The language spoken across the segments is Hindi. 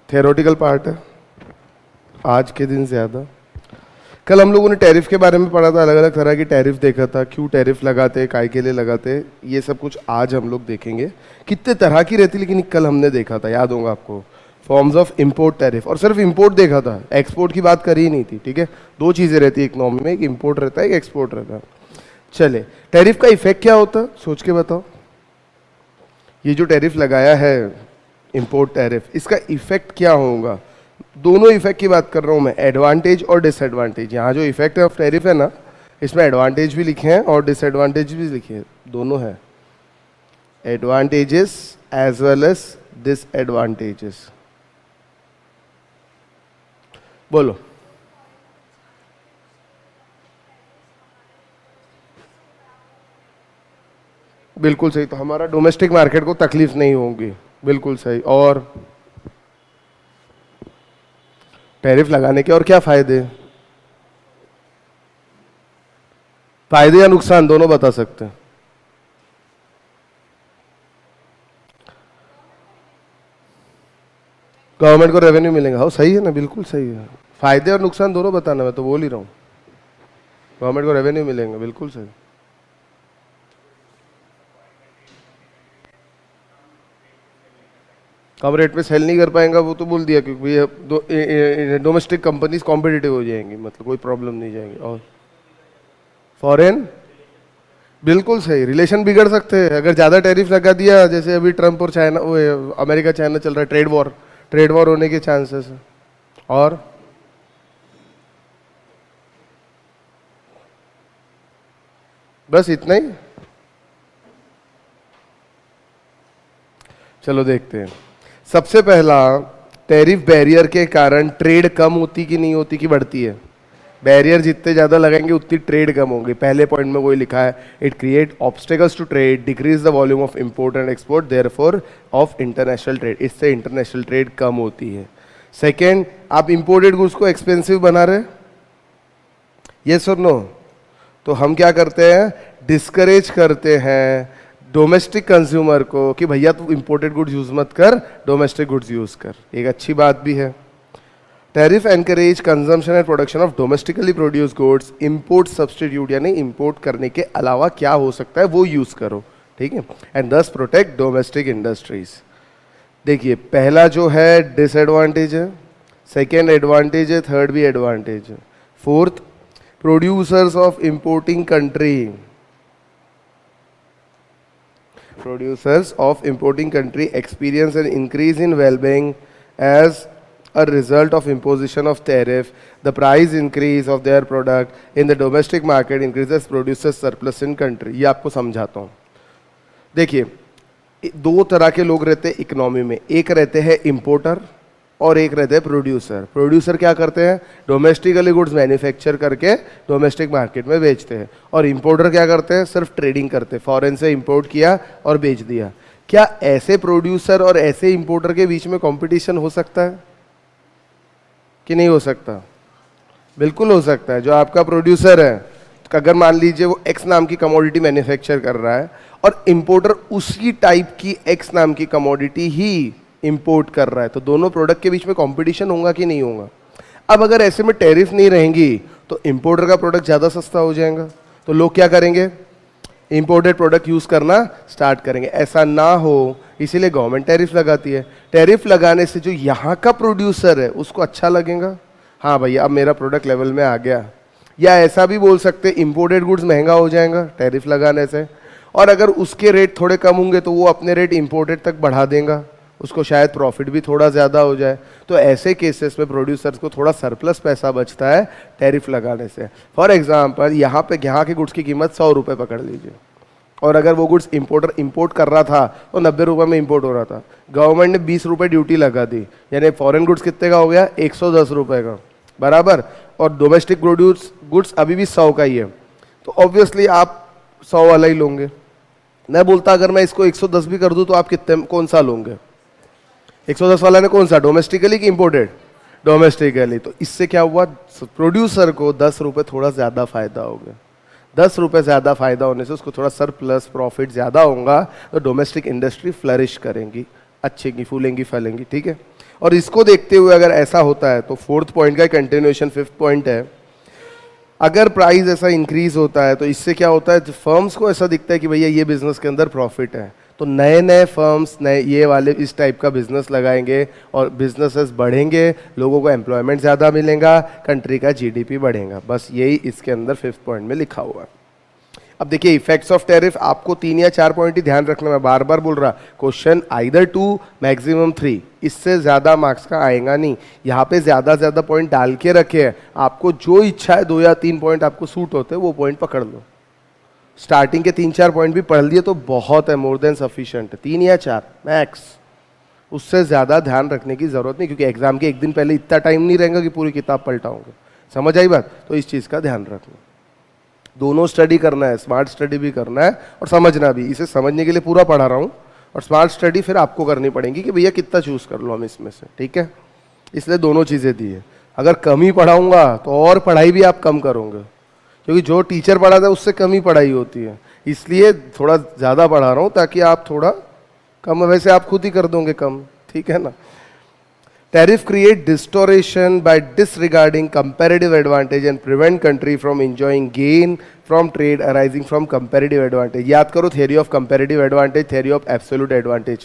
थ्योरेटिकल पार्ट है आज के दिन ज़्यादा। कल हम लोगों ने टैरिफ के बारे में पढ़ा था, अलग अलग तरह की टैरिफ देखा था, क्यों टैरिफ लगाते, काय के लिए लगाते, ये सब कुछ आज हम लोग देखेंगे। कितने तरह की रहती, लेकिन कल हमने देखा था, याद होगा आपको, फॉर्म्स ऑफ इंपोर्ट टैरिफ। और सिर्फ इंपोर्ट देखा था, एक्सपोर्ट की बात करी ही नहीं थी। ठीक है, दो चीज़ें रहती है इकोनॉमी में, एक इंपोर्ट रहता है, एक एक्सपोर्ट रहता है। चले, टैरिफ का इफेक्ट क्या होता है सोच के बताओ। ये जो टैरिफ लगाया है इंपोर्ट टैरिफ, इसका इफेक्ट क्या होगा। दोनों इफेक्ट की बात कर रहा हूं मैं, एडवांटेज और डिसएडवांटेज। यहाँ जो इफेक्ट ऑफ टैरिफ है ना, इसमें एडवांटेज भी लिखे हैं और डिसएडवांटेज भी लिखे हैं, दोनों है, advantages as well as disadvantages. बोलो। बिल्कुल सही, तो हमारा डोमेस्टिक मार्केट को तकलीफ नहीं होगी, बिल्कुल सही। और टैरिफ लगाने के और क्या फायदे, फायदे या नुकसान दोनों बता सकते हैं। गवर्नमेंट को रेवेन्यू मिलेगा, हाँ सही है ना, बिल्कुल सही है। फायदे और नुकसान दोनों बताना, मैं तो बोल ही रहा हूँ। गवर्नमेंट को रेवेन्यू मिलेंगे, बिल्कुल सही। कम रेट पे सेल नहीं कर पाएंगा, वो तो बोल दिया, क्योंकि डोमेस्टिक कंपनीज कॉम्पिटिटिव हो जाएंगी, मतलब कोई प्रॉब्लम नहीं जाएगी। और फॉरेन, बिल्कुल सही, रिलेशन बिगड़ सकते हैं अगर ज़्यादा टैरिफ लगा दिया, जैसे अभी ट्रम्प और चाइना, वो अमेरिका चाइना चल रहा है, ट्रेड वॉर होने के चांसेस है। और बस इतना ही। चलो देखते हैं। सबसे पहला, टैरिफ बैरियर के कारण ट्रेड कम होती कि नहीं होती कि बढ़ती है। बैरियर जितने ज़्यादा लगाएंगे उतनी ट्रेड कम होगी। पहले पॉइंट में वही लिखा है, it create obstacles to trade, decrease the volume of import and export, therefore of international trade, इससे इंटरनेशनल ट्रेड कम होती है। सेकेंड, आप इंपोर्टेड गुड्स को एक्सपेंसिव बना रहे, यस और नो, तो हम क्या करते हैं, डिस्करेज करते हैं डोमेस्टिक कंज्यूमर को कि भैया तू इंपोर्टेड गुड्स यूज मत कर, डोमेस्टिक गुड्स यूज कर। एक अच्छी बात भी है। Tariff encourage consumption and production of domestically produce goods, import substitute, यानी इंपोर्ट करने के अलावा क्या हो सकता है वो यूज करो, ठीक है, एंड दस प्रोटेक्ट डोमेस्टिक इंडस्ट्रीज। देखिए, पहला जो है डिसएडवांटेज है, सेकेंड एडवांटेज है, थर्ड भी एडवांटेज है। Fourth, producers of importing country, producers of importing country experience an increase in well-being as a result of imposition of tariff. The price increase of their product in the domestic market increases producers surplus in country. ये आपको समझाता हूँ। देखिए, दो तरह के लोग रहते हैं इकोनॉमी में, एक रहते हैं इंपोर्टर और एक रहते हैं प्रोड्यूसर। प्रोड्यूसर क्या करते हैं, डोमेस्टिकली गुड्स मैन्युफैक्चर करके डोमेस्टिक मार्केट में बेचते हैं, और इंपोर्टर क्या करते हैं, सिर्फ ट्रेडिंग करते हैं, फॉरेन से इंपोर्ट किया और बेच दिया। क्या ऐसे प्रोड्यूसर और ऐसे इंपोर्टर के बीच में कंपटीशन हो सकता है कि नहीं हो सकता? बिल्कुल हो सकता है। जो आपका प्रोड्यूसर है, अगर मान लीजिए वो एक्स नाम की कमोडिटी मैन्युफैक्चर कर रहा है और इंपोर्टर उसी टाइप की एक्स नाम की कमोडिटी ही इंपोर्ट कर रहा है, तो दोनों प्रोडक्ट के बीच में कंपटीशन होगा कि नहीं होगा? अब अगर ऐसे में टैरिफ नहीं रहेंगी तो इंपोर्टर का प्रोडक्ट ज़्यादा सस्ता हो जाएगा, तो लोग क्या करेंगे, इंपोर्टेड प्रोडक्ट यूज़ करना स्टार्ट करेंगे। ऐसा ना हो इसीलिए गवर्नमेंट टैरिफ लगाती है। टैरिफ लगाने से जो यहाँ का प्रोड्यूसर है उसको अच्छा लगेगा, हाँ भैया अब मेरा प्रोडक्ट लेवल में आ गया। या ऐसा भी बोल सकते इंपोर्टेड गुड्स महंगा हो जाएगा टैरिफ लगाने से, और अगर उसके रेट थोड़े कम होंगे तो वो अपने रेट इंपोर्टेड तक बढ़ा देगा, उसको शायद प्रॉफिट भी थोड़ा ज़्यादा हो जाए। तो ऐसे केसेस में प्रोड्यूसर्स को थोड़ा सरप्लस पैसा बचता है टैरिफ लगाने से। फॉर एग्जांपल, यहाँ के गुड्स की कीमत 100 रुपये पकड़ लीजिए, और अगर वो गुड्स इंपोर्टर इंपोर्ट कर रहा था तो 90 रुपये में इंपोर्ट हो रहा था, गवर्नमेंट ने 20 रुपये ड्यूटी लगा दी, यानी फॉरेन गुड्स कितने का हो गया, 110 रुपये का बराबर, और डोमेस्टिक गुड्स अभी भी 100 का ही है, तो ऑब्वियसली आप 100 वाला ही लोगे। मैं बोलता अगर मैं इसको 110 भी कर दूं तो आप कितने, कौन सा लोगे? 110 वाला ने कौन सा, डोमेस्टिकली कि इंपोर्टेड? डोमेस्टिकली। तो इससे क्या हुआ, प्रोड्यूसर को 10 रुपये थोड़ा ज़्यादा फायदा हो गया। 10 रुपये ज़्यादा फायदा होने से उसको थोड़ा सरप्लस प्रॉफिट ज़्यादा होगा, तो डोमेस्टिक इंडस्ट्री फ्लरिश करेंगी, अच्छेगी, फूलेंगी फलेंगी, ठीक है। और इसको देखते हुए अगर ऐसा होता है तो फोर्थ पॉइंट का कंटिन्यूएशन फिफ्थ पॉइंट है, अगर प्राइस ऐसा इंक्रीज होता है तो इससे क्या होता है, फर्म्स को ऐसा दिखता है कि भैया ये बिजनेस के अंदर प्रॉफिट है, तो नए नए फर्म्स नए ये वाले इस टाइप का बिजनेस लगाएंगे और बिजनेसेस बढ़ेंगे, लोगों को एम्प्लॉयमेंट ज़्यादा मिलेगा, कंट्री का जीडीपी बढ़ेगा। बस यही इसके अंदर फिफ्थ पॉइंट में लिखा हुआ है। अब देखिए इफेक्ट्स ऑफ टैरिफ, आपको 3 या 4 पॉइंट ही ध्यान रखना, मैं बार बार बोल रहा, क्वेश्चन आइदर 2 मैक्सिमम 3, इससे ज़्यादा मार्क्स का आएगा नहीं। यहाँ पे ज़्यादा पॉइंट डाल के रखे हैं, आपको जो इच्छा है 2 या 3 पॉइंट आपको सूट होते हैं वो पॉइंट पकड़ लो। स्टार्टिंग के 3-4 पॉइंट भी पढ़ लिए तो बहुत है, मोर देन सफिशिएंट है, 3 या 4 मैक्स, उससे ज़्यादा ध्यान रखने की ज़रूरत नहीं, क्योंकि एग्जाम के एक दिन पहले इतना टाइम नहीं रहेगा कि पूरी किताब पलटाऊंगा। समझ आई बात? तो इस चीज़ का ध्यान रखना, दोनों स्टडी करना है, स्मार्ट स्टडी भी करना है और समझना भी। इसे समझने के लिए पूरा पढ़ा रहा हूँ और स्मार्ट स्टडी फिर आपको करनी पड़ेगी कि भैया कितना चूज कर लो हम इसमें से, ठीक है? इसलिए दोनों चीज़ें दी है। अगर कम ही पढ़ाऊंगा तो और पढ़ाई भी आप कम करोगे, क्योंकि जो टीचर पढ़ाता है उससे कम ही पढ़ाई होती है, इसलिए थोड़ा ज़्यादा पढ़ा रहा हूँ ताकि आप थोड़ा कम, वैसे आप खुद ही कर दोगे कम, ठीक है ना? Tariff create distortion by disregarding comparative advantage and prevent country from enjoying gain from trade arising from comparative advantage। याद करो theory of comparative advantage, theory of absolute advantage,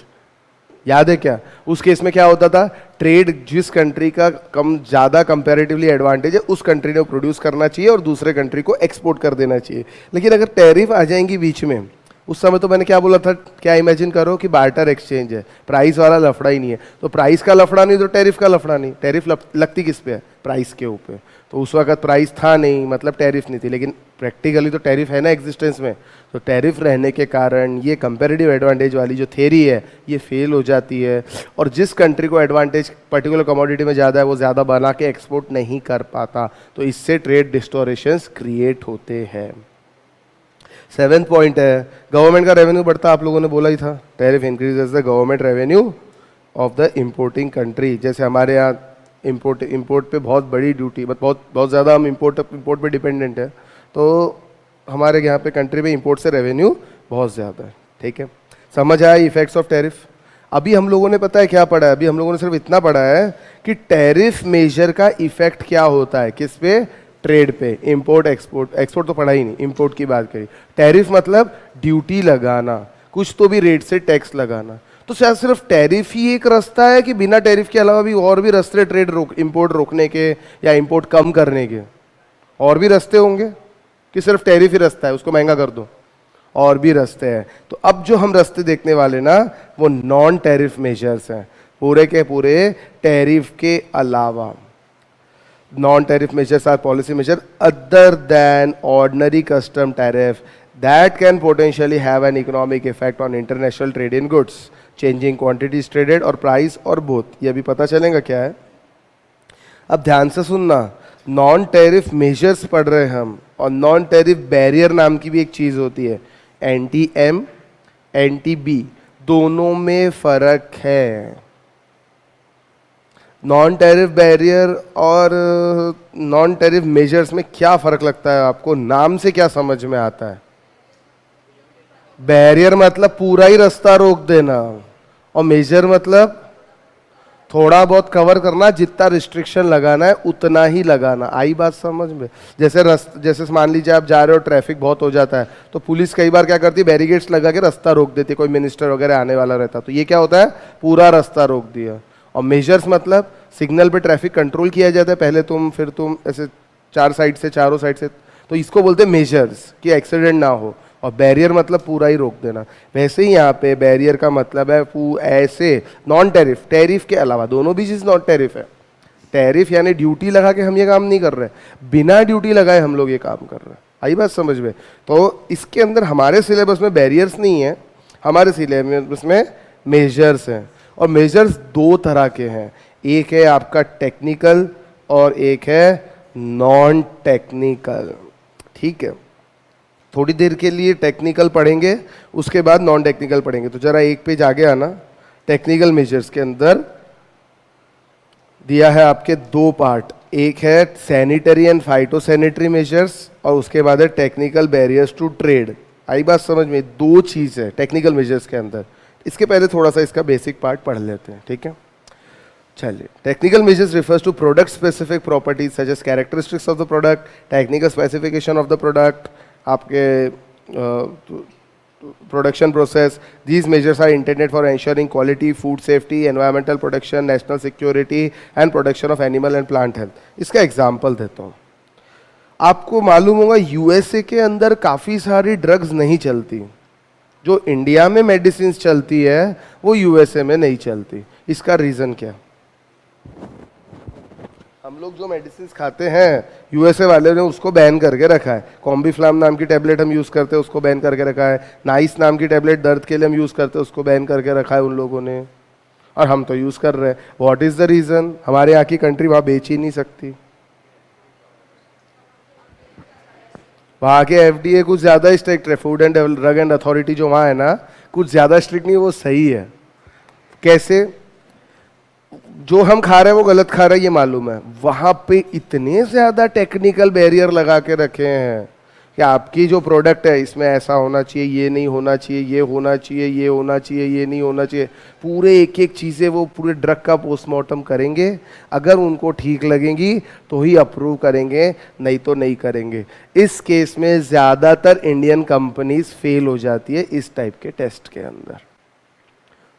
याद है क्या? उस केस में क्या होता था, ट्रेड जिस कंट्री का कम ज़्यादा कंपैरेटिवली एडवांटेज है उस कंट्री ने प्रोड्यूस करना चाहिए और दूसरे कंट्री को एक्सपोर्ट कर देना चाहिए। लेकिन अगर टैरिफ आ जाएंगी बीच में, उस समय तो मैंने क्या बोला था, क्या इमेजिन करो कि बार्टर एक्सचेंज है, प्राइस वाला लफड़ा ही नहीं है, तो प्राइस का लफड़ा नहीं तो टैरिफ का लफड़ा नहीं। टैरिफ लगती किस पे है? प्राइस के ऊपर। तो उस वक्त प्राइस था नहीं, मतलब टैरिफ नहीं थी, लेकिन प्रैक्टिकली तो टैरिफ है ना एग्जिस्टेंस में। तो टैरिफ रहने के कारण ये कंपेरेटिव एडवांटेज वाली जो थेरी है ये फेल हो जाती है, और जिस कंट्री को एडवांटेज पर्टिकुलर कमोडिटी में ज़्यादा है वो ज़्यादा बना के एक्सपोर्ट नहीं कर पाता, तो इससे ट्रेड डिस्टोरेशंस क्रिएट होते हैं। 7th पॉइंट है, गवर्नमेंट का रेवेन्यू बढ़ता, आप लोगों ने बोला ही था, tariff increases the government revenue of the importing country. जैसे हमारे यहाँ इंपोर्ट पे बहुत बड़ी ड्यूटी, बहुत ज़्यादा हम इंपोर्ट पे डिपेंडेंट है, तो हमारे यहाँ पे कंट्री में इंपोर्ट से रेवेन्यू बहुत ज़्यादा है, ठीक है? समझ आया इफेक्ट्स ऑफ टैरिफ? अभी हम लोगों ने पता है क्या पढ़ा है? अभी हम लोगों ने सिर्फ इतना पढ़ा है कि टैरिफ मेजर का इफेक्ट क्या होता है, किस पे? ट्रेड पे, इंपोर्ट एक्सपोर्ट। एक्सपोर्ट तो पढ़ा ही नहीं, इंपोर्ट की बात करी। टैरिफ मतलब ड्यूटी लगाना, कुछ तो भी रेट से टैक्स लगाना। तो शायद सिर्फ टैरिफ ही एक रास्ता है कि बिना टैरिफ के अलावा भी और भी रास्ते ट्रेड इंपोर्ट रोकने के या इंपोर्ट कम करने के? और भी रास्ते होंगे कि सिर्फ टैरिफ ही रास्ता है, उसको महंगा कर दो? और भी रास्ते हैं। तो अब जो हम रास्ते देखने वाले ना वो नॉन टैरिफ मेजर्स हैं, पूरे के पूरे टैरिफ के अलावा। Non-tariff measures are policy measures other than ordinary custom tariff that can potentially have an economic effect on international trade in goods, changing quantities traded और price और both। ये भी पता चलेगा क्या है। अब ध्यान से सुनना, नॉन टैरिफ मेजर्स पढ़ रहे हैं हम, और नॉन टैरिफ बैरियर नाम की भी एक चीज़ होती है, NTM NTB, दोनों में फ़र्क है। नॉन टैरिफ बैरियर और नॉन टैरिफ मेजर्स में क्या फ़र्क लगता है आपको? नाम से क्या समझ में आता है? बैरियर मतलब पूरा ही रास्ता रोक देना, और मेजर मतलब थोड़ा बहुत कवर करना, जितना रिस्ट्रिक्शन लगाना है उतना ही लगाना। आई बात समझ में? जैसे मान लीजिए आप जा रहे हो, ट्रैफिक बहुत हो जाता है, तो पुलिस कई बार क्या करती है, बैरिकेड्स लगा के रास्ता रोक देती है, कोई मिनिस्टर वगैरह आने वाला रहता, तो ये क्या होता है, पूरा रास्ता रोक दिया। और मेजर्स मतलब सिग्नल पे ट्रैफिक कंट्रोल किया जाता है, पहले तुम फिर तुम, ऐसे चारों साइड से, तो इसको बोलते हैं मेजर्स, कि एक्सीडेंट ना हो। और बैरियर मतलब पूरा ही रोक देना। वैसे ही यहाँ पे बैरियर का मतलब है ऐसे नॉन टैरिफ, टैरिफ के अलावा, दोनों भी चीज़ नॉन टैरिफ है। टैरिफ यानी ड्यूटी लगा के हम ये काम नहीं कर रहे, बिना ड्यूटी लगाए हम लोग ये काम कर रहे हैं। आई बात समझ में? तो इसके अंदर हमारे सिलेबस में बैरियर्स नहीं है, हमारे सिलेबस में मेजर्स हैं। और मेजर्स 2 तरह के हैं, एक है आपका टेक्निकल और एक है नॉन टेक्निकल, ठीक है? थोड़ी देर के लिए टेक्निकल पढ़ेंगे, उसके बाद नॉन टेक्निकल पढ़ेंगे। तो जरा एक पेज आगे आना। टेक्निकल मेजर्स के अंदर दिया है आपके 2 पार्ट, एक है सैनिटरी एंड फाइटोसैनिटरी मेजर्स और उसके बाद है टेक्निकल बैरियर्स टू ट्रेड। आई बात समझ में? 2 चीज़ है टेक्निकल मेजर्स के अंदर। इसके पहले थोड़ा सा इसका बेसिक पार्ट पढ़ लेते हैं, ठीक है? चलिए, technical measures refers to product specific properties such as characteristics of the product, technical specification of the product, आपके production process. These measures are intended for ensuring quality, food safety, environmental protection, national security and protection of animal and plant health. इसका एग्जाम्पल देता हूँ. आपको मालूम होगा यूएसए के अंदर काफ़ी सारी ड्रग्स नहीं चलती. जो इंडिया में मेडिसिन चलती है वो यूएसए में नहीं चलती. इसका रीज़न क्या? हम लोग जो मेडिसिन खाते हैं यूएसए वाले ने उसको बैन करके रखा है. कॉम्बीफ्लाम नाम की टैबलेट हम यूज़ करते हैं, उसको बैन करके रखा है. नाइस नाम की टैबलेट दर्द के लिए हम यूज़ करते हैं, उसको बैन करके रखा है उन लोगों ने, और हम तो यूज़ कर रहे हैं. What is the reason? हमारे यहाँ की कंट्री वहाँ बेच ही नहीं सकती. वहाँ के एफडीए कुछ ज़्यादा स्ट्रिक्ट है. Food and drug and authority जो वहाँ है ना, कुछ ज़्यादा स्ट्रिक्ट नहीं, वो सही है. कैसे? जो हम खा रहे हैं वो गलत खा रहे हैं ये मालूम है. वहाँ पे इतने ज़्यादा टेक्निकल बैरियर लगा के रखे हैं कि आपकी जो प्रोडक्ट है इसमें ऐसा होना चाहिए, ये नहीं होना चाहिए, ये होना चाहिए, ये होना चाहिए, ये नहीं होना चाहिए. पूरे एक एक चीज़ें वो पूरे ड्रग का पोस्टमार्टम करेंगे. अगर उनको ठीक लगेंगी तो ही अप्रूव करेंगे, नहीं तो नहीं करेंगे. इस केस में ज़्यादातर इंडियन कंपनीज फेल हो जाती है इस टाइप के टेस्ट के अंदर.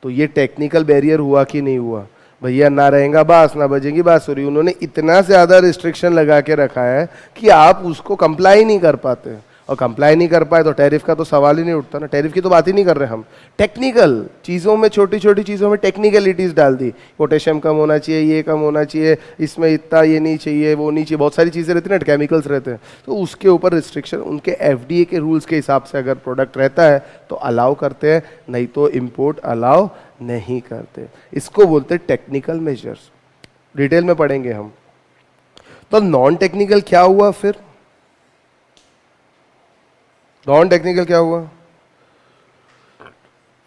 तो ये टेक्निकल बैरियर हुआ कि नहीं हुआ? भैया ना रहेगा बास ना बजेगी बांसुरी. उन्होंने इतना ज़्यादा रिस्ट्रिक्शन लगा के रखा है कि आप उसको कंप्लाई नहीं कर पाते, और कंप्लाई नहीं कर पाए तो टैरिफ का तो सवाल ही नहीं उठता ना. टैरिफ की तो बात ही नहीं कर रहे हम. टेक्निकल चीज़ों में, छोटी छोटी चीज़ों में टेक्निकलिटीज़ डाल दी. पोटेशियम कम होना चाहिए, ये कम होना चाहिए, इसमें इतना ये नहीं चाहिए, वो नहीं चाहिए. बहुत सारी चीज़ें रहती हैं ना, केमिकल्स रहते हैं, तो उसके ऊपर रिस्ट्रिक्शन उनके एफडीए के रूल्स के हिसाब से अगर प्रोडक्ट रहता है तो अलाउ करते हैं, नहीं तो इम्पोर्ट अलाउ नहीं करते. इसको बोलते हैं टेक्निकल मेजर्स. डिटेल में पढ़ेंगे हम. तो नॉन टेक्निकल क्या हुआ फिर? नॉन टेक्निकल क्या हुआ?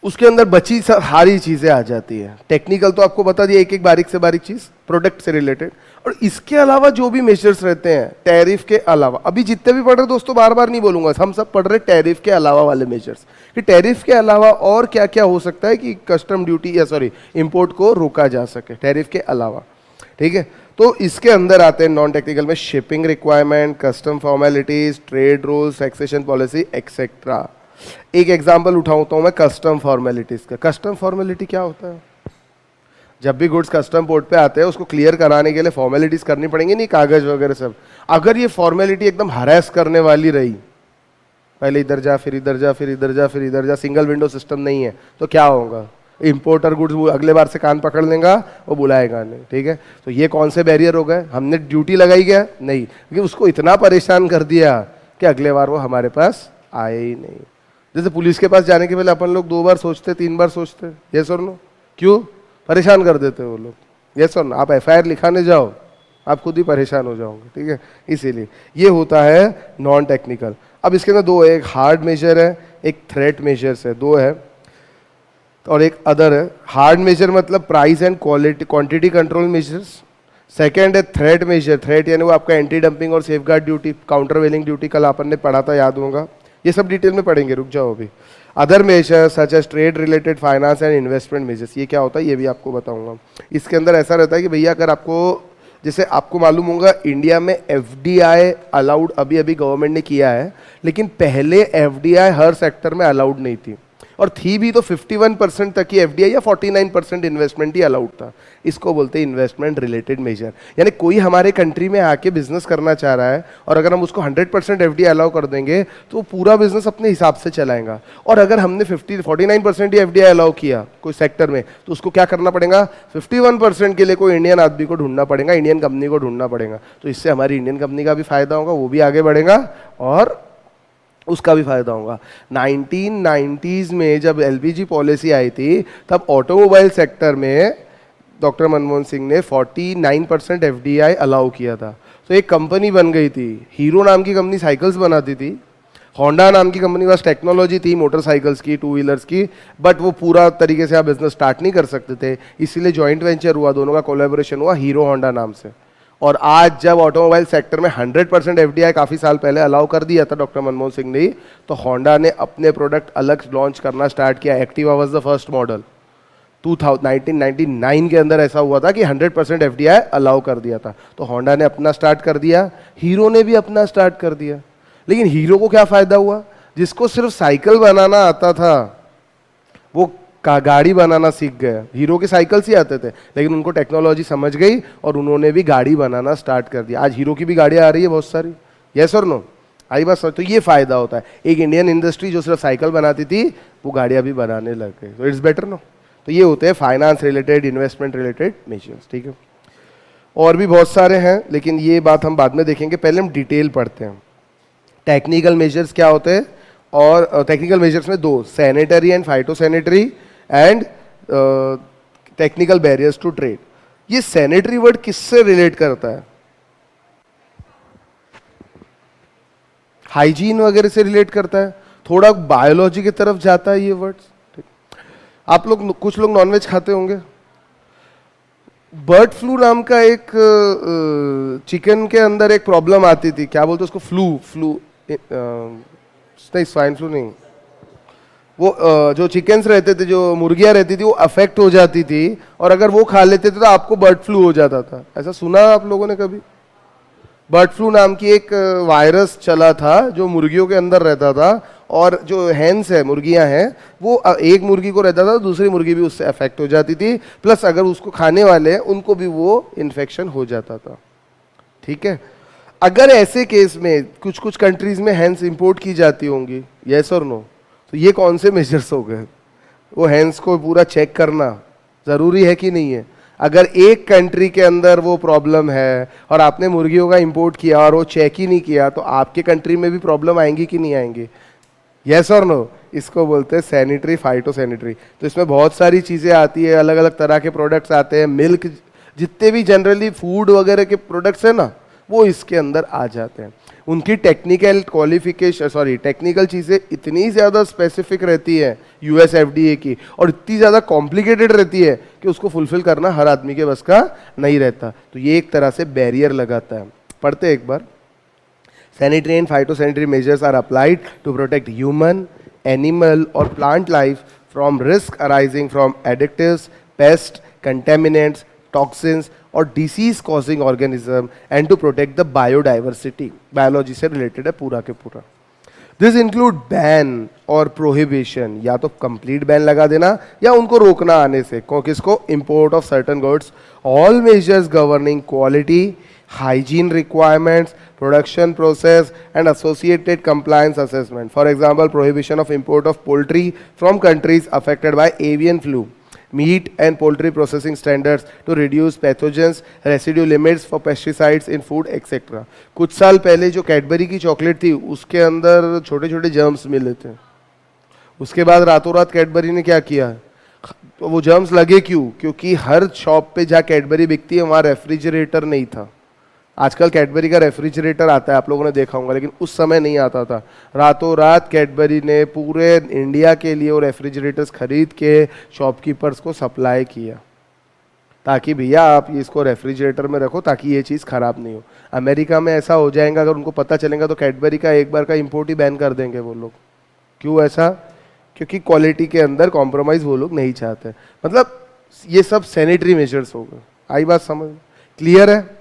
उसके अंदर बची सारी चीजें आ जाती है. टेक्निकल तो आपको बता दिया, एक एक बारीक से बारीक चीज प्रोडक्ट से रिलेटेड. और इसके अलावा जो भी मेजर्स रहते हैं टैरिफ के अलावा, अभी जितने भी पढ़ रहे दोस्तों, बार बार नहीं बोलूंगा, हम सब पढ़ रहे टैरिफ के अलावा वाले मेजर्स, कि टैरिफ के अलावा और क्या क्या हो सकता है कि कस्टम ड्यूटी या सॉरी इंपोर्ट को रोका जा सके टैरिफ के अलावा. ठीक है, तो इसके अंदर आते हैं नॉन टेक्निकल में shipping requirement, custom formalities, trade rules, taxation policy etcetera. एक एग्जांपल उठाता हूं मैं कस्टम फॉर्मेलिटीज का. कस्टम फॉर्मेलिटी क्या होता है? जब भी गुड्स कस्टम पोर्ट पे आते हैं उसको क्लियर कराने के लिए फॉर्मेलिटीज करनी पड़ेंगी, नहीं कागज वगैरह सब. अगर ये फॉर्मेलिटी एकदम हरास करने वाली रही, पहले इधर जा फिर इधर जा फिर इधर जा फिर इधर जा, सिंगल विंडो सिस्टम नहीं है, तो क्या होगा? इंपोर्टर गुड्स अगले बार से कान पकड़ लेगा, वो बुलाएगा नहीं. ठीक है, तो ये कौन से बैरियर हो गए? हमने ड्यूटी लगाई क्या? नहीं, क्योंकि उसको इतना परेशान कर दिया कि अगले बार वो हमारे पास आए ही नहीं. जैसे पुलिस के पास जाने के पहले अपन लोग 2 बार सोचते, 3 बार सोचते. यस और नो? क्यों? परेशान कर देते वो लोग. यस और नो? आप एफआईआर लिखाने जाओ, आप खुद ही परेशान हो जाओगे. ठीक है, इसीलिए ये होता है नॉन टेक्निकल. अब इसके अंदर दो है, एक हार्ड मेजर है, एक थ्रेट मेजर्स है. दो है, और एक अदर है. हार्ड मेजर मतलब price and quality quantity control measures. Second है थ्रेट मेजर. थ्रेट यानी वो आपका एंटी डंपिंग और सेफगार्ड ड्यूटी, काउंटर वेलिंग ड्यूटी, कल अपन ने पढ़ा था, याद होगा. ये सब डिटेल में पढ़ेंगे, रुक जाओ अभी. Other measures such as trade related finance and investment measures. ये क्या होता है ये भी आपको बताऊंगा. इसके अंदर ऐसा रहता है कि भैया अगर आपको, जैसे आपको मालूम होगा इंडिया में एफडीआई अलाउड अभी अभी गवर्नमेंट ने किया है, लेकिन पहले एफडीआई हर सेक्टर में अलाउड नहीं थी, और थी भी तो 51% तक की एफडीआई या 49% इन्वेस्टमेंट ही अलाउड था. इसको बोलते हैं इन्वेस्टमेंट रिलेटेड मेजर. यानी कोई हमारे कंट्री में आके बिजनेस करना चाह रहा है, और अगर हम उसको 100% एफडीआई अलाउ कर देंगे तो पूरा बिजनेस अपने हिसाब से चलाएगा. और अगर हमने 49% ही एफडीआई अलाउ किया कोई सेक्टर में, तो उसको क्या करना पड़ेगा? 51% के लिए कोई इंडियन आदमी को ढूंढना पड़ेगा, इंडियन कंपनी को ढूंढना पड़ेगा. तो इससे हमारी इंडियन कंपनी का भी फायदा होगा, वो भी आगे बढ़ेगा और उसका भी फायदा होगा. 1990s में जब एलपीजी पॉलिसी आई थी, तब ऑटोमोबाइल सेक्टर में डॉक्टर मनमोहन सिंह ने 49% एफडीआई अलाउ किया था. तो एक कंपनी बन गई थी, हीरो नाम की कंपनी साइकिल्स बनाती थी, होंडा नाम की कंपनी के पास टेक्नोलॉजी थी मोटरसाइकिल्स की, टू व्हीलर्स की, बट वो पूरा तरीके से आप बिजनेस स्टार्ट नहीं कर सकते थे. इसीलिए जॉइंट वेंचर हुआ, दोनों का कोलैबोरेशन हुआ हीरो होंडा नाम से. और आज जब ऑटोमोबाइल सेक्टर में 100% एफडीआई काफ़ी साल पहले अलाउ कर दिया था डॉक्टर मनमोहन सिंह ने, तो होंडा ने अपने प्रोडक्ट अलग लॉन्च करना स्टार्ट किया. Activa was the first model. 1999 के अंदर ऐसा हुआ था कि 100% एफडीआई अलाउ कर दिया था, तो होंडा ने अपना स्टार्ट कर दिया, हीरो ने भी अपना स्टार्ट कर दिया। लेकिन हीरो को क्या फायदा हुआ? जिसको सिर्फ साइकिल बनाना आता था वो गाड़ी बनाना सीख गया। हीरो के साइकिल्स ही आते थे, लेकिन उनको टेक्नोलॉजी समझ गई और उन्होंने भी गाड़ी बनाना स्टार्ट कर दिया। आज हीरो की भी गाड़ियां आ रही है बहुत सारी, यस और नो? आई बात समझ? तो ये फायदा होता है, एक इंडियन इंडस्ट्री जो सिर्फ साइकिल बनाती थी वो गाड़ियां भी बनाने लग गई, तो इट्स बेटर नो। तो ये होते हैं finance related, investment related measures, ठीक है। और भी बहुत सारे हैं, लेकिन ये बात हम बाद में देखेंगे, पहले हम डिटेल पढ़ते हैं। टेक्निकल मेजर्स क्या होते हैं? और टेक्निकल मेजर्स में दो, sanitary and phytosanitary and technical barriers to trade. ये सैनिटरी वर्ड किससे रिलेट करता है? हाइजीन वगैरह से रिलेट करता है, थोड़ा बायोलॉजी की तरफ जाता है ये वर्ड्स। आप लोग, कुछ लोग नॉनवेज खाते होंगे। बर्ड फ्लू नाम का एक चिकन के अंदर एक प्रॉब्लम आती थी, क्या बोलते उसको? फ्लू नहीं, स्वाइन फ्लू नहीं, वो जो चिकन्स रहते थे, जो मुर्गियां रहती थी, वो अफेक्ट हो जाती थी, और अगर वो खा लेते थे तो आपको बर्ड फ्लू हो जाता था। ऐसा सुना आप लोगों ने कभी? बर्ड फ्लू नाम की एक वायरस चला था जो मुर्गियों के अंदर रहता था, और जो हैंस है, मुर्गियां हैं, वो एक मुर्गी को रहता था, दूसरी मुर्गी भी उससे अफेक्ट हो जाती थी, प्लस अगर उसको खाने वाले हैं उनको भी वो इन्फेक्शन हो जाता था, ठीक है। अगर ऐसे केस में कुछ कुछ कंट्रीज में हैंस इंपोर्ट की जाती होंगी, यस और नो, तो ये कौन से मेजर्स हो गए? वो हैंस को पूरा चेक करना जरूरी है कि नहीं है? अगर एक कंट्री के अंदर वो प्रॉब्लम है और आपने मुर्गियों का इंपोर्ट किया और वो चेक ही नहीं किया, तो आपके कंट्री में भी प्रॉब्लम आएंगी कि नहीं आएंगी? यस और नो? इसको बोलते हैं सैनिटरी, फाइटोसैनिटरी। तो इसमें बहुत सारी चीजें आती है, अलग अलग तरह के प्रोडक्ट्स आते हैं, मिल्क, जितने भी जनरली फूड वगैरह के प्रोडक्ट्स है ना, वो इसके अंदर आ जाते हैं। उनकी टेक्निकल क्वालिफिकेशन, सॉरी टेक्निकल चीज़ें इतनी ज़्यादा स्पेसिफिक रहती है यूएस एफडीए की, और इतनी ज़्यादा कॉम्प्लिकेटेड रहती है कि उसको फुलफिल करना हर आदमी के बस का नहीं रहता। तो ये एक तरह से बैरियर लगाता है। पढ़ते एक बार। Sanitary and phytosanitary measures are applied to protect human, animal और plant life from risk arising from additives, pest, contaminants, toxins और disease causing organism, and to protect the biodiversity. Biology से रिलेटेड है पूरा के पूरा। दिस इंक्लूड बैन और प्रोहिबिशन, या तो कंप्लीट बैन लगा देना या उनको रोकना आने से, किसको? Import of certain goods. All measures governing quality, hygiene requirements, production process and associated compliance assessment. For example, prohibition of import of poultry from countries affected by avian flu, meat and poultry processing standards to reduce pathogens, residue limits for pesticides in food, etc. कुछ साल पहले जो कैडबरी की चॉकलेट थी उसके अंदर छोटे छोटे जर्म्स मिले थे, उसके बाद रातों रात कैडबरी ने क्या किया? तो वो जर्म्स लगे क्यों? क्योंकि हर शॉप पे जहाँ कैडबरी बिकती है वहाँ रेफ्रिजरेटर नहीं था। आजकल कैडबरी का रेफ्रिजरेटर आता है, आप लोगों ने देखा होगा, लेकिन उस समय नहीं आता था। रातों रात कैडबरी ने पूरे इंडिया के लिए वो रेफ्रिजरेटर्स खरीद के शॉपकीपर्स को सप्लाई किया, ताकि भैया आप इसको रेफ्रिजरेटर में रखो ताकि ये चीज़ ख़राब नहीं हो। अमेरिका में ऐसा हो जाएगा, अगर उनको पता चलेगा तो कैडबरी का एक बार का इम्पोर्ट ही बैन कर देंगे वो लोग। क्यों ऐसा? क्योंकि क्वालिटी के अंदर कॉम्प्रोमाइज़ वो लोग नहीं चाहते। मतलब ये सब सैनिटरी मेजर्स हो गए। आई बात समझ? क्लियर है?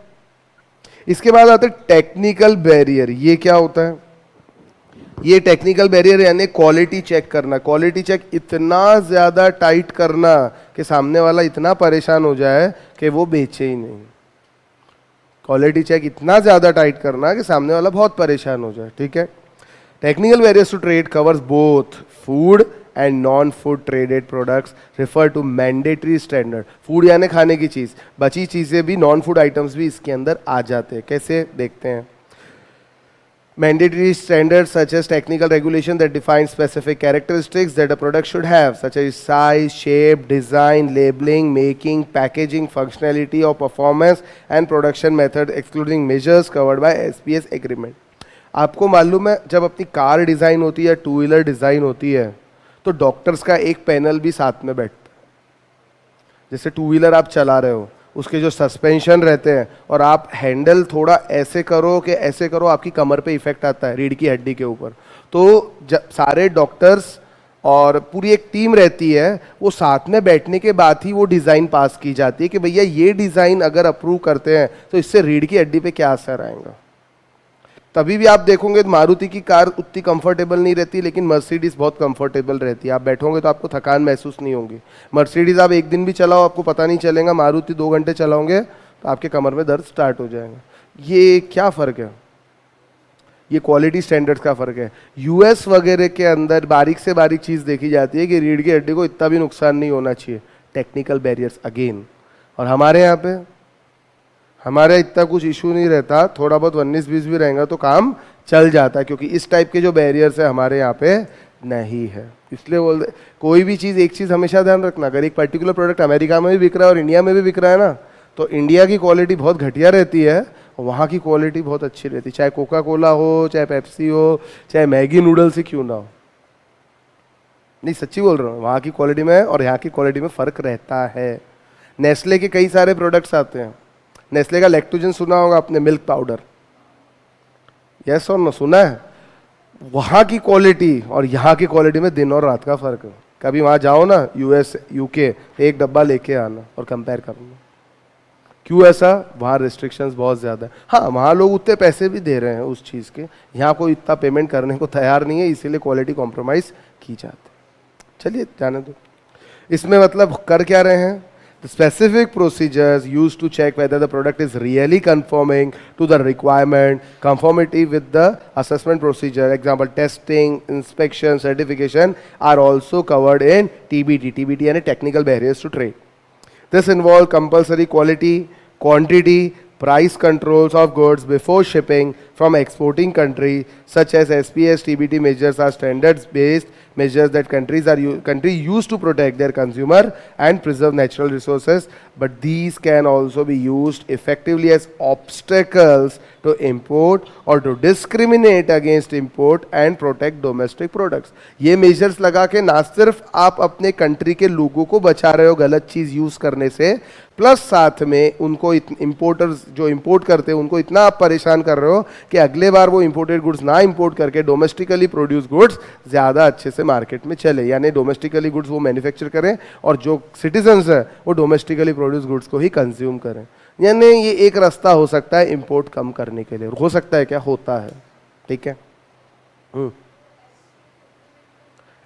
इसके बाद आते टेक्निकल बैरियर। ये क्या होता है? ये टेक्निकल बैरियर यानी क्वालिटी चेक करना। क्वालिटी चेक इतना ज़्यादा टाइट करना कि सामने वाला इतना परेशान हो जाए कि वो बेचे ही नहीं। क्वालिटी चेक इतना ज़्यादा टाइट करना कि सामने वाला बहुत परेशान हो जाए, ठीक है। Technical barriers to trade covers both food and non food traded products, refer to mandatory standard. Food यानी खाने की चीज़, बची चीज़ें भी, नॉन फूड आइटम्स भी इसके अंदर आ जाते हैं। कैसे? देखते हैं। Mandatory standards such as technical regulation that define specific characteristics that a product should have, such as size, shape, design, labeling, making, packaging, functionality or performance and production method, excluding measures covered by SPS agreement. आपको मालूम है जब अपनी कार डिज़ाइन होती है, टू व्हीलर डिज़ाइन होती है, तो डॉक्टर्स का एक पैनल भी साथ में बैठता है। जैसे टू व्हीलर आप चला रहे हो, उसके जो सस्पेंशन रहते हैं, और आप हैंडल थोड़ा ऐसे करो कि ऐसे करो, आपकी कमर पे इफेक्ट आता है रीढ़ की हड्डी के ऊपर। तो जब सारे डॉक्टर्स और पूरी एक टीम रहती है, वो साथ में बैठने के बाद ही वो डिज़ाइन पास की जाती है कि भैया ये डिज़ाइन अगर अप्रूव करते हैं तो इससे रीढ़ की हड्डी पे क्या असर आएगा। तभी भी आप देखोगे मारुति की कार उतनी कंफर्टेबल नहीं रहती, लेकिन मर्सिडीज बहुत कंफर्टेबल रहती है। आप बैठोगे तो आपको थकान महसूस नहीं होगी। मर्सिडीज आप एक दिन भी चलाओ आपको पता नहीं चलेगा, मारुति 2 घंटे चलाओगे तो आपके कमर में दर्द स्टार्ट हो जाएगा। ये क्या फ़र्क है? ये क्वालिटी स्टैंडर्ड्स का फ़र्क है। यूएस वगैरह के अंदर बारीक से बारीक चीज़ देखी जाती है कि रीढ़ की हड्डी को इतना भी नुकसान नहीं होना चाहिए, टेक्निकल बैरियर्स अगेन। और हमारे यहाँ पे हमारे इतना कुछ इशू नहीं रहता, थोड़ा बहुत 19-20 भी रहेगा तो काम चल जाता है, क्योंकि इस टाइप के जो बैरियर्स है हमारे यहाँ पे नहीं है। इसलिए बोल कोई भी चीज़, एक चीज़ हमेशा ध्यान रखना, अगर एक पर्टिकुलर प्रोडक्ट अमेरिका में भी बिक रहा है और इंडिया में भी बिक रहा है ना, तो इंडिया की क्वालिटी बहुत घटिया रहती है और वहाँ की क्वालिटी बहुत अच्छी रहती है। चाहे कोका कोला हो, चाहे पेप्सी हो, चाहे मैगी नूडल्स ही क्यों ना हो। नहीं, सच्ची बोल रहा हूँ, वहाँ की क्वालिटी में और यहाँ की क्वालिटी में फ़र्क रहता है। नेस्ले के कई सारे प्रोडक्ट्स आते हैं। नेस्ले का लैक्टोजन सुना होगा आपने, मिल्क पाउडर, यस और नो, सुना है? वहाँ की क्वालिटी और यहाँ की क्वालिटी में दिन और रात का फ़र्क है। कभी वहाँ जाओ ना, यूएस यूके, एक डब्बा लेके आना और कंपेयर करना। क्यों ऐसा? वहाँ रिस्ट्रिक्शंस बहुत ज़्यादा है। हाँ, वहाँ लोग उतने पैसे भी दे रहे हैं उस चीज़ के, यहाँ कोई इतना पेमेंट करने को तैयार नहीं है, इसीलिए क्वालिटी कॉम्प्रोमाइज़ की जाती है। चलिए जाने दो। इसमें मतलब कर क्या रहे हैं? The specific procedures used to check whether the product is really conforming to the requirement, conformity with the assessment procedure, example testing, inspection, certification, are also covered in TBT. TBT यानी technical barriers to trade. This involves compulsory quality, quantity, price controls of goods before shipping from exporting country, such as SPS TBT measures are standards based measures that country use to protect their consumer and preserve natural resources, but these can also be used effectively as obstacles to import or to discriminate against import and protect domestic products. ये measures लगा के ना सिर्फ आप अपने कंट्री के लोगों को बचा रहे हो गलत चीज यूज करने से, प्लस साथ में उनको इंपोर्टर्स जो इंपोर्ट करते हैं उनको इतना आप परेशान कर रहे हो कि अगले बार वो इंपोर्टेड गुड्स ना इंपोर्ट करके डोमेस्टिकली प्रोड्यूस गुड्स ज़्यादा अच्छे से मार्केट में चले, यानी डोमेस्टिकली गुड्स वो मैन्युफैक्चर करें और जो सिटीजन्स हैं वो डोमेस्टिकली प्रोड्यूस गुड्स को ही कंज्यूम करें। यानी ये एक रास्ता हो सकता है इंपोर्ट कम करने के लिए। हो सकता है क्या? होता है। ठीक है।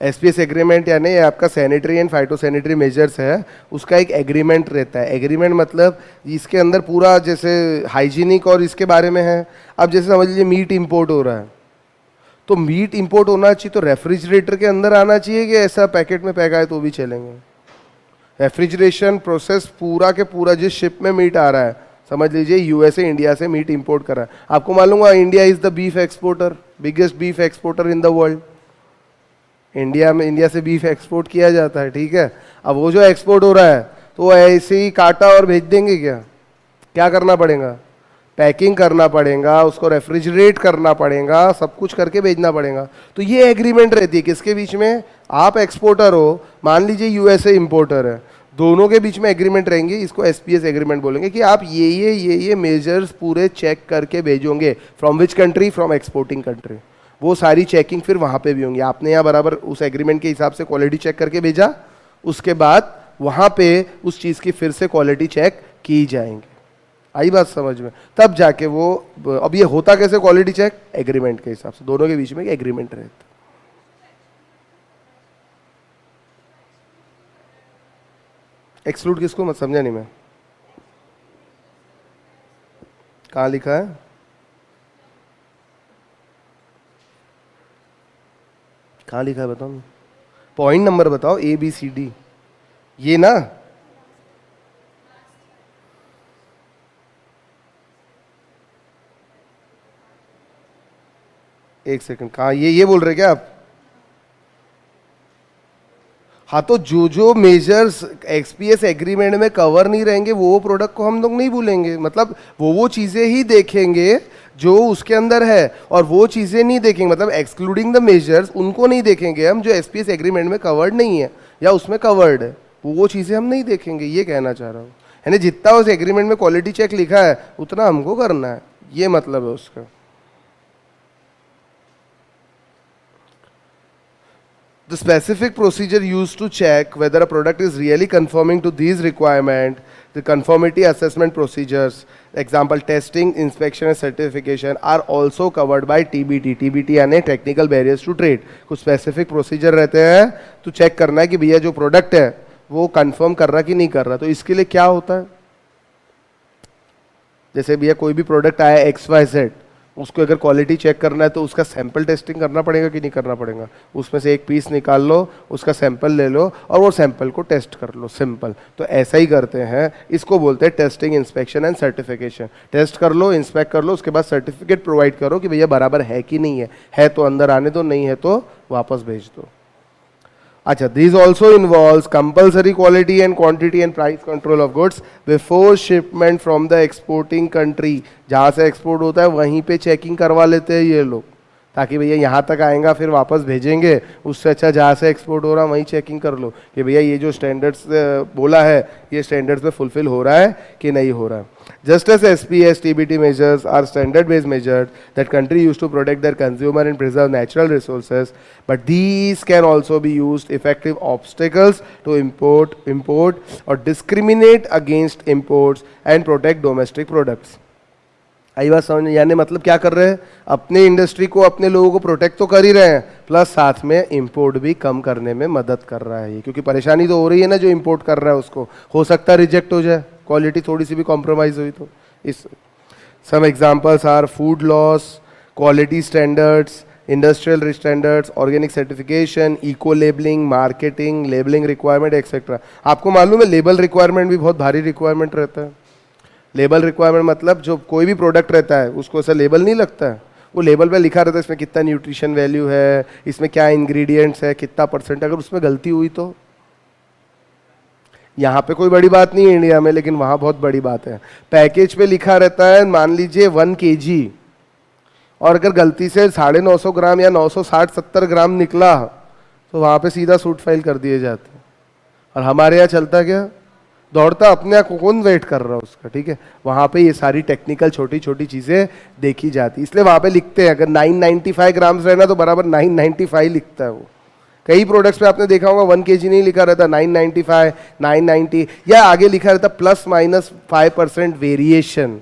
एसपीएस एग्रीमेंट यानी आपका सैनिटरी एंड फाइटोसैनिटरी मेजर्स है, उसका एक एग्रीमेंट रहता है। एग्रीमेंट मतलब इसके अंदर पूरा जैसे हाइजीनिक और इसके बारे में है। अब जैसे समझ लीजिए मीट इंपोर्ट हो रहा है, तो मीट इंपोर्ट होना चाहिए तो रेफ्रिजरेटर के अंदर आना चाहिए कि ऐसा पैकेट में पैक आए तो भी चलेंगे? रेफ्रिजरेशन प्रोसेस पूरा के पूरा, जिस शिप में मीट आ रहा है, समझ लीजिए यूएसए इंडिया से मीट इंपोर्ट कर रहा है। आपको मालूम है India is the beef exporter, biggest beef exporter in the world. India से बीफ एक्सपोर्ट किया जाता है। ठीक है। अब वो जो एक्सपोर्ट हो रहा है तो वो ऐसे ही काटा और भेज देंगे क्या? क्या करना पड़ेगा? पैकिंग करना पड़ेगा, उसको रेफ्रिजरेट करना पड़ेगा, सब कुछ करके भेजना पड़ेगा। तो ये एग्रीमेंट रहती है किसके बीच में? आप एक्सपोर्टर हो, मान लीजिए यूएसए इंपोर्टर है, दोनों के बीच में एग्रीमेंट रहेंगे। इसको एसपीएस एग्रीमेंट बोलेंगे कि आप ये मेजर्स पूरे चेक करके भेजोगे। From which country? From exporting country. वो सारी चेकिंग फिर वहाँ पे भी होंगी। आपने यहाँ बराबर उस एग्रीमेंट के हिसाब से क्वालिटी चेक करके भेजा, उसके बाद वहाँ पे उस चीज़ की फिर से क्वालिटी चेक की जाएंगे। आई बात समझ में? तब जाके वो, अब ये होता कैसे क्वालिटी चेक? एग्रीमेंट के हिसाब से, दोनों के बीच में एक एग्रीमेंट रहता। एक्सक्लूड किसको? मत समझा नहीं मैं। कहाँ लिखा है? कहाँ लिखा है बताओ? पॉइंट नंबर बताओ, ABCD। ये ना, एक सेकंड, कहाँ ये बोल रहे क्या आप? हाँ, तो जो मेजर्स एक्सपीएस एग्रीमेंट में कवर नहीं रहेंगे वो प्रोडक्ट को हम लोग नहीं भूलेंगे। मतलब वो चीज़ें ही देखेंगे जो उसके अंदर है, और वो चीज़ें नहीं देखेंगे, मतलब एक्सक्लूडिंग द मेजर्स, उनको नहीं देखेंगे हम जो एसपीएस एग्रीमेंट में कवर्ड नहीं है या उसमें कवर्ड है, वो चीज़ें हम नहीं देखेंगे। ये कहना चाह रहा हूँ, यानी जितना उस एग्रीमेंट में क्वालिटी चेक लिखा है उतना हमको करना है, ये मतलब है उसका। The specific procedure used to check whether a product is really conforming to these requirements, the conformity assessment procedures, example testing, inspection and certification are also covered by TBT. TBT यानी technical barriers to trade. कुछ specific procedure रहते हैं तो check करना है कि भैया जो product है वो confirm कर रहा कि नहीं कर रहा. तो इसके लिए क्या होता है, जैसे भैया कोई भी प्रोडक्ट आया XYZ, उसको अगर क्वालिटी चेक करना है तो उसका सैंपल टेस्टिंग करना पड़ेगा कि नहीं करना पड़ेगा. उसमें से एक पीस निकाल लो, उसका सैंपल ले लो और वो सैंपल को टेस्ट कर लो, सिंपल. तो ऐसा ही करते हैं, इसको बोलते हैं testing, inspection and certification. Test कर लो, इंस्पेक्ट कर लो, उसके बाद सर्टिफिकेट प्रोवाइड करो कि भैया बराबर है कि नहीं है तो अंदर आने दो, नहीं है तो वापस भेज दो. अच्छा, these also involves compulsory quality and quantity and price control of goods before shipment from the exporting country. जहाँ से एक्सपोर्ट होता है वहीं पे चेकिंग करवा लेते हैं ये लोग, ताकि भैया यहाँ तक आएगा फिर वापस भेजेंगे, उससे अच्छा जहाँ से एक्सपोर्ट हो रहा है वहीं चेकिंग कर लो कि भैया ये जो स्टैंडर्ड्स बोला है ये स्टैंडर्ड्स पे फुलफिल हो रहा है कि नहीं हो रहा है. Just as SPS, TBT measures are standard-based measures that country use to protect their consumer and preserve natural resources, but these can also be used effective obstacles to import or discriminate against imports and protect domestic products. आई बात समझ, यानी मतलब क्या कर रहे हैं, अपने इंडस्ट्री को, अपने लोगों को प्रोटेक्ट तो कर ही रहे हैं, प्लस साथ में इंपोर्ट भी कम करने में मदद कर रहा है ये, क्योंकि परेशानी तो हो रही है ना, जो इंपोर्ट कर रहा है उसको हो सकता है रिजेक्ट हो जाए, क्वालिटी थोड़ी सी भी कॉम्प्रोमाइज हुई तो. इस some examples are food loss, quality standards, industrial standards, organic certification, eco labelling, marketing, labelling requirement etcetera. आपको मालूम है लेबल रिक्वायरमेंट भी बहुत भारी रिक्वायरमेंट रहता है. लेबल रिक्वायरमेंट मतलब जो कोई भी प्रोडक्ट रहता है उसको ऐसा लेबल नहीं लगता है, वो लेबल पे लिखा रहता है इसमें कितना न्यूट्रिशन वैल्यू है, इसमें क्या इंग्रेडिएंट्स है, कितना परसेंट. अगर उसमें गलती हुई तो, यहाँ पे कोई बड़ी बात नहीं है इंडिया में, लेकिन वहाँ बहुत बड़ी बात है. पैकेज पे लिखा रहता है मान लीजिए 1 kg, और अगर गलती से 950 ग्राम या 960-70 ग्राम निकला तो वहाँ पे सीधा सूट फाइल कर दिए जाते हैं. और हमारे यहाँ चलता क्या, दौड़ता अपने आप, कौन वेट कर रहा है उसका. ठीक है, वहाँ पे ये सारी टेक्निकल छोटी छोटी चीज़ें देखी जाती, इसलिए वहाँ पे लिखते हैं अगर 995 ग्राम्स रहना तो बराबर 995 लिखता है वो. कई प्रोडक्ट्स पे आपने देखा होगा 1 kg नहीं लिखा रहता, 995, 990, या आगे लिखा रहता +-5% वेरिएशन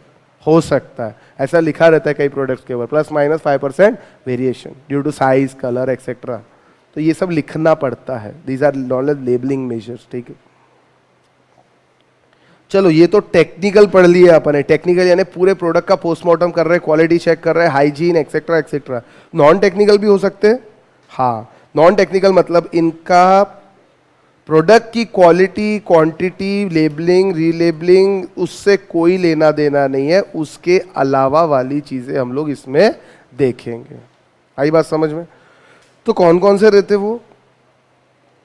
हो सकता है, ऐसा लिखा रहता है कई प्रोडक्ट्स के ऊपर, +-5% variation due to size, colour etcetera. तो ये सब लिखना पड़ता है. These are knowledge labelling measures. ठीक है, चलो ये तो टेक्निकल पढ़ लिया अपन ने. टेक्निकल यानी पूरे प्रोडक्ट का पोस्टमार्टम कर रहे हैं, क्वालिटी चेक कर रहे हैं, hygiene etcetera etcetera. Non technical भी हो सकते हैं. हाँ, नॉन टेक्निकल मतलब इनका प्रोडक्ट की क्वालिटी, क्वांटिटी, लेबलिंग, रीलेबलिंग, उससे कोई लेना देना नहीं है, उसके अलावा वाली चीज़ें हम लोग इसमें देखेंगे. आई बात समझ में. तो कौन कौन से रहते वो,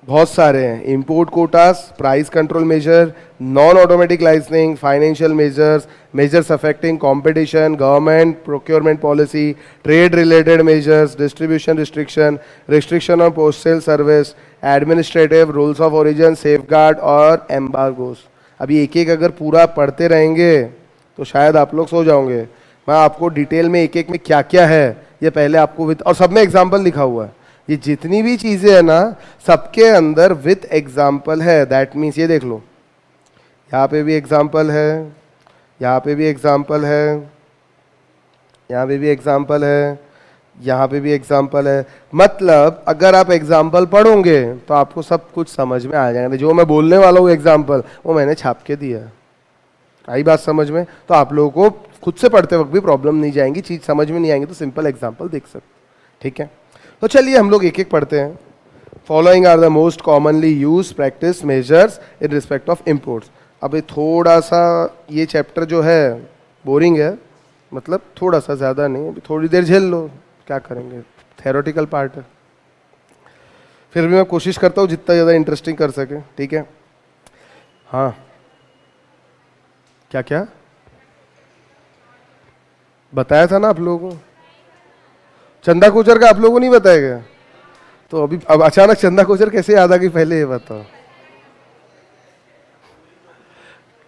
बहुत सारे हैं. Import quotas, price control measure, non automatic licensing, financial measures, measures affecting competition, government procurement policy, trade related measures, distribution restriction, restriction on postal service, administrative, rules of origin, safeguard और एम्बार्गोस. अभी एक एक अगर पूरा पढ़ते रहेंगे तो शायद आप लोग सो जाओगे. मैं आपको डिटेल में एक एक में क्या क्या है ये पहले आपको विद, और सब में एग्जाम्पल लिखा हुआ है. ये जितनी भी चीजें है ना सबके अंदर विथ एग्जाम्पल है. दैट मीन्स ये देख लो, यहाँ पे भी एग्जाम्पल है, यहाँ पे भी एग्जाम्पल है, यहाँ पे भी एग्जाम्पल है, यहाँ पे भी एग्जाम्पल है. मतलब अगर आप एग्जाम्पल पढ़ोगे तो आपको सब कुछ समझ में आ जाएगा. जो मैं बोलने वाला हूँ एग्जाम्पल वो मैंने छाप के दिया है. आई बात समझ में. तो आप लोगों को खुद से पढ़ते वक्त भी प्रॉब्लम नहीं जाएंगी, चीज़ समझ में नहीं आएंगी तो सिंपल एग्जाम्पल देख सकते. ठीक है, तो चलिए हम लोग एक एक पढ़ते हैं. Following are the most commonly use practice measures in respect of imports. अब थोड़ा सा ये चैप्टर जो है बोरिंग है, मतलब थोड़ा सा, ज़्यादा नहीं, अभी थोड़ी देर झेल लो, क्या करेंगे, थेरोटिकल पार्ट है. फिर भी मैं कोशिश करता हूँ जितना ज़्यादा इंटरेस्टिंग कर सके. ठीक है, हाँ क्या क्या बताया था ना आप लोगों को, चंदा कोचर का आप लोगों को नहीं बताया गया. तो अभी अब अचानक चंदा कोचर कैसे याद आ गई, पहले ये बताओ.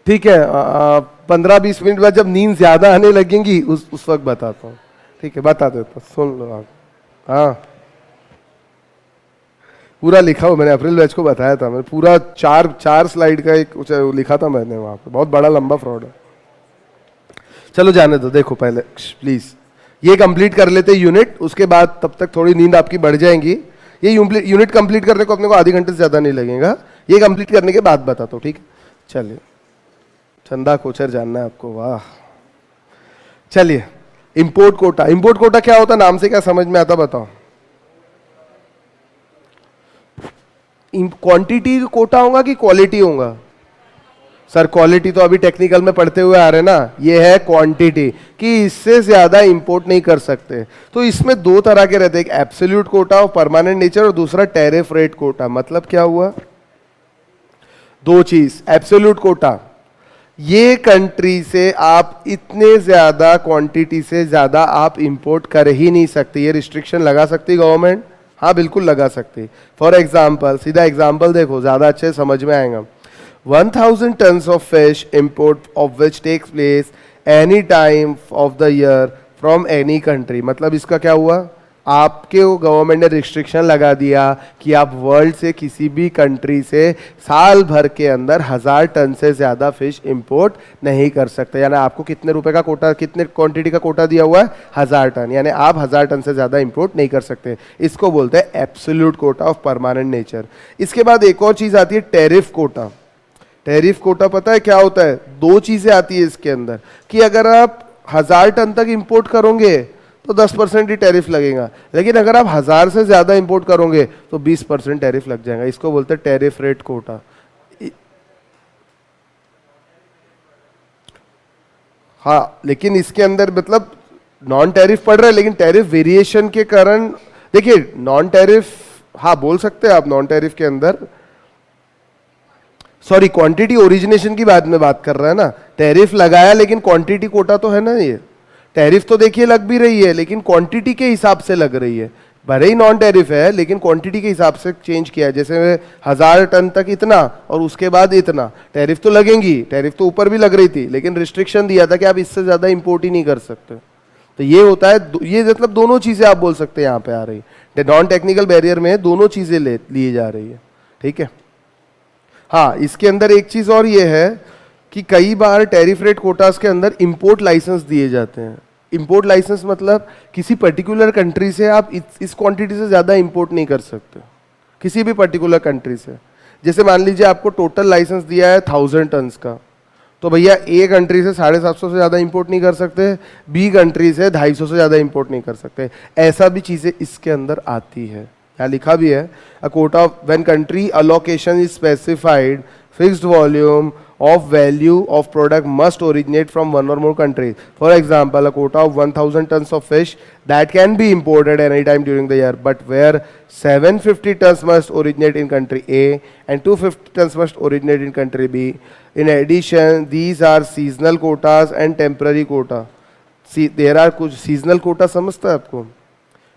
ठीक है, 15-20 मिनट बाद जब नींद ज्यादा आने लगेंगी उस वक्त बताता हूँ. ठीक है, बता देता, सुन लो आप. हाँ, पूरा लिखा हुआ मैंने, अप्रैल बैच को बताया था मैंने, पूरा चार स्लाइड का एक लिखा था मैंने वहाँ पे, बहुत बड़ा लंबा फ्रॉड है। चलो जाने दो, देखो पहले प्लीज ये कंप्लीट कर लेते यूनिट, उसके बाद तब तक थोड़ी नींद आपकी बढ़ जाएंगी। ये यूनिट कंप्लीट करने को अपने को आधे घंटे से ज्यादा नहीं लगेगा, ये कंप्लीट करने के बाद बताता हूँ, ठीक है। चलिए, चंदा कोचर जानना है आपको, वाह। चलिए, इंपोर्ट कोटा। इंपोर्ट कोटा क्या होता है, नाम से क्या समझ में आता, बताओ। क्वांटिटी कोटा होगा कि क्वालिटी होगा? सर क्वालिटी तो अभी टेक्निकल में पढ़ते हुए आ रहे हैं ना, ये है क्वांटिटी, कि इससे ज्यादा इंपोर्ट नहीं कर सकते। तो इसमें दो तरह के रहते हैं, एक absolute Kota of permanent nature और दूसरा टैरिफ रेट कोटा। मतलब क्या हुआ, दो चीज। एब्सोल्यूट कोटा, ये कंट्री से आप इतने ज्यादा क्वांटिटी से ज्यादा आप इंपोर्ट कर ही नहीं सकते, ये रिस्ट्रिक्शन लगा सकती गवर्नमेंट। हाँ बिल्कुल लगा सकती। फॉर एग्जाम्पल, सीधा एग्जाम्पल देखो, ज्यादा अच्छे समझ में आएगा। 1000 tons of fish import of which takes place any time of the year from any country। मतलब इसका क्या हुआ, आपके गवर्नमेंट ने रिस्ट्रिक्शन लगा दिया कि आप वर्ल्ड से किसी भी कंट्री से साल भर के अंदर 1000 टन से ज्यादा फिश इंपोर्ट नहीं कर सकते। यानी आपको कितने रुपए का कोटा, कितने क्वांटिटी का कोटा दिया हुआ है, 1000 टन, यानी आप 1000 टन से ज्यादा इंपोर्ट नहीं कर सकते। इसको बोलते हैं absolute Kota of permanent nature. इसके बाद एक और चीज आती है टैरिफ कोटा। टैरिफ कोटा पता है क्या होता है, दो चीजें आती है इसके अंदर, कि अगर आप 1000 टन तक इंपोर्ट करोगे तो 10% ही टैरिफ लगेगा, लेकिन अगर आप 1000 से ज्यादा इंपोर्ट करोगे तो 20% टैरिफ लग जाएगा। इसको बोलते हैं टैरिफ रेट कोटा। हाँ, लेकिन इसके अंदर मतलब नॉन टैरिफ पड़ रहा है, लेकिन टैरिफ वेरिएशन के कारण, देखिए नॉन टैरिफ, हाँ बोल सकते हैं आप नॉन टैरिफ के अंदर, सॉरी क्वांटिटी ओरिजिनेशन की बात में बात कर रहा है ना। टैरिफ लगाया लेकिन क्वांटिटी कोटा तो है ना, ये टैरिफ तो देखिए लग भी रही है लेकिन क्वांटिटी के हिसाब से लग रही है। भले ही नॉन टैरिफ है लेकिन क्वांटिटी के हिसाब से चेंज किया है। जैसे 1000 टन तक इतना और उसके बाद इतना, टैरिफ तो लगेंगी, टैरिफ तो ऊपर भी लग रही थी, लेकिन रिस्ट्रिक्शन दिया था कि आप इससे ज्यादा इंपोर्ट ही नहीं कर सकते। तो ये होता है, ये मतलब दोनों चीजें आप बोल सकते हैं यहाँ पे आ रही है। नॉन टेक्निकल बैरियर में दोनों चीजें ली जा रही है, ठीक है। हाँ, इसके अंदर एक चीज और ये है कि कई बार टैरिफ रेट कोटास के अंदर इंपोर्ट लाइसेंस दिए जाते हैं। इंपोर्ट लाइसेंस मतलब किसी पर्टिकुलर कंट्री से आप इस क्वांटिटी से ज्यादा इंपोर्ट नहीं कर सकते, किसी भी पर्टिकुलर कंट्री से। जैसे मान लीजिए आपको टोटल लाइसेंस दिया है 1000 टन्स का, तो भैया ए कंट्री से 750 से ज्यादा इंपोर्ट नहीं कर सकते, बी कंट्री से 250 से ज्यादा इंपोर्ट नहीं कर सकते। ऐसा भी चीजें इसके अंदर आती है, यहाँ लिखा भी है, a quota of when country allocation is specified fixed volume of value of product must originate from one or more countries. For example, a quota of 1000 tons of fish that can be imported anytime during the year, but where 750 tons must originate in country A and 250 tons must originate in country B. In addition, these are seasonal quotas and temporary quota. See, there are कुछ seasonal quota समझता है आपको,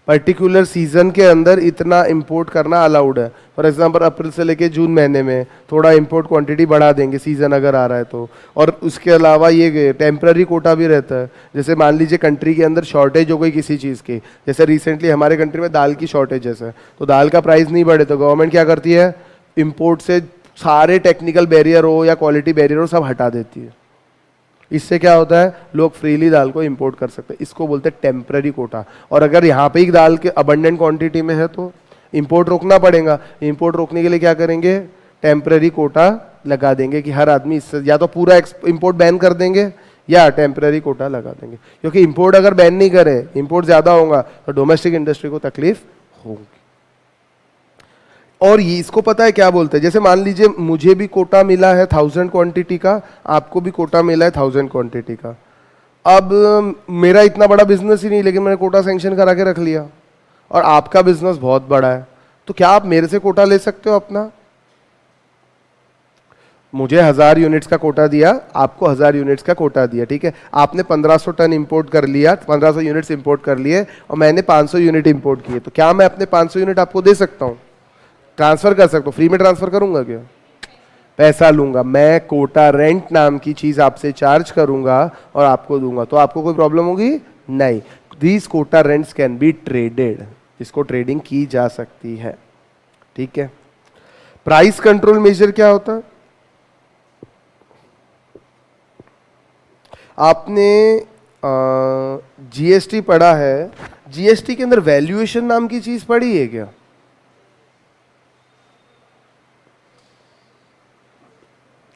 पर्टिकुलर सीजन के अंदर इतना इंपोर्ट करना अलाउड है। फॉर एग्जांपल अप्रैल से लेके जून महीने में थोड़ा इंपोर्ट क्वांटिटी बढ़ा देंगे सीजन अगर आ रहा है तो। और उसके अलावा ये टेम्पररी कोटा भी रहता है। जैसे मान लीजिए कंट्री के अंदर शॉर्टेज हो गई किसी चीज़ की, जैसे रिसेंटली हमारे कंट्री में दाल की शॉर्टेजेस है, तो दाल का प्राइस नहीं बढ़े तो गवर्नमेंट क्या करती है, इम्पोर्ट से सारे टेक्निकल बैरियर हो या क्वालिटी बैरियर हो सब हटा देती है। इससे क्या होता है, लोग फ्रीली दाल को इंपोर्ट कर सकते हैं। इसको बोलते हैं टेम्पररी कोटा। और अगर यहाँ पे ही दाल के अबंडेंट क्वांटिटी में है तो इंपोर्ट रोकना पड़ेगा। इंपोर्ट रोकने के लिए क्या करेंगे, टेम्पररी कोटा लगा देंगे कि हर आदमी इससे या तो पूरा इंपोर्ट बैन कर देंगे या टेम्पररी कोटा लगा देंगे। क्योंकि इंपोर्ट अगर बैन नहीं करे, इंपोर्ट ज्यादा होगा तो डोमेस्टिक इंडस्ट्री को तकलीफ होगी। और ये इसको पता है क्या बोलते हैं, जैसे मान लीजिए मुझे भी कोटा मिला है 1000 क्वांटिटी का, आपको भी कोटा मिला है 1000 क्वांटिटी का। अब मेरा इतना बड़ा बिजनेस ही नहीं, लेकिन मैंने कोटा सैंक्शन करा के रख लिया, और आपका बिजनेस बहुत बड़ा है, तो क्या आप मेरे से कोटा ले सकते हो अपना? मुझे 1000 यूनिट्स का कोटा दिया, आपको 1000 यूनिट्स का कोटा दिया, ठीक है। आपने 1500 टन इंपोर्ट कर लिया, 1500 यूनिट्स इंपोर्ट कर लिए, और मैंने 500 यूनिट इंपोर्ट किए, तो क्या मैं अपने 500 यूनिट आपको दे सकता हूँ, ट्रांसफर कर सकता हूँ? फ्री में ट्रांसफर करूंगा क्या? पैसा लूंगा मैं, कोटा रेंट नाम की चीज आपसे चार्ज करूंगा और आपको दूंगा। तो आपको कोई प्रॉब्लम होगी नहीं। These quota rents can be traded, इसको ट्रेडिंग की जा सकती है, ठीक है। प्राइस कंट्रोल मेजर क्या होता है? आपने जीएसटी पढ़ा है, जीएसटी के अंदर वैल्यूएशन नाम की चीज पढ़ी है क्या?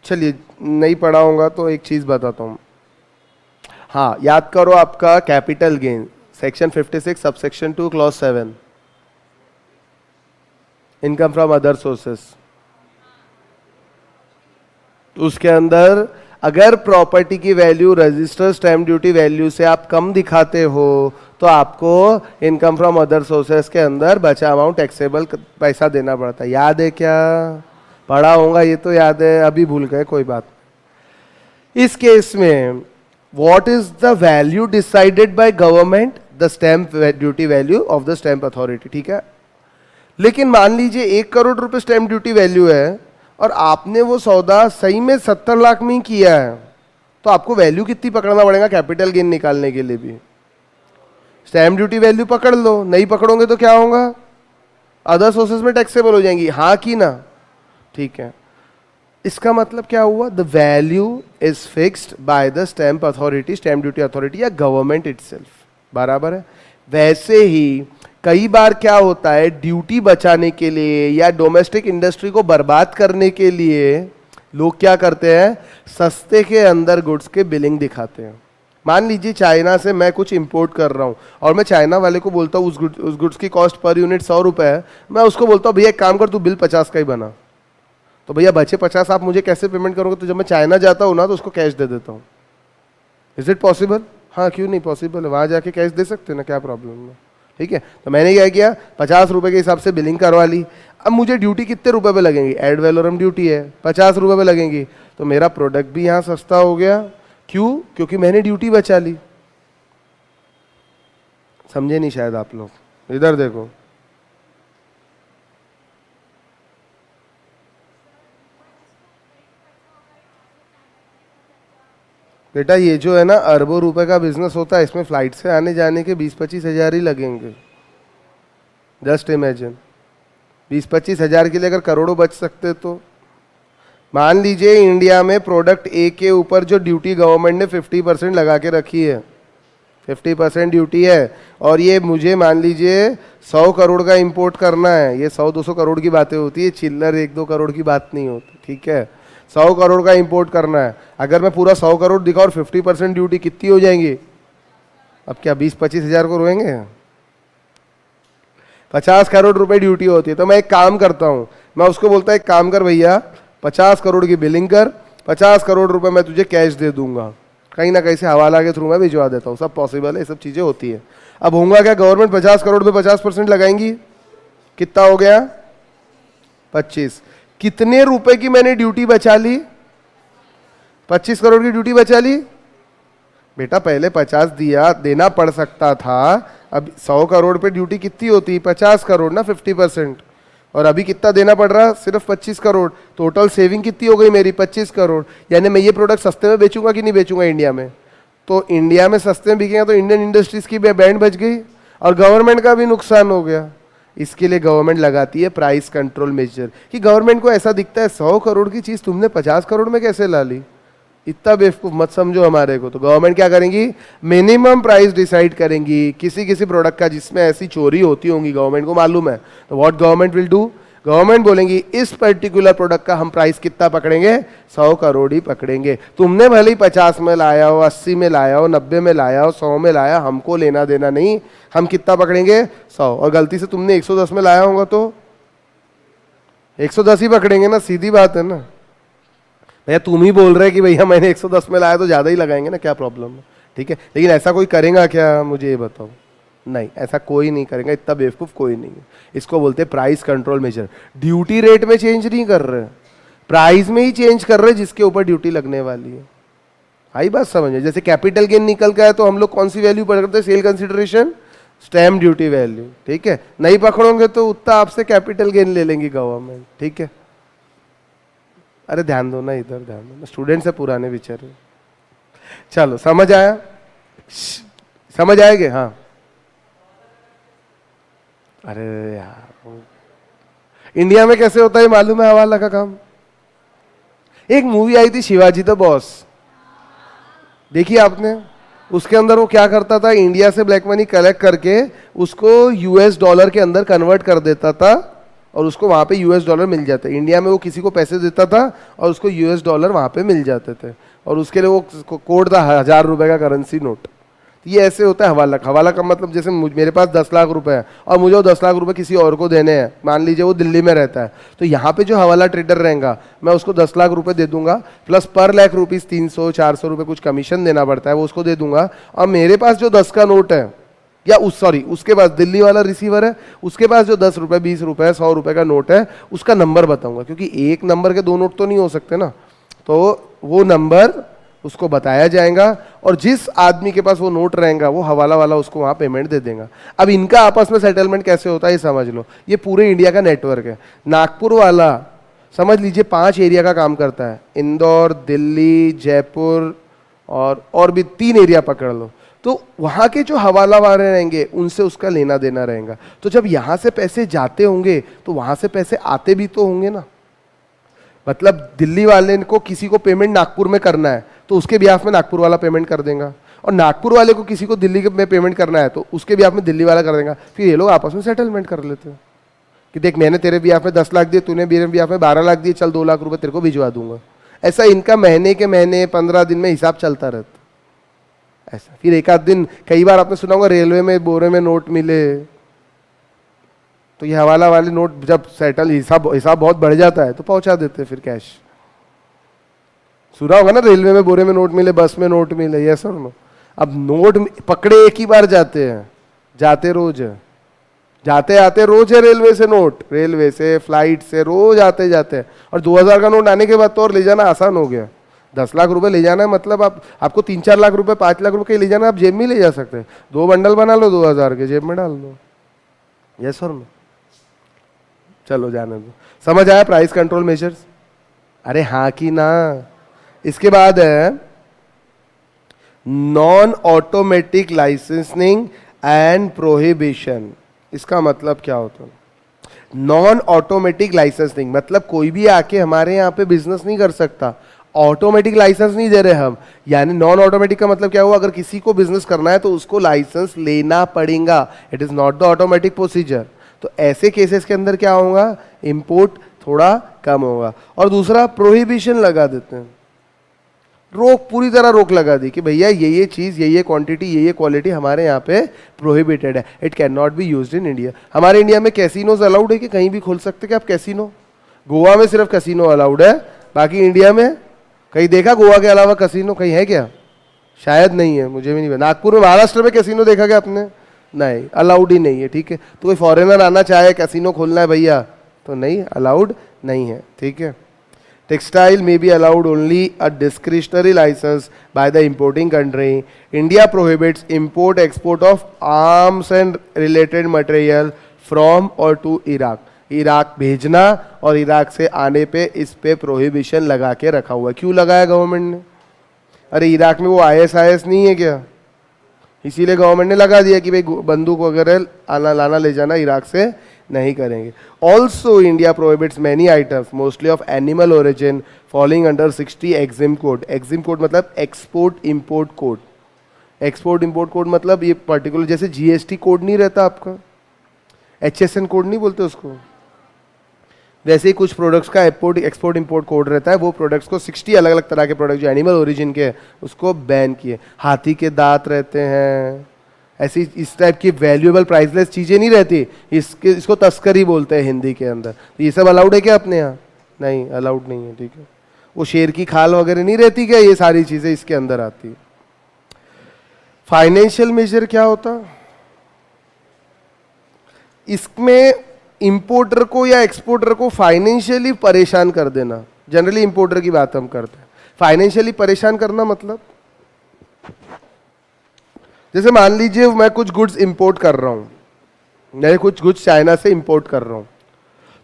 चलिए, नहीं पढ़ा होगा तो एक चीज बताता हूं। हाँ, याद करो, आपका capital gain section 56 subsection 2 clause 7, income from other sources, उसके अंदर अगर प्रॉपर्टी की value registered stamp duty value से आप कम दिखाते हो तो आपको इनकम फ्रॉम अदर सोर्सेस के अंदर बचा अमाउंट टैक्सेबल पैसा देना पड़ता है। याद है क्या? पढ़ा होगा ये तो याद है, अभी भूल गए, कोई बात। इस केस में what is the value decided by government? The stamp duty value of the stamp authority, ठीक है। लेकिन मान लीजिए 1 करोड़ रुपए स्टैम्प ड्यूटी वैल्यू है और आपने वो सौदा सही में 70 लाख में ही किया है, तो आपको वैल्यू कितनी पकड़ना पड़ेगा कैपिटल गेन निकालने के लिए भी? स्टैम्प ड्यूटी वैल्यू पकड़ लो, नहीं पकड़ोगे तो क्या होगा? अदर सोर्सेस में टैक्सेबल हो जाएंगी, हाँ की ना? ठीक है। इसका मतलब क्या हुआ? The value is fixed by the stamp authority, stamp duty authority या गवर्नमेंट इटसेल्फ, बराबर है। वैसे ही कई बार क्या होता है, ड्यूटी बचाने के लिए या डोमेस्टिक इंडस्ट्री को बर्बाद करने के लिए लोग क्या करते हैं, सस्ते के अंदर गुड्स के बिलिंग दिखाते हैं। मान लीजिए चाइना से मैं कुछ इंपोर्ट कर रहा हूं और मैं चाइना वाले को बोलता हूं उस गुड्स की कॉस्ट पर यूनिट 100 रुपए है, मैं उसको बोलता हूं भैया एक काम कर, तू बिल 50 का ही बना। तो भैया बचे 50 आप मुझे कैसे पेमेंट करोगे? तो जब मैं चाइना जाता हूं ना तो उसको कैश दे देता हूं। Is it possible? हाँ, क्यों नहीं पॉसिबल है, वहां जाके कैश दे सकते हैं ना, क्या प्रॉब्लम है? ठीक है। तो मैंने क्या किया, 50 रुपए के हिसाब से बिलिंग करवा ली। अब मुझे ड्यूटी कितने रुपए पे लगेंगी? एड वैलोरम ड्यूटी है, 50 रुपए पे लगेंगी, तो मेरा प्रोडक्ट भी यहां सस्ता हो गया। क्यों? क्योंकि मैंने ड्यूटी बचा ली। समझे नहीं शायद आप लोग, इधर देखो। बेटा ये जो है ना अरबों रुपए का बिजनेस होता है, इसमें फ्लाइट से आने जाने के 20-25 हजार ही लगेंगे। जस्ट इमेजिन, 20-25 हजार के लिए अगर करोड़ों बच सकते तो। मान लीजिए इंडिया में प्रोडक्ट ए के ऊपर जो ड्यूटी गवर्नमेंट ने 50% लगा के रखी है, 50% ड्यूटी है, और ये मुझे मान लीजिए 100 करोड़ का इंपोर्ट करना है। ये 100-200 करोड़ की बातें होती है, चिल्लर 1-2 करोड़ की बात नहीं होती, ठीक है। 100 करोड़ का इंपोर्ट करना है, अगर मैं पूरा 100 करोड़ दिखा और 50% ड्यूटी, कितनी हो जाएंगी? अब क्या 20-25 हजार को रोएंगे? 50 करोड़ रुपए ड्यूटी होती है। तो मैं एक काम करता हूं, मैं उसको बोलता एक काम कर भैया, 50 करोड़ की बिलिंग कर, 50 करोड़ रुपए मैं तुझे कैश दे दूंगा, कहीं ना कहीं से हवाला के थ्रू मैं भिजवा देता हूँ। सब पॉसिबल है, ये सब चीजें होती है। अब होगा क्या, गवर्नमेंट 50 करोड़ पे 50% लगाएंगी, कितना हो गया? 25। कितने रुपए की मैंने ड्यूटी बचा ली? 25 करोड़ की ड्यूटी बचा ली। बेटा पहले 50 दिया देना पड़ सकता था, अब 100 करोड़ पे ड्यूटी कितनी होती? 50 करोड़ ना, 50%। और अभी कितना देना पड़ रहा? सिर्फ 25 करोड़। टोटल सेविंग कितनी हो गई मेरी? 25 करोड़। यानी मैं ये प्रोडक्ट सस्ते में बेचूंगा कि नहीं बेचूंगा इंडिया में? तो इंडिया में सस्ते में बिकेगा तो इंडियन इंडस्ट्रीज की बैंड बच गई और गवर्नमेंट का भी नुकसान हो गया। इसके लिए गवर्नमेंट लगाती है प्राइस कंट्रोल मेजर, कि गवर्नमेंट को ऐसा दिखता है 100 करोड़ की चीज तुमने 50 करोड़ में कैसे ला ली, इतना बेवकूफ मत समझो हमारे को। तो गवर्नमेंट क्या करेंगी, मिनिमम प्राइस डिसाइड करेंगी किसी किसी प्रोडक्ट का जिसमें ऐसी चोरी होती होंगी, गवर्नमेंट को मालूम है। तो what government will do, government बोलेंगी इस पर्टिकुलर प्रोडक्ट का हम प्राइस कितना पकड़ेंगे, 100 करोड़ ही पकड़ेंगे। तुमने भले ही 50 में लाया हो, 80 में लाया हो, 90 में लाया हो, 100 में लाया, हमको लेना देना नहीं, हम कितना पकड़ेंगे, 100। और गलती से तुमने 110 में लाया होगा तो 110 ही पकड़ेंगे ना, सीधी बात है ना। भैया तुम ही बोल रहे कि भैया मैंने 110 में लाया तो ज्यादा ही लगाएंगे ना, क्या प्रॉब्लम है? ठीक है, लेकिन ऐसा कोई करेगा क्या, मुझे ये बताओ। नहीं, ऐसा कोई नहीं करेगा, इतना बेवकूफ कोई नहीं है। इसको बोलते हैं price control measure. Duty rate में चेंज नहीं कर रहे, प्राइस में ही चेंज कर रहे जिसके ऊपर ड्यूटी लगने वाली है। आई बात समझ? जैसे कैपिटल गेन निकल का है तो हम लोग कौन सी वैल्यू पकड़ते हैं, sale consideration, stamp duty value, ठीक है। नहीं पकड़ोगे तो उतना आपसे कैपिटल गेन ले लेंगी गवर्नमेंट, ठीक है। अरे ध्यान दो ना, इधर ध्यान दो ना, स्टूडेंट्स है पुराने बेचारे। चलो समझ आया, समझ आएगे? हाँ, अरे यार इंडिया में कैसे होता है मालूम है हवाला का काम? एक मूवी आई थी शिवाजी द बॉस, देखिए आपने? उसके अंदर वो क्या करता था, इंडिया से ब्लैक मनी कलेक्ट करके उसको यूएस डॉलर के अंदर कन्वर्ट कर देता था और उसको वहां पे यूएस डॉलर मिल जाते। इंडिया में वो किसी को पैसे देता था और उसको यूएस डॉलर वहां पे मिल जाते थे, और उसके लिए वो कोड था 1000 रुपए का करेंसी नोट। ये ऐसे होता है हवाला। हवाला का मतलब जैसे मेरे पास 10 लाख रुपए है और मुझे वो 10 लाख रुपए किसी और को देने हैं, मान लीजिए वो दिल्ली में रहता है, तो यहाँ पे जो हवाला ट्रेडर रहेगा मैं उसको 10 लाख रुपए दे दूंगा, प्लस पर लाख रुपीज 300-400 रुपए कुछ कमीशन देना पड़ता है, वो उसको दे दूंगा। और मेरे पास जो 10 का नोट है, या उसके पास दिल्ली वाला रिसीवर है, उसके पास जो 10 रुपए 20 रुपए 100 रुपए का नोट है, उसका नंबर बताऊंगा, क्योंकि एक नंबर के दो नोट तो नहीं हो सकते ना, तो वो नंबर उसको बताया जाएगा और जिस आदमी के पास वो नोट रहेगा वो हवाला वाला उसको वहां पेमेंट दे देगा। अब इनका आपस में सेटलमेंट कैसे होता है ये समझ लो। ये पूरे इंडिया का नेटवर्क है। नागपुर वाला समझ लीजिए 5 एरिया का काम करता है, इंदौर, दिल्ली, जयपुर और भी 3 एरिया पकड़ लो। तो वहां के जो हवाला वाले रहेंगे उनसे उसका लेना देना रहेगा। तो जब यहां से पैसे जाते होंगे तो वहां से पैसे आते भी तो होंगे ना। मतलब दिल्ली वाले को किसी को पेमेंट नागपुर में करना है तो उसके बिहाफ में नागपुर वाला पेमेंट कर देगा, और नागपुर वाले को किसी को दिल्ली में पेमेंट करना है तो उसके बिहाफ में दिल्ली वाला कर देगा। फिर ये लोग आपस में सेटलमेंट कर लेते हैं कि देख मैंने तेरे बिहाफ में 10 लाख दिए, तूने मेरे बिहाफ में 12 लाख दिए, चल 2 लाख रुपए तेरे को भिजवा दूंगा। ऐसा इनका महीने के महीने 15 दिन में हिसाब चलता रहता ऐसा। फिर एक आध दिन, कई बार आपने सुना होगा रेलवे में बोरे में नोट मिले, तो ये हवाला वाले नोट जब सेटल हिसाब बहुत बढ़ जाता है तो पहुंचा देते फिर कैश। सुना होगा ना रेलवे में बोरे में नोट मिले, बस में नोट मिले, ये सर नो। अब नोट पकड़े एक ही बार जाते हैं, जाते रोज है, जाते आते रोज है रेलवे से नोट, रेलवे से फ्लाइट से रोज आते जाते हैं। और 2000 का नोट आने के बाद तो और ले जाना आसान हो गया। 10 लाख रुपए ले जाना है मतलब आपको 3-4 लाख रुपए 5 लाख रुपए ले जाना, आप जेब में ले जा सकते हैं। 2 बंडल बना लो 2000 के, जेब में डाल दो। Yes sir no. चलो जाने दो। समझ आया प्राइस कंट्रोल मेजर्स? अरे हाँ कि ना। इसके बाद है non automatic licensing and prohibition. इसका मतलब क्या होता है? नॉन ऑटोमेटिक लाइसेंसिंग मतलब कोई भी आके हमारे यहाँ पे बिजनेस नहीं कर सकता। ऑटोमेटिक लाइसेंस नहीं दे रहे हम, यानी नॉन ऑटोमेटिक का मतलब क्या हुआ? अगर किसी को बिजनेस करना है तो उसको लाइसेंस लेना पड़ेगा। It is not the automatic procedure. तो ऐसे केसेस के अंदर क्या होगा? इंपोर्ट थोड़ा कम होगा। और दूसरा प्रोहिबिशन लगा देते हैं, रोक, पूरी तरह रोक लगा दी कि भैया ये चीज, ये क्वांटिटी, ये क्वालिटी हमारे यहाँ पे प्रोहिबिटेड है, it can not be used in India. हमारे इंडिया में कैसीनोज अलाउड है कि कहीं भी खोल सकते क्या आप कैसीनो? गोवा में सिर्फ कैसीनो अलाउड है, बाकी इंडिया में कहीं देखा गोवा के अलावा कैसीनो कहीं है क्या? शायद नहीं है, मुझे भी नहीं पता। नागपुर में, महाराष्ट्र में कैसीनो देखा क्या आपने? नहीं, अलाउड ही नहीं है। ठीक है, तो कोई फॉरेनर आना चाहे कैसीनो खोलना है भैया तो नहीं, अलाउड नहीं है। ठीक है। Textile may be allowed only a discretionary license by the importing country. India prohibits import export of arms and related material from or to Iraq. Iraq भेजना और इराक से आने पे इस पे प्रोहिबिशन लगा के रखा हुआ है। क्यों लगाया गवर्नमेंट ने? अरे इराक में वो ISIS नहीं है क्या? इसीलिए गवर्नमेंट ने लगा दिया कि भाई बंदूक वगैरह आना लाना ले जाना इराक से नहीं करेंगे। Also India prohibits many items mostly of animal origin falling under 60 EXIM code. EXIM code मतलब export import code. Export import code मतलब ये पर्टिकुलर, जैसे GST कोड नहीं रहता आपका, HSN कोड नहीं बोलते उसको, वैसे ही कुछ प्रोडक्ट्स का एक्सपोर्ट इंपोर्ट कोड रहता है। वो प्रोडक्ट्स को 60 अलग अलग तरह के प्रोडक्ट जो एनिमल ओरिजिन के उसको बैन किए। हाथी के दांत रहते हैं, ऐसी इस टाइप की वैल्यूएबल प्राइसलेस चीजें नहीं रहती, इसको तस्करी बोलते हैं हिंदी के अंदर। तो ये सब अलाउड है क्या अपने यहाँ? नहीं, अलाउड नहीं है। ठीक है। वो शेर की खाल वगैरह नहीं रहती क्या? ये सारी चीजें इसके अंदर आती है। फाइनेंशियल मेजर क्या होता? इसमें इंपोर्टर को या एक्सपोर्टर को फाइनेंशियली परेशान कर देना। जनरली इंपोर्टर की बात हम करते हैं। फाइनेंशियली परेशान करना मतलब जैसे मान लीजिए मैं कुछ गुड्स इंपोर्ट कर रहा हूं, मैं कुछ गुड्स चाइना से इंपोर्ट कर रहा हूं,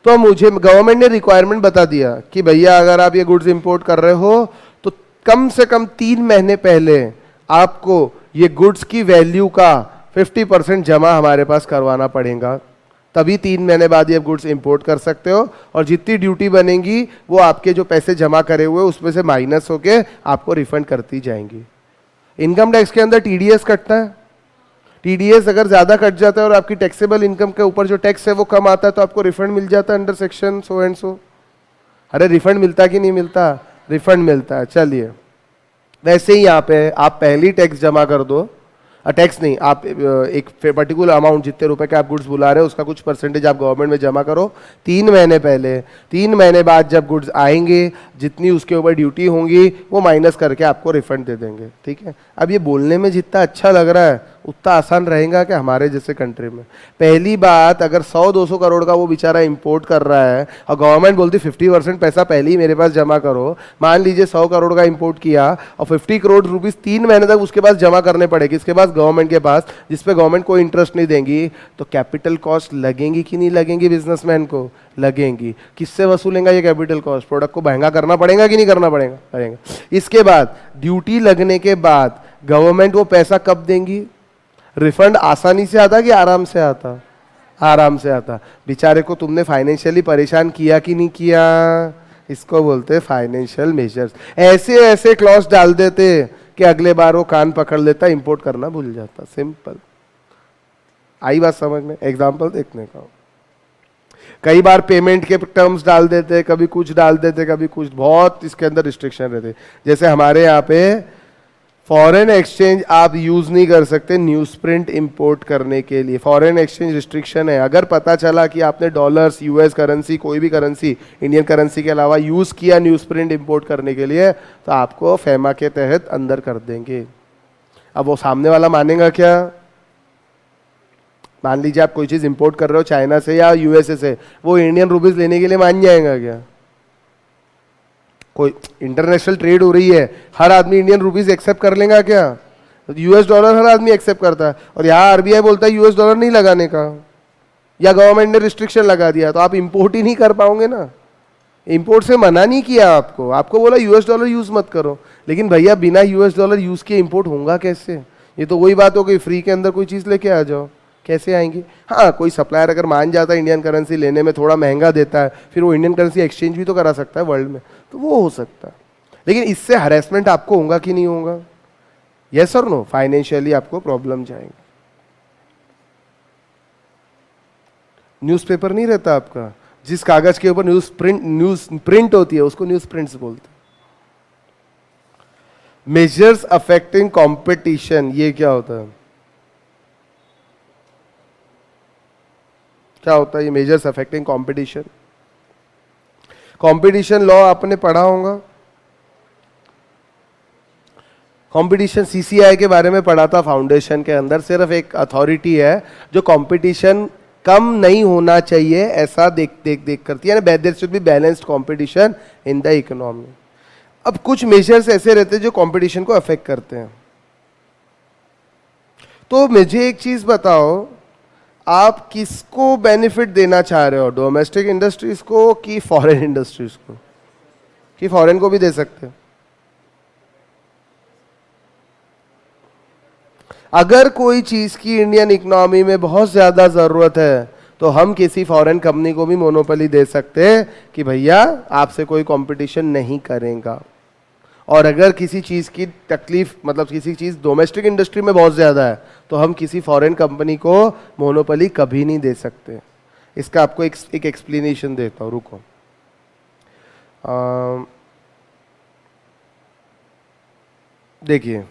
तो मुझे गवर्नमेंट ने रिक्वायरमेंट बता दिया कि भैया अगर आप ये गुड्स इंपोर्ट कर रहे हो तो कम से कम 3 महीने पहले आपको ये गुड्स की वैल्यू का 50% जमा हमारे पास करवाना पड़ेगा, तभी 3 महीने बाद ये गुड्स इंपोर्ट कर सकते हो, और जितनी ड्यूटी बनेगी वो आपके जो पैसे जमा करे हुए उसमें से माइनस होके आपको रिफंड करती जाएंगी। इनकम टैक्स के अंदर टीडीएस कटता है, टीडीएस अगर ज्यादा कट जाता है और आपकी टैक्सेबल इनकम के ऊपर जो टैक्स है वो कम आता है तो आपको रिफंड मिल जाता है under section so and so. अरे रिफंड मिलता कि नहीं मिलता? रिफंड मिलता है। चलिए, वैसे ही यहाँ पे आप पहली टैक्स जमा कर दो, टैक्स नहीं, आप एक पर्टिकुलर अमाउंट जितने रुपए के आप गुड्स बुला रहे हो उसका कुछ परसेंटेज आप गवर्नमेंट में जमा करो 3 महीने पहले। 3 महीने बाद जब गुड्स आएंगे जितनी उसके ऊपर ड्यूटी होंगी वो माइनस करके आपको रिफंड दे देंगे, ठीक है। अब ये बोलने में जितना अच्छा लग रहा है उतना आसान रहेगा कि हमारे जैसे कंट्री में? पहली बात, अगर 100-200 करोड़ का वो बेचारा इंपोर्ट कर रहा है और गवर्नमेंट बोलती 50% पैसा पहले ही मेरे पास जमा करो, मान लीजिए 100 करोड़ का इंपोर्ट किया और 50 करोड़ रुपीस 3 महीने तक उसके पास जमा करने पड़ेगी, इसके पास गवर्नमेंट के पास, जिस पे गवर्नमेंट कोई इंटरेस्ट नहीं देंगी, तो कैपिटल कॉस्ट लगेंगी कि नहीं लगेंगी? बिजनेसमैन को लगेंगी। किससे वसूलेंगे ये कैपिटल कॉस्ट? प्रोडक्ट को महंगा करना पड़ेगा कि नहीं करना पड़ेगा? करेंगे। इसके बाद ड्यूटी लगने के बाद गवर्नमेंट वो पैसा कब देंगी? रिफंड आसानी से आता कि आराम से आता? आराम से आता। बेचारे को तुमने फाइनेंशियली परेशान किया कि नहीं किया? इसको बोलते हैं फाइनेंशियल मेजर्स। ऐसे ऐसे क्लॉज डाल देते कि अगले बार वो कान पकड़ लेता, इंपोर्ट करना भूल जाता। सिंपल। आई बात समझ में? एग्जाम्पल देखने का, कई बार पेमेंट के टर्म्स डाल देते, कभी कुछ डाल देते, कभी कुछ, बहुत इसके अंदर रिस्ट्रिक्शन रहते। जैसे हमारे यहाँ पे फॉरेन एक्सचेंज आप यूज नहीं कर सकते न्यूज प्रिंट इंपोर्ट करने के लिए, फॉरेन एक्सचेंज रिस्ट्रिक्शन है। अगर पता चला कि आपने डॉलर्स, यूएस करेंसी, कोई भी करेंसी इंडियन करेंसी के अलावा यूज किया न्यूज प्रिंट इंपोर्ट करने के लिए, तो आपको फेमा के तहत अंदर कर देंगे। अब वो सामने वाला मानेगा क्या? मान लीजिए आप कोई चीज इंपोर्ट कर रहे हो चाइना से या यूएसए से, वो इंडियन रुपीज लेने के लिए मान जाएगा क्या? कोई इंटरनेशनल ट्रेड हो रही है, हर आदमी इंडियन रुपीज एक्सेप्ट कर लेगा क्या? यूएस डॉलर हर आदमी एक्सेप्ट करता है, और यहाँ आरबीआई बोलता है यूएस डॉलर नहीं लगाने का, या गवर्नमेंट ने रिस्ट्रिक्शन लगा दिया, तो आप इंपोर्ट ही नहीं कर पाओगे ना। इंपोर्ट से मना नहीं किया आपको, आपको बोला यूएस डॉलर यूज मत करो, लेकिन भैया बिना यूएस डॉलर यूज किए इंपोर्ट होगा कैसे? ये तो वही बात हो गई, फ्री के अंदर कोई चीज लेके आ जाओ, कैसे आएंगी? हाँ, कोई सप्लायर अगर मान जाता है इंडियन करेंसी लेने में थोड़ा महंगा देता है, फिर वो इंडियन करेंसी एक्सचेंज भी तो करा सकता है वर्ल्ड में, तो वो हो सकता है। लेकिन इससे हरेसमेंट आपको होगा कि नहीं होगा? यस और नो? फाइनेंशियली आपको प्रॉब्लम जाएंगे। न्यूज़पेपर नहीं रहता आपका, जिस कागज के ऊपर न्यूज प्रिंट होती है उसको न्यूज प्रिंट्स बोलते हैं। मेजर्स अफेक्टिंग कंपटीशन, ये क्या होता है? क्या होता है ये measures affecting competition? Competition law आपने पढ़ा होगा, कंपटीशन सीसीआई के बारे में पढ़ा था फाउंडेशन के अंदर। सिर्फ एक अथॉरिटी है जो कंपटीशन कम नहीं होना चाहिए ऐसा देख करती है, there should be balanced competition in the economy. अब कुछ मेजर्स ऐसे रहते हैं जो कंपटीशन को अफेक्ट करते हैं। तो मुझे एक चीज बताओ, आप किसको बेनिफिट देना चाह रहे हो, डोमेस्टिक इंडस्ट्रीज को कि फॉरेन इंडस्ट्रीज को? कि फॉरेन को भी दे सकते हो? अगर कोई चीज की इंडियन इकोनॉमी में बहुत ज्यादा जरूरत है तो हम किसी फॉरेन कंपनी को भी मोनोपोली दे सकते हैं कि भैया आपसे कोई कंपटीशन नहीं करेगा। और अगर किसी चीज की तकलीफ, मतलब किसी चीज डोमेस्टिक इंडस्ट्री में बहुत ज्यादा है, तो हम किसी फॉरेन कंपनी को मोनोपोली कभी नहीं दे सकते। इसका आपको एक एक्सप्लेनेशन देता हूं, रुको। देखिए,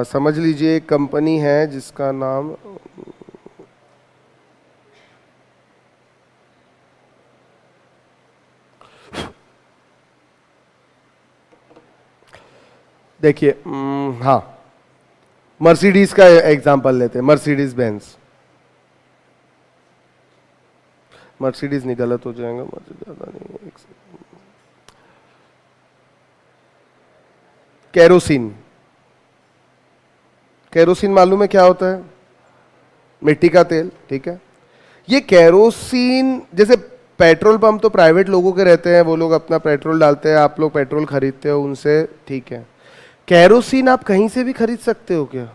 समझ लीजिए एक कंपनी है जिसका नाम देखिए, हाँ, मर्सिडीज का एग्जांपल लेते हैं, मर्सिडीज बेंज। मर्सिडीज नहीं, गलत हो जाएगा, ज्यादा नहीं। केरोसिन, केरोसिन मालूम है क्या होता है? मिट्टी का तेल, ठीक है। ये केरोसिन, जैसे पेट्रोल पंप तो प्राइवेट लोगों के रहते हैं, वो लोग अपना पेट्रोल डालते हैं, आप लोग पेट्रोल खरीदते हो उनसे, ठीक है। केरोसिन आप कहीं से भी खरीद सकते हो क्या?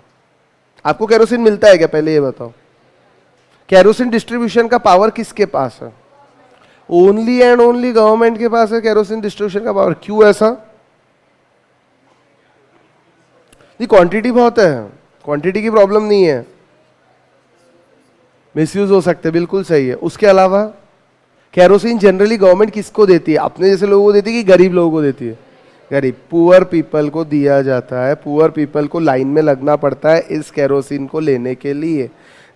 आपको केरोसिन मिलता है क्या, पहले ये बताओ? केरोसिन डिस्ट्रीब्यूशन का पावर किसके पास है? ओनली एंड ओनली गवर्नमेंट के पास है केरोसिन डिस्ट्रीब्यूशन का पावर। क्यों ऐसा? ये क्वांटिटी बहुत है, क्वांटिटी की प्रॉब्लम नहीं है, मिसयूज हो सकते, बिल्कुल सही है। उसके अलावा केरोसिन जनरली गवर्नमेंट किसको देती है? अपने जैसे लोगों को देती है कि गरीब लोगों को देती है? गरीब, पुअर पीपल को दिया जाता है। पुअर पीपल को लाइन में लगना पड़ता है इस केरोसिन को लेने के लिए।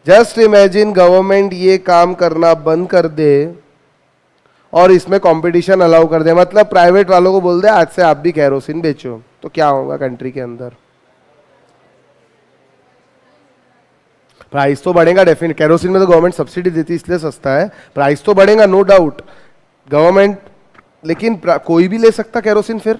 जस्ट इमेजिन गवर्नमेंट ये काम करना बंद कर दे और इसमें कंपटीशन अलाउ कर दे, मतलब प्राइवेट वालों को बोल दे आज से आप भी केरोसिन बेचो, तो क्या होगा कंट्री के अंदर? प्राइस तो बढ़ेगा डेफिनेट, केरोसिन में तो गवर्नमेंट सब्सिडी देती है इसलिए सस्ता है, प्राइस तो बढ़ेगा नो डाउट गवर्नमेंट, लेकिन कोई भी ले सकता केरोसिन, फिर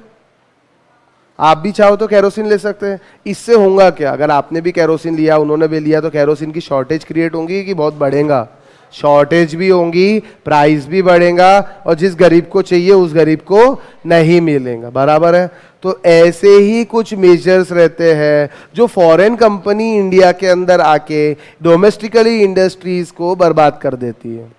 आप भी चाहो तो केरोसिन ले सकते हैं। इससे होगा क्या? अगर आपने भी केरोसिन लिया, उन्होंने भी लिया, तो केरोसिन की शॉर्टेज क्रिएट होगी कि बहुत बढ़ेगा? शॉर्टेज भी होंगी, प्राइस भी बढ़ेगा, और जिस गरीब को चाहिए उस गरीब को नहीं मिलेगा, बराबर है। तो ऐसे ही कुछ मेजर्स रहते हैं जो फॉरेन कंपनी इंडिया के अंदर आके डोमेस्टिकली इंडस्ट्रीज को बर्बाद कर देती है।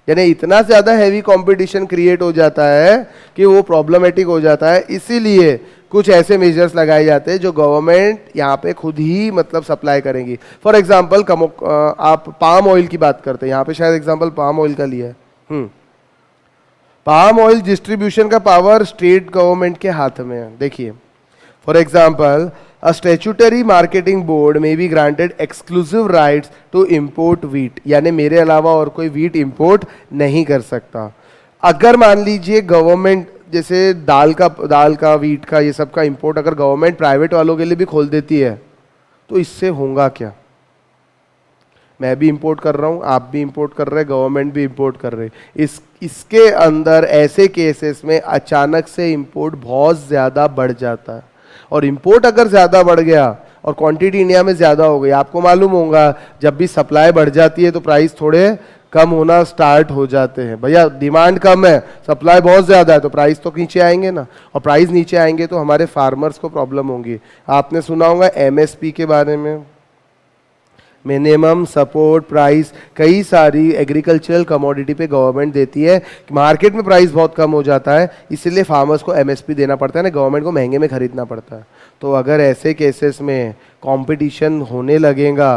यानी इतना ज्यादा हैवी कंपटीशन क्रिएट हो जाता है कि वो प्रॉब्लमेटिक हो जाता है। इसीलिए कुछ ऐसे मेजर्स लगाए जाते हैं जो गवर्नमेंट यहाँ पे खुद ही मतलब सप्लाई करेंगी। फॉर एग्जांपल आप पाम ऑयल की बात करते हैं, यहाँ पे शायद एग्जांपल पाम ऑयल का लिया है। पाम ऑयल डिस्ट्रीब्यूशन का पावर स्टेट गवर्नमेंट के हाथ में है। देखिए, for example a statutory marketing board may be granted exclusive rights to import wheat, यानी मेरे अलावा और कोई wheat import नहीं कर सकता। अगर मान लीजिए गवर्नमेंट जैसे दाल का wheat का ये सब का इंपोर्ट अगर गवर्नमेंट प्राइवेट वालों के लिए भी खोल देती है, तो इससे होगा क्या? मैं भी इंपोर्ट कर रहा हूँ, आप भी इंपोर्ट कर रहे हैं, गवर्नमेंट भी इंपोर्ट कर रहे हैं। इसके अंदर ऐसे केसेस में अचानक से इंपोर्ट बहुत ज़्यादा बढ़ जाता है, और इंपोर्ट अगर ज़्यादा बढ़ गया और क्वांटिटी इंडिया में ज़्यादा हो गई, आपको मालूम होगा जब भी सप्लाई बढ़ जाती है तो प्राइस थोड़े कम होना स्टार्ट हो जाते हैं। भैया डिमांड कम है, सप्लाई बहुत ज़्यादा है, तो प्राइस तो नीचे आएंगे ना, और प्राइस नीचे आएंगे तो हमारे फार्मर्स को प्रॉब्लम होगी। आपने सुना होगा एमएसपी के बारे में, मिनिमम सपोर्ट प्राइस, कई सारी एग्रीकल्चरल कमोडिटी पे गवर्नमेंट देती है। मार्केट में प्राइस बहुत कम हो जाता है, इसलिए फार्मर्स को एमएसपी देना पड़ता है ना, गवर्नमेंट को महंगे में खरीदना पड़ता है। तो अगर ऐसे केसेस में कंपटीशन होने लगेगा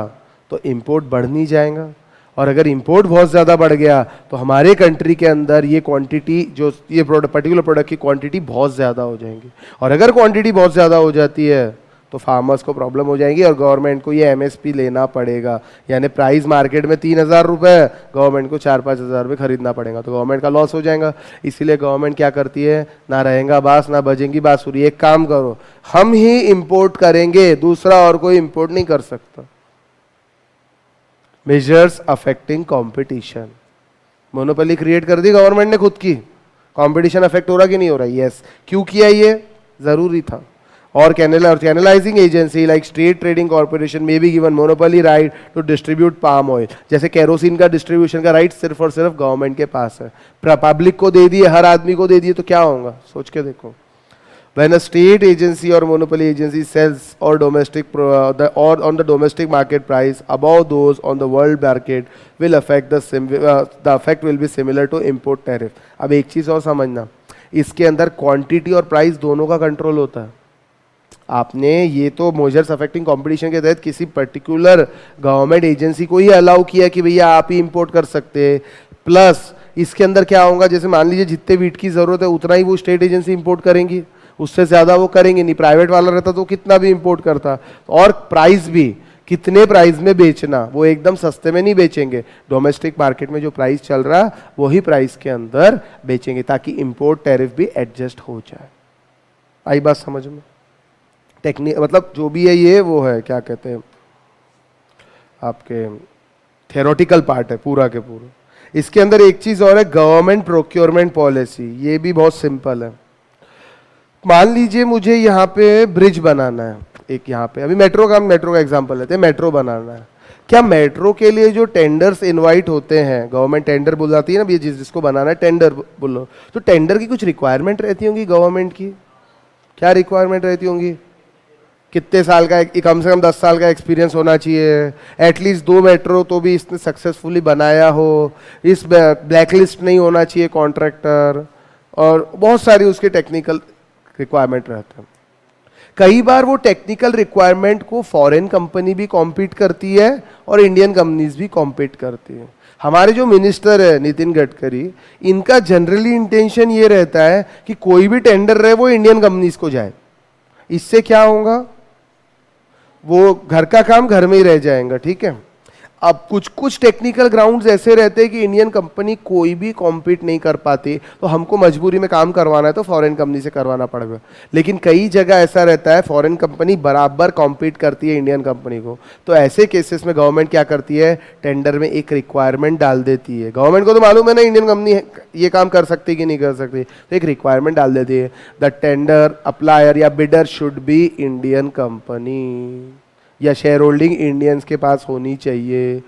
तो इंपोर्ट बढ़ नहीं जाएगा, और अगर इंपोर्ट बहुत ज़्यादा बढ़ गया तो हमारे कंट्री के अंदर ये क्वांटिटी जो ये पर्टिकुलर प्रोडक्ट की क्वांटिटी बहुत ज़्यादा हो जाएंगी, और अगर क्वांटिटी बहुत ज़्यादा हो जाती है तो फार्मर्स को प्रॉब्लम हो जाएगी और गवर्नमेंट को ये एमएसपी लेना पड़ेगा। यानी प्राइस मार्केट में 3,000 रुपये, गवर्नमेंट को 4-5 हज़ार रुपये खरीदना पड़ेगा, तो गवर्नमेंट का लॉस हो जाएगा। इसीलिए गवर्नमेंट क्या करती है, ना रहेगा बांस ना बजेंगी बांसुरी, एक काम करो हम ही इंपोर्ट करेंगे, दूसरा और कोई इंपोर्ट नहीं कर सकता। Measures affecting competition, monopoly create कर दी गवर्नमेंट ने खुद की, कंपटीशन अफेक्ट हो रहा कि नहीं हो रहा? यस। क्यों किया? ये जरूरी था। और channelising agency like state trading corporation may be given monopoly right to distribute palm oil. जैसे केरोसिन का डिस्ट्रीब्यूशन का राइट सिर्फ और सिर्फ गवर्नमेंट के पास है, पब्लिक को दे दिए, हर आदमी को दे दिए, तो क्या होगा? सोच के देखो। When a state agency or monopoly agency sells or on the domestic market price above those on the world market will affect the effect will be similar to import tariff। अब एक चीज और समझना, इसके अंदर क्वांटिटी और प्राइस दोनों का कंट्रोल होता है। आपने ये तो मेजर्स अफेक्टिंग कंपटीशन के तहत किसी पर्टिकुलर गवर्नमेंट एजेंसी को ही अलाउ किया कि भैया आप ही इंपोर्ट कर सकते हैं, प्लस इसके अंदर क्या होगा, जैसे मान लीजिए जितने वीट की जरूरत है उतना ही वो स्टेट एजेंसी इंपोर्ट करेंगी, उससे ज्यादा वो करेंगे नहीं। प्राइवेट वाला रहता तो कितना भी इंपोर्ट करता, और प्राइस भी कितने प्राइस में बेचना, वो एकदम सस्ते में नहीं बेचेंगे, डोमेस्टिक मार्केट में जो प्राइस चल रहा वही प्राइस के अंदर बेचेंगे, ताकि इंपोर्ट टैरिफ भी एडजस्ट हो जाए। आई बात समझ में? टेक्निक मतलब जो भी है ये वो है, क्या कहते हैं आपके थ्योरेटिकल पार्ट है पूरा के पूरा। इसके अंदर एक चीज और है, गवर्नमेंट प्रोक्योरमेंट पॉलिसी, ये भी बहुत सिंपल है। मान लीजिए मुझे यहाँ पे ब्रिज बनाना है, एक यहाँ पे अभी मेट्रो का एग्जांपल लेते हैं, मेट्रो बनाना है। क्या मेट्रो के लिए जो टेंडर्स इनवाइट होते हैं, गवर्नमेंट टेंडर बुलाती है ना, जिसको बनाना है टेंडर बोलो, तो टेंडर की कुछ रिक्वायरमेंट रहती होंगी गवर्नमेंट की? क्या रिक्वायरमेंट रहती होंगी? कितने साल का, कम से कम 10 साल का एक्सपीरियंस होना चाहिए, एटलीस्ट 2 मेट्रो तो भी इसने सक्सेसफुली बनाया हो, इस ब्लैकलिस्ट नहीं होना चाहिए कॉन्ट्रैक्टर, और बहुत सारी उसके टेक्निकल रिक्वायरमेंट रहते हैं। कई बार वो टेक्निकल रिक्वायरमेंट को फॉरेन कंपनी भी कॉम्पीट करती है और इंडियन कंपनीज भी कॉम्पीट करती है। हमारे जो मिनिस्टर है नितिन गडकरी, इनका जनरली इंटेंशन ये रहता है कि कोई भी टेंडर रहे वो इंडियन कंपनीज को जाए। इससे क्या होगा, वो घर का काम घर में ही रह जाएगा, ठीक है। अब कुछ कुछ टेक्निकल ग्राउंड्स ऐसे रहते हैं कि इंडियन कंपनी कोई भी कॉम्पीट नहीं कर पाती, तो हमको मजबूरी में काम करवाना है तो फॉरेन कंपनी से करवाना पड़ेगा। लेकिन कई जगह ऐसा रहता है फॉरेन कंपनी बराबर कॉम्पीट करती है इंडियन कंपनी को, तो ऐसे केसेस में गवर्नमेंट क्या करती है, टेंडर में एक रिक्वायरमेंट डाल देती है। गवर्नमेंट को तो मालूम है ना इंडियन कंपनी ये काम कर सकती कि नहीं कर सकती, तो एक रिक्वायरमेंट डाल देती है, द टेंडर अप्लायर या bidder should be Indian company, या शेयर होल्डिंग इंडियंस के पास होनी चाहिए,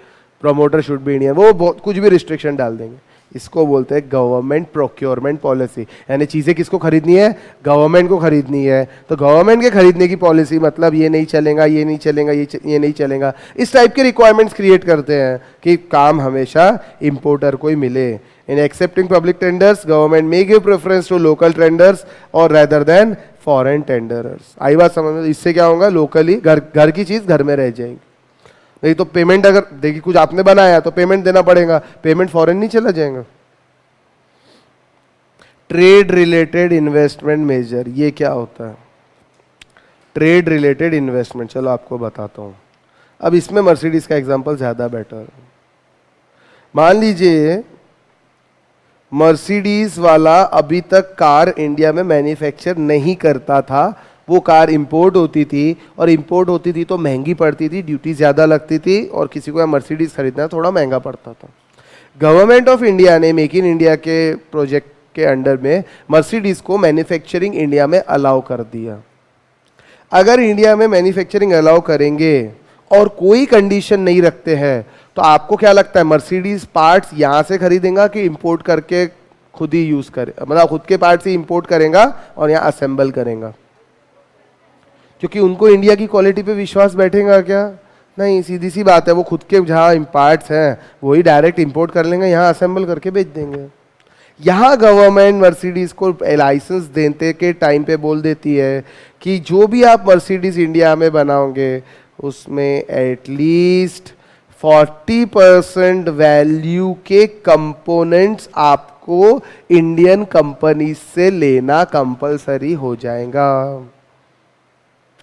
प्रमोटर शुड बी इंडियन, वो बहुत कुछ भी रिस्ट्रिक्शन डाल देंगे। इसको बोलते हैं गवर्नमेंट प्रोक्योरमेंट पॉलिसी, यानी चीज़ें किसको खरीदनी है, गवर्नमेंट को खरीदनी है, तो गवर्नमेंट के खरीदने की पॉलिसी मतलब ये नहीं चलेगा, ये नहीं चलेगा, ये नहीं चलेगा, इस टाइप के रिक्वायरमेंट्स क्रिएट करते हैं कि काम हमेशा इम्पोर्टर को ही मिले। In accepting public tenders government may give preference to local tenders और रेदर देन फॉरेन टेंडरर्स। आई बात समझ में, इससे क्या होगा, लोकली घर की चीज घर में रह जाएगी। नहीं तो पेमेंट अगर देखिए कुछ आपने बनाया तो पेमेंट देना पड़ेगा, पेमेंट फॉरेन नहीं चला जाएगा। ट्रेड रिलेटेड इन्वेस्टमेंट मेजर, ये क्या होता है, ट्रेड रिलेटेड इन्वेस्टमेंट, चलो आपको बताता हूं। अब इसमें मर्सिडीज का एग्जांपल ज्यादा बेटर है। मान लीजिए मर्सिडीज वाला अभी तक कार इंडिया में मैन्युफैक्चर नहीं करता था, वो कार इंपोर्ट होती थी, और इंपोर्ट होती थी तो महंगी पड़ती थी, ड्यूटी ज़्यादा लगती थी, और किसी को मर्सिडीज खरीदना थोड़ा महंगा पड़ता था। गवर्नमेंट ऑफ इंडिया ने मेक इन इंडिया के प्रोजेक्ट के अंडर में मर्सिडीज को मैन्युफैक्चरिंग इंडिया में अलाउ कर दिया। अगर इंडिया में मैन्युफैक्चरिंग अलाउ करेंगे और कोई कंडीशन नहीं रखते हैं, तो आपको क्या लगता है मर्सिडीज पार्ट्स यहां से खरीदेगा कि इंपोर्ट करके खुद ही यूज करे, मतलब खुद के पार्ट्स ही इंपोर्ट करेगा और यहां असेंबल करेगा? क्योंकि उनको इंडिया की क्वालिटी पे विश्वास बैठेगा क्या? नहीं, सीधी सी बात है, वो खुद के जहां पार्ट्स हैं वही डायरेक्ट इंपोर्ट कर लेंगे, यहां असेंबल करके बेच देंगे। यहाँ गवर्नमेंट मर्सिडीज को लाइसेंस देते के टाइम पे बोल देती है कि जो भी आप मर्सिडीज इंडिया में बनाओगे उसमें एटलीस्ट 40% वैल्यू के कंपोनेंट्स आपको इंडियन कंपनी से लेना कंपलसरी हो जाएगा।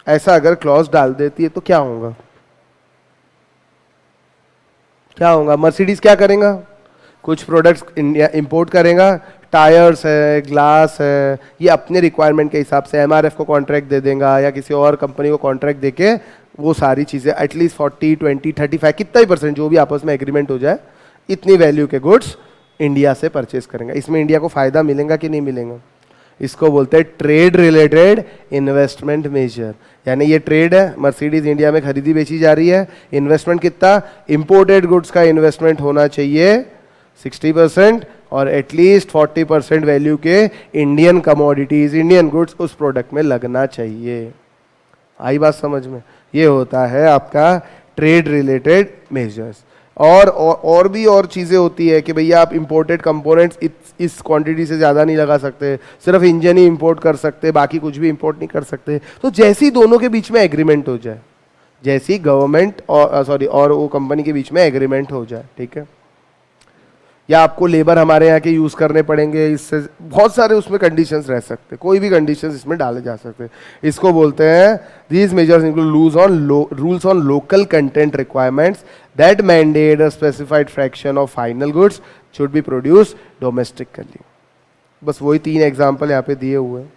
ऐसा अगर क्लॉज डाल देती है तो क्या होगा, क्या होगा? मर्सिडीज क्या करेगा, कुछ प्रोडक्ट्स इंडिया इंपोर्ट करेगा, टायर्स है, ग्लास है, ये अपने रिक्वायरमेंट के हिसाब से एमआरएफ को कॉन्ट्रैक्ट दे देगा या किसी और कंपनी को कॉन्ट्रैक्ट देके वो सारी चीज़ें एटलीस्ट 40, 20, 35 कितना ही परसेंट जो भी आपस में एग्रीमेंट हो जाए, इतनी वैल्यू के गुड्स इंडिया से परचेज करेंगे। इसमें इंडिया को फायदा मिलेगा कि नहीं मिलेगा? इसको बोलते हैं ट्रेड रिलेटेड इन्वेस्टमेंट मेजर। यानी ये ट्रेड है, मर्सिडीज इंडिया में खरीदी बेची जा रही है, इन्वेस्टमेंट कितना, इंपोर्टेड गुड्स का इन्वेस्टमेंट होना चाहिए 60% और एटलीस्ट 40% वैल्यू के इंडियन कमोडिटीज, इंडियन गुड्स उस प्रोडक्ट में लगना चाहिए। आई बात समझ में? ये होता है आपका ट्रेड रिलेटेड मेजर्स। और भी और चीज़ें होती है कि भैया आप इंपोर्टेड कंपोनेंट्स इस क्वांटिटी से ज़्यादा नहीं लगा सकते, सिर्फ इंजन ही इंपोर्ट कर सकते, बाकी कुछ भी इंपोर्ट नहीं कर सकते। तो जैसी दोनों के बीच में एग्रीमेंट हो जाए, जैसी गवर्नमेंट और वो कंपनी के बीच में एग्रीमेंट हो जाए, ठीक है, या आपको लेबर हमारे यहाँ के यूज़ करने पड़ेंगे, इससे बहुत सारे उसमें कंडीशंस रह सकते हैं, कोई भी कंडीशंस इसमें डाले जा सकते हैं। इसको बोलते हैं these measures include rules on local content requirements that mandate a specified fraction of final goods should be produce domestically. बस वही 3 एग्जाम्पल यहाँ पे दिए हुए हैं।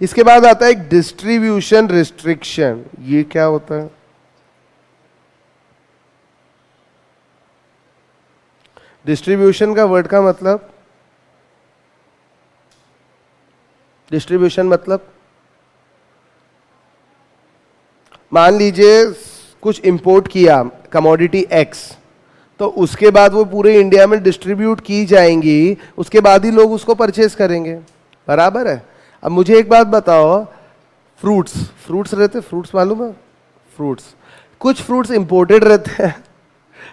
इसके बाद आता है एक डिस्ट्रीब्यूशन रिस्ट्रिक्शन। ये क्या होता है? डिस्ट्रीब्यूशन का वर्ड का मतलब, डिस्ट्रीब्यूशन मतलब मान लीजिए कुछ इंपोर्ट किया कमोडिटी एक्स, तो उसके बाद वो पूरे इंडिया में डिस्ट्रीब्यूट की जाएंगी, उसके बाद ही लोग उसको परचेज करेंगे, बराबर है। अब मुझे एक बात बताओ, फ्रूट्स, फ्रूट्स रहते, फ्रूट्स मालूम है, फ्रूट्स, कुछ फ्रूट्स इंपोर्टेड रहते हैं,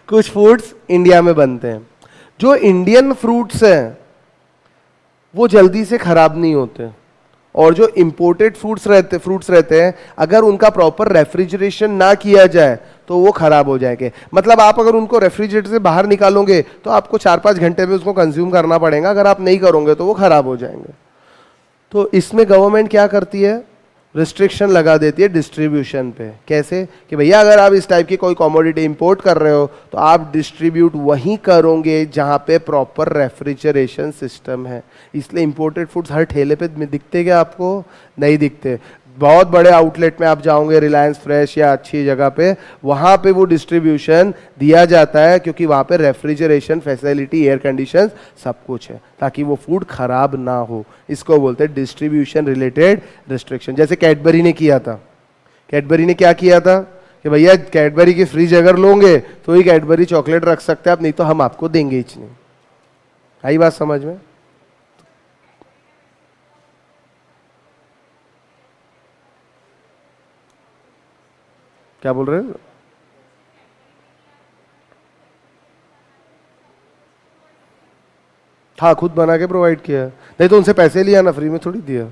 कुछ फ्रूट्स इंडिया में बनते हैं। जो इंडियन फ्रूट्स हैं वो जल्दी से खराब नहीं होते, और जो इंपोर्टेड फ्रूट्स रहते हैं अगर उनका प्रॉपर रेफ्रिजरेशन ना किया जाए तो वो खराब हो जाएंगे। मतलब आप अगर उनको रेफ्रिजरेटर से बाहर निकालोगे तो आपको 4-5 घंटे में उसको कंज्यूम करना पड़ेगा, अगर आप नहीं करोगे तो वो खराब हो जाएंगे। तो इसमें गवर्नमेंट क्या करती है, रिस्ट्रिक्शन लगा देती है डिस्ट्रीब्यूशन पे। कैसे कि भैया अगर आप इस टाइप की कोई कमोडिटी इंपोर्ट कर रहे हो तो आप डिस्ट्रीब्यूट वहीं करोगे जहां पे प्रॉपर रेफ्रिजरेशन सिस्टम है। इसलिए इंपोर्टेड फूड्स हर ठेले पे दिखते क्या आपको, नहीं दिखते। बहुत बड़े आउटलेट में आप जाओगे, रिलायंस फ्रेश या अच्छी जगह पे, वहां पे वो डिस्ट्रीब्यूशन दिया जाता है क्योंकि वहां पे रेफ्रिजरेशन फैसिलिटी, एयर कंडीशन सब कुछ है ताकि वो फूड खराब ना हो। इसको बोलते हैं डिस्ट्रीब्यूशन रिलेटेड रिस्ट्रिक्शन। जैसे कैडबरी ने किया था, कैडबरी ने क्या किया था कि भैया कैडबरी की फ्रिज अगर लोगे तो ही कैडबरी चॉकलेट रख सकते हैं आप, नहीं तो हम आपको देंगे ही नहीं। आई बात समझ में? क्या बोल रहे हैं? हाँ, खुद बना के प्रोवाइड किया, नहीं तो उनसे पैसे लिया ना, फ्री में थोड़ी दिया।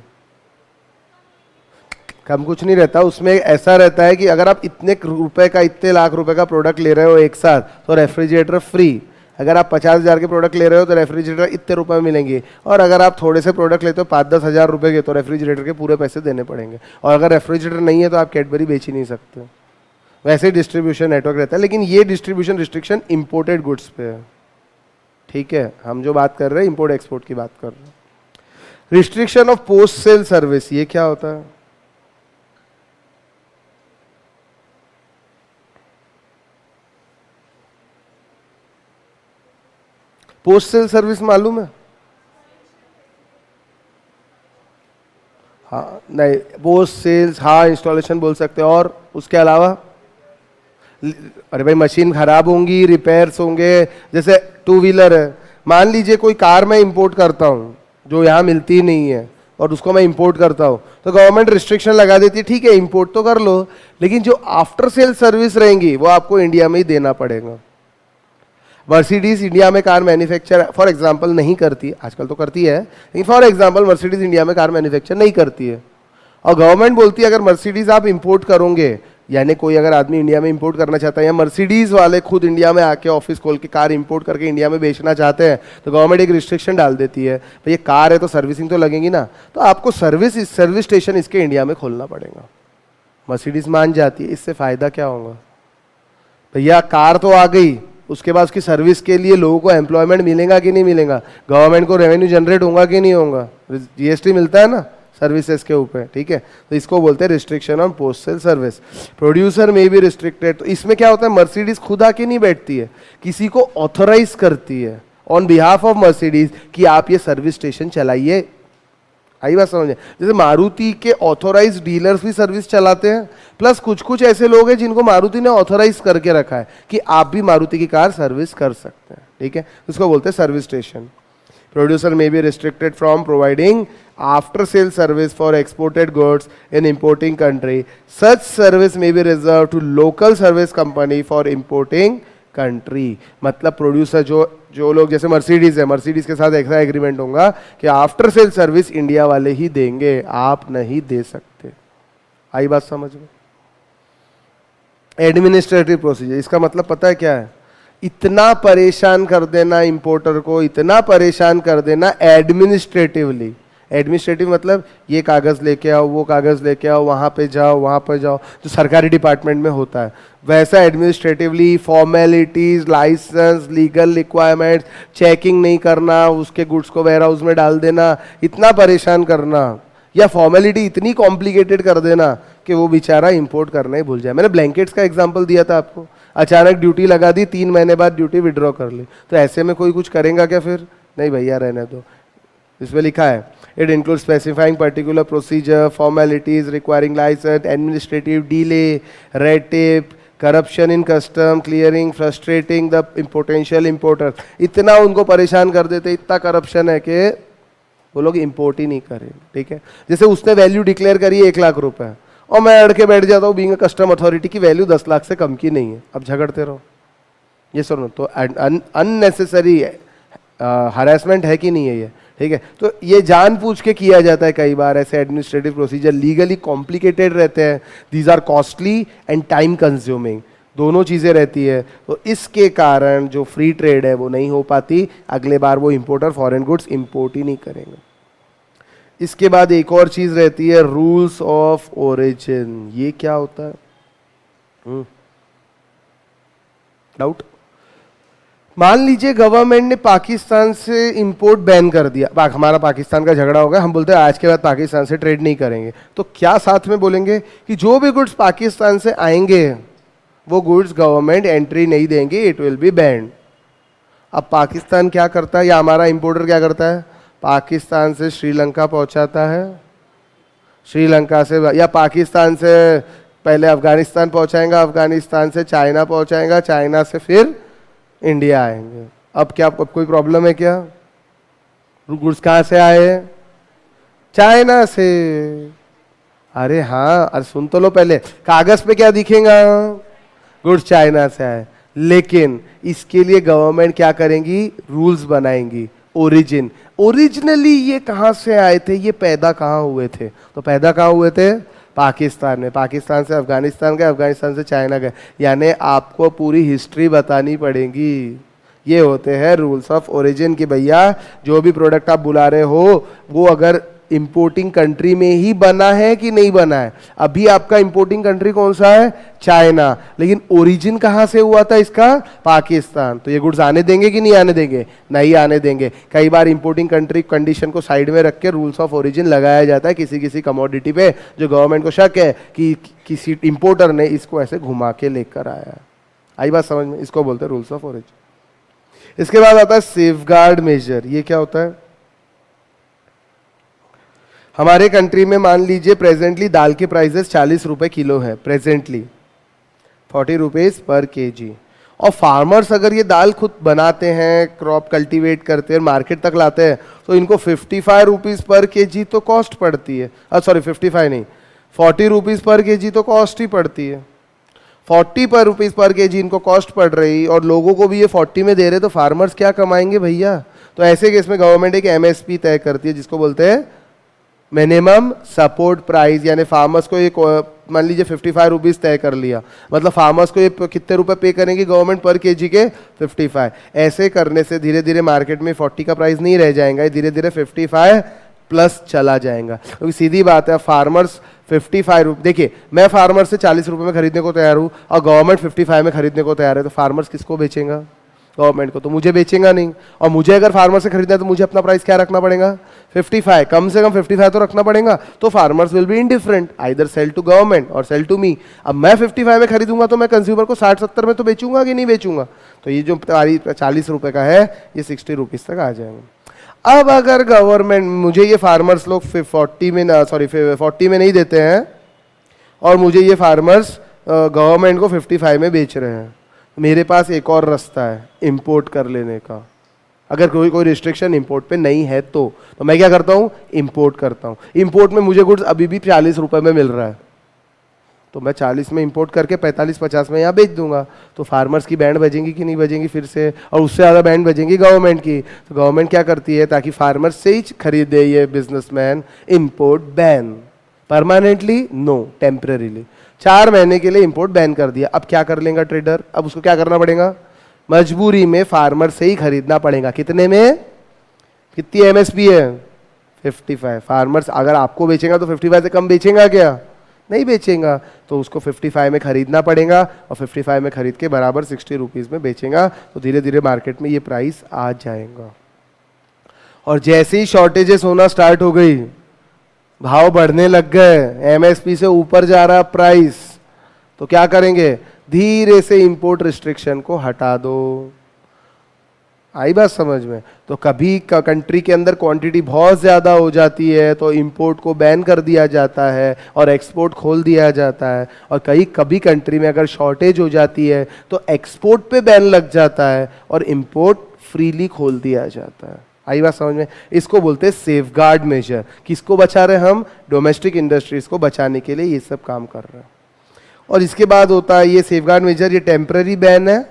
कम कुछ नहीं रहता उसमें, ऐसा रहता है कि अगर आप इतने रुपए का, इतने लाख रुपए का प्रोडक्ट ले रहे हो एक साथ तो रेफ्रिजरेटर फ्री। अगर आप 50,000 के प्रोडक्ट ले रहे हो तो रेफ्रिजरेटर इतने रुपए में मिलेंगे, और अगर आप थोड़े से प्रोडक्ट लेते हो 5-10 हज़ार रुपए के तो रेफ्रिजरेटर के पूरे पैसे देने पड़ेंगे। और अगर रेफ्रिजरेटर नहीं है तो आप कैडबरी बेच ही नहीं सकते। वैसे ही डिस्ट्रीब्यूशन नेटवर्क रहता है, लेकिन ये डिस्ट्रीब्यूशन रिस्ट्रिक्शन इंपोर्टेड गुड्स पे है। ठीक है, हम जो बात कर रहे हैं इंपोर्ट एक्सपोर्ट की बात कर रहे हैं। Restriction of post sale service, ये क्या होता है? पोस्ट सेल सर्विस मालूम है? हाँ, नहीं, पोस्ट सेल्स, हाँ इंस्टॉलेशन बोल सकते हैं। और उसके अलावा अरे भाई मशीन खराब होंगी, रिपेयर्स होंगे। जैसे टू व्हीलर है, मान लीजिए कोई कार मैं इंपोर्ट करता हूँ जो यहाँ मिलती नहीं है और उसको मैं इंपोर्ट करता हूँ, तो गवर्नमेंट रिस्ट्रिक्शन लगा देती है, ठीक है इंपोर्ट तो कर लो लेकिन जो आफ्टर सेल सर्विस रहेंगी वो आपको इंडिया में ही देना पड़ेगा। मर्सिडीज इंडिया में कार मैन्युफैक्चर फॉर एग्जांपल नहीं करती, आजकल तो करती है, लेकिन फॉर एग्जांपल मर्सिडीज इंडिया में कार मैन्युफैक्चर नहीं करती है, और गवर्नमेंट बोलती है अगर मर्सिडीज आप इंपोर्ट करोगे, यानी कोई अगर आदमी इंडिया में इंपोर्ट करना चाहता है या मर्सिडीज वाले खुद इंडिया में आके ऑफिस खोल के कार इंपोर्ट करके इंडिया में बेचना चाहते हैं, तो गवर्नमेंट एक रिस्ट्रिक्शन डाल देती है, तो ये कार है तो सर्विसिंग तो लगेगी ना, तो आपको सर्विस स्टेशन इसके इंडिया में खोलना पड़ेगा। मर्सिडीज मान जाती है, इससे फायदा क्या होगा भैया, कार तो आ गई, उसके बाद उसकी सर्विस के लिए लोगों को एम्प्लॉयमेंट मिलेगा कि नहीं मिलेगा, गवर्नमेंट को रेवेन्यू जनरेट होगा कि नहीं होगा, जीएसटी मिलता है ना सर्विसेज के ऊपर, ठीक है, तो इसको बोलते हैं restriction on post sale service. Producer में भी रिस्ट्रिक्टेड, तो इसमें क्या होता है, मर्सिडीज खुद आके नहीं बैठती है, किसी को ऑथोराइज करती है ऑन बिहाफ ऑफ मर्सिडीज कि आप ये सर्विस स्टेशन चलाइए। आई बात समझे? जैसे मारुति के ऑथोराइज डीलर्स भी सर्विस चलाते हैं, प्लस कुछ कुछ ऐसे लोग हैं जिनको मारुति ने ऑथोराइज करके रखा है कि आप भी मारुति की कार सर्विस कर सकते हैं, ठीक है, उसको बोलते हैं service station. Producer may be restricted from providing after sale service for exported goods in importing country. Such service may be reserved to local service company for importing country. मतलब प्रोड्यूसर जो लोग, जैसे मर्सिडीज है, मर्सिडीज के साथ ऐसा एग्रीमेंट होगा कि आफ्टर सेल सर्विस इंडिया वाले ही देंगे, आप नहीं दे सकते। आई बात समझ में? एडमिनिस्ट्रेटिव प्रोसीजर, इसका मतलब पता है क्या है, इतना परेशान कर देना इंपोर्टर को, इतना परेशान कर देना एडमिनिस्ट्रेटिवली। एडमिनिस्ट्रेटिव मतलब ये कागज़ लेके आओ, वो कागज़ लेके आओ, वहाँ पे जाओ, वहाँ पर जाओ, जो सरकारी डिपार्टमेंट में होता है वैसा administratively, formalities, licence, legal requirements, checking नहीं करना, उसके गुड्स को वेयर हाउस में डाल देना, इतना परेशान करना, या फॉर्मेलिटी इतनी कॉम्प्लिकेटेड कर देना कि वो बेचारा इंपोर्ट करना ही भूल जाए। मैंने ब्लैंकेट्स का एग्जांपल दिया था आपको, अचानक ड्यूटी लगा दी, 3 महीने बाद ड्यूटी विड्रॉ कर ली, तो ऐसे में कोई कुछ करेगा क्या फिर? नहीं भैया रहने दो। इसमें लिखा है it include specifying particular procedure, formalities requiring licence, administrative delay, red tape, corruption in custom clearing, frustrating the potential importer. इतना उनको परेशान कर देते, इतना करप्शन है कि वो लोग इंपोर्ट ही नहीं करेंगे, ठीक है। जैसे उसने वैल्यू डिक्लेयर करी है 1,00,000 रुपए और मैं अड़ के बैठ जाता हूँ बीइंग अ कस्टम अथॉरिटी की वैल्यू 10 लाख से कम की नहीं है, अब झगड़ते रहो, ये सुनो। तो अननेसेसरी हरासमेंट है कि नहीं है ये, ठीक है। तो ये जानबूझ के किया जाता है कई बार, ऐसे एडमिनिस्ट्रेटिव प्रोसीजर लीगली कॉम्प्लिकेटेड रहते हैं, these are costly and time consuming, दोनों चीज़ें रहती है। तो इसके कारण जो फ्री ट्रेड है वो नहीं हो पाती, अगले बार वो इंपोर्टर फॉरेन गुड्स इंपोर्ट ही नहीं करेंगे। इसके बाद एक और चीज़ रहती है रूल्स ऑफ ओरिजिन। ये क्या होता है? डाउट? मान लीजिए गवर्नमेंट ने पाकिस्तान से इंपोर्ट बैन कर दिया, हमारा पाकिस्तान का झगड़ा हो गया, हम बोलते हैं आज के बाद पाकिस्तान से ट्रेड नहीं करेंगे, तो क्या साथ में बोलेंगे कि जो भी गुड्स पाकिस्तान से आएंगे वो गुड्स गवर्नमेंट एंट्री नहीं देंगे, इट विल बी बैंड। अब पाकिस्तान क्या करता है या हमारा इंपोर्टर क्या करता है? पाकिस्तान से श्रीलंका पहुंचाता है, श्रीलंका से या पाकिस्तान से पहले अफगानिस्तान पहुंचाएगा, अफगानिस्तान से चाइना पहुंचाएगा, चाइना से फिर इंडिया आएंगे। अब क्या कोई प्रॉब्लम है क्या? गुड्स कहाँ से आए? चाइना से। अरे हाँ, अरे सुन तो लो पहले, कागज पे क्या दिखेगा? गुड्स चाइना से आए, लेकिन इसके लिए गवर्नमेंट क्या करेंगी? रूल्स बनाएंगी। ओरिजिन, ओरिजिनली ये कहाँ से आए थे, ये पैदा कहाँ हुए थे? तो पैदा कहाँ हुए थे? पाकिस्तान में। पाकिस्तान से अफगानिस्तान गए, अफगानिस्तान से चाइना गए, यानी आपको पूरी हिस्ट्री बतानी पड़ेगी। ये होते हैं रूल्स ऑफ ओरिजिन की भैया जो भी प्रोडक्ट आप बुला रहे हो वो अगर इंपोर्टिंग कंट्री में ही बना है कि नहीं बना है। अभी आपका इंपोर्टिंग कंट्री कौन सा है? चाइना, लेकिन ओरिजिन कहां से हुआ था इसका? पाकिस्तान। तो ये गुड्स आने देंगे कि नहीं आने देंगे? नहीं आने देंगे। कई बार इंपोर्टिंग कंट्री कंडीशन को साइड में रख के रूल्स ऑफ ओरिजिन लगाया जाता है किसी किसी कमोडिटी पे जो गवर्नमेंट को शक है कि किसी इंपोर्टर ने इसको ऐसे घुमा के लेकर आया। आई बात समझ में? इसको बोलते हैं रूल्स ऑफ ओरिजिन। इसके बाद आता है सेफगार्ड मेजर। ये क्या होता है? हमारे कंट्री में मान लीजिए प्रेजेंटली दाल के प्राइसेस 40 रुपए किलो है, प्रेजेंटली 40 रुपीज पर केजी। और फार्मर्स अगर ये दाल खुद बनाते हैं, क्रॉप कल्टीवेट करते हैं, मार्केट तक लाते हैं, तो इनको 55 रुपीज पर केजी तो कॉस्ट पड़ती है। सॉरी 55 नहीं, 40 रुपीज पर केजी तो कॉस्ट ही पड़ती है। 40 पर रुपीज पर केजी इनको कॉस्ट पड़ रही और लोगों को भी ये 40 में दे रहे, तो फार्मर्स क्या कमाएंगे भैया? तो ऐसे केस में गवर्नमेंट एक MSP तय करती है जिसको बोलते हैं मिनिमम सपोर्ट प्राइस, यानी फार्मर्स को एक मान लीजिए 55 रुपीज तय कर लिया, मतलब फार्मर्स को ये कितने रुपए पे करेंगे गवर्नमेंट पर केजी के? 55। ऐसे करने से धीरे धीरे मार्केट में 40 का प्राइस नहीं रह जाएगा, धीरे धीरे 55 प्लस चला जाएगा। क्योंकि सीधी बात है, फार्मर्स 55 रुपये, देखिए मैं फार्मर से 40 रुपये में खरीदने को तैयार हूँ और गवर्नमेंट 55 में खरीदने को तैयार है, तो फार्मर्स किसको बेचेगा? गवर्नमेंट को। तो मुझे बेचेगा नहीं, और मुझे अगर फार्मर से खरीदना है तो मुझे अपना प्राइस क्या रखना पड़ेगा? 55, कम से कम 55 तो रखना पड़ेगा। तो farmers will be indifferent, either sell to government और सेल टू मी। अब मैं 55 में खरीदूंगा तो मैं कंज्यूमर को 60-70 में तो बेचूंगा कि नहीं बेचूंगा? तो ये जो 40 रुपए का है ये 60 रुपीज तक आ जाएगा। अब अगर गवर्नमेंट मुझे ये फार्मर्स लोग 40 में नहीं देते हैं और मुझे ये फार्मर्स गवर्नमेंट को 55 में बेच रहे हैं, मेरे पास एक और रास्ता है इंपोर्ट कर लेने का। अगर कोई रिस्ट्रिक्शन इंपोर्ट पे नहीं है तो मैं क्या करता हूँ? इंपोर्ट करता हूँ। इंपोर्ट में मुझे गुड्स अभी भी 40 रुपए में मिल रहा है, तो मैं 40 में इंपोर्ट करके 45-50 में यहाँ बेच दूंगा। तो फार्मर्स की बैंड बजेंगी कि नहीं बजेंगी फिर से? और उससे ज़्यादा बैंड बजेंगी गवर्नमेंट की। तो गवर्नमेंट क्या करती है ताकि फार्मर्स से ही खरीदे ये businessman? Import ban, permanently no, temporarily 4 महीने के लिए इंपोर्ट बैन कर दिया। अब क्या कर लेगा ट्रेडर? अब उसको क्या करना पड़ेगा? मजबूरी में फार्मर से ही खरीदना पड़ेगा। कितने में? कितनी MSP है? 55। फार्मर्स अगर आपको बेचेगा तो 55 से कम बेचेगा क्या? नहीं बेचेगा, तो उसको 55 में खरीदना पड़ेगा और 55 में खरीद के बराबर 60 रुपीज में बेचेगा। तो धीरे धीरे मार्केट में ये प्राइस आ जाएगा। और जैसे ही शॉर्टेजेस होना स्टार्ट हो गई, भाव बढ़ने लग गए, MSP से ऊपर जा रहा प्राइस, तो क्या करेंगे? धीरे से इंपोर्ट रिस्ट्रिक्शन को हटा दो। आई बात समझ में? तो कभी कंट्री के अंदर क्वांटिटी बहुत ज़्यादा हो जाती है तो इंपोर्ट को बैन कर दिया जाता है और एक्सपोर्ट खोल दिया जाता है। और कभी कंट्री में अगर शॉर्टेज हो जाती है तो एक्सपोर्ट पे बैन लग जाता है और इंपोर्ट फ्रीली खोल दिया जाता है। आई बात समझ में? इसको बोलते हैं सेफ गार्ड मेजर। किसको बचा रहे हम? डोमेस्टिक इंडस्ट्रीज को बचाने के लिए ये सब काम कर रहे हैं। और इसके बाद होता है ये सेफ गार्ड मेजर, ये टेम्पररी बैन है।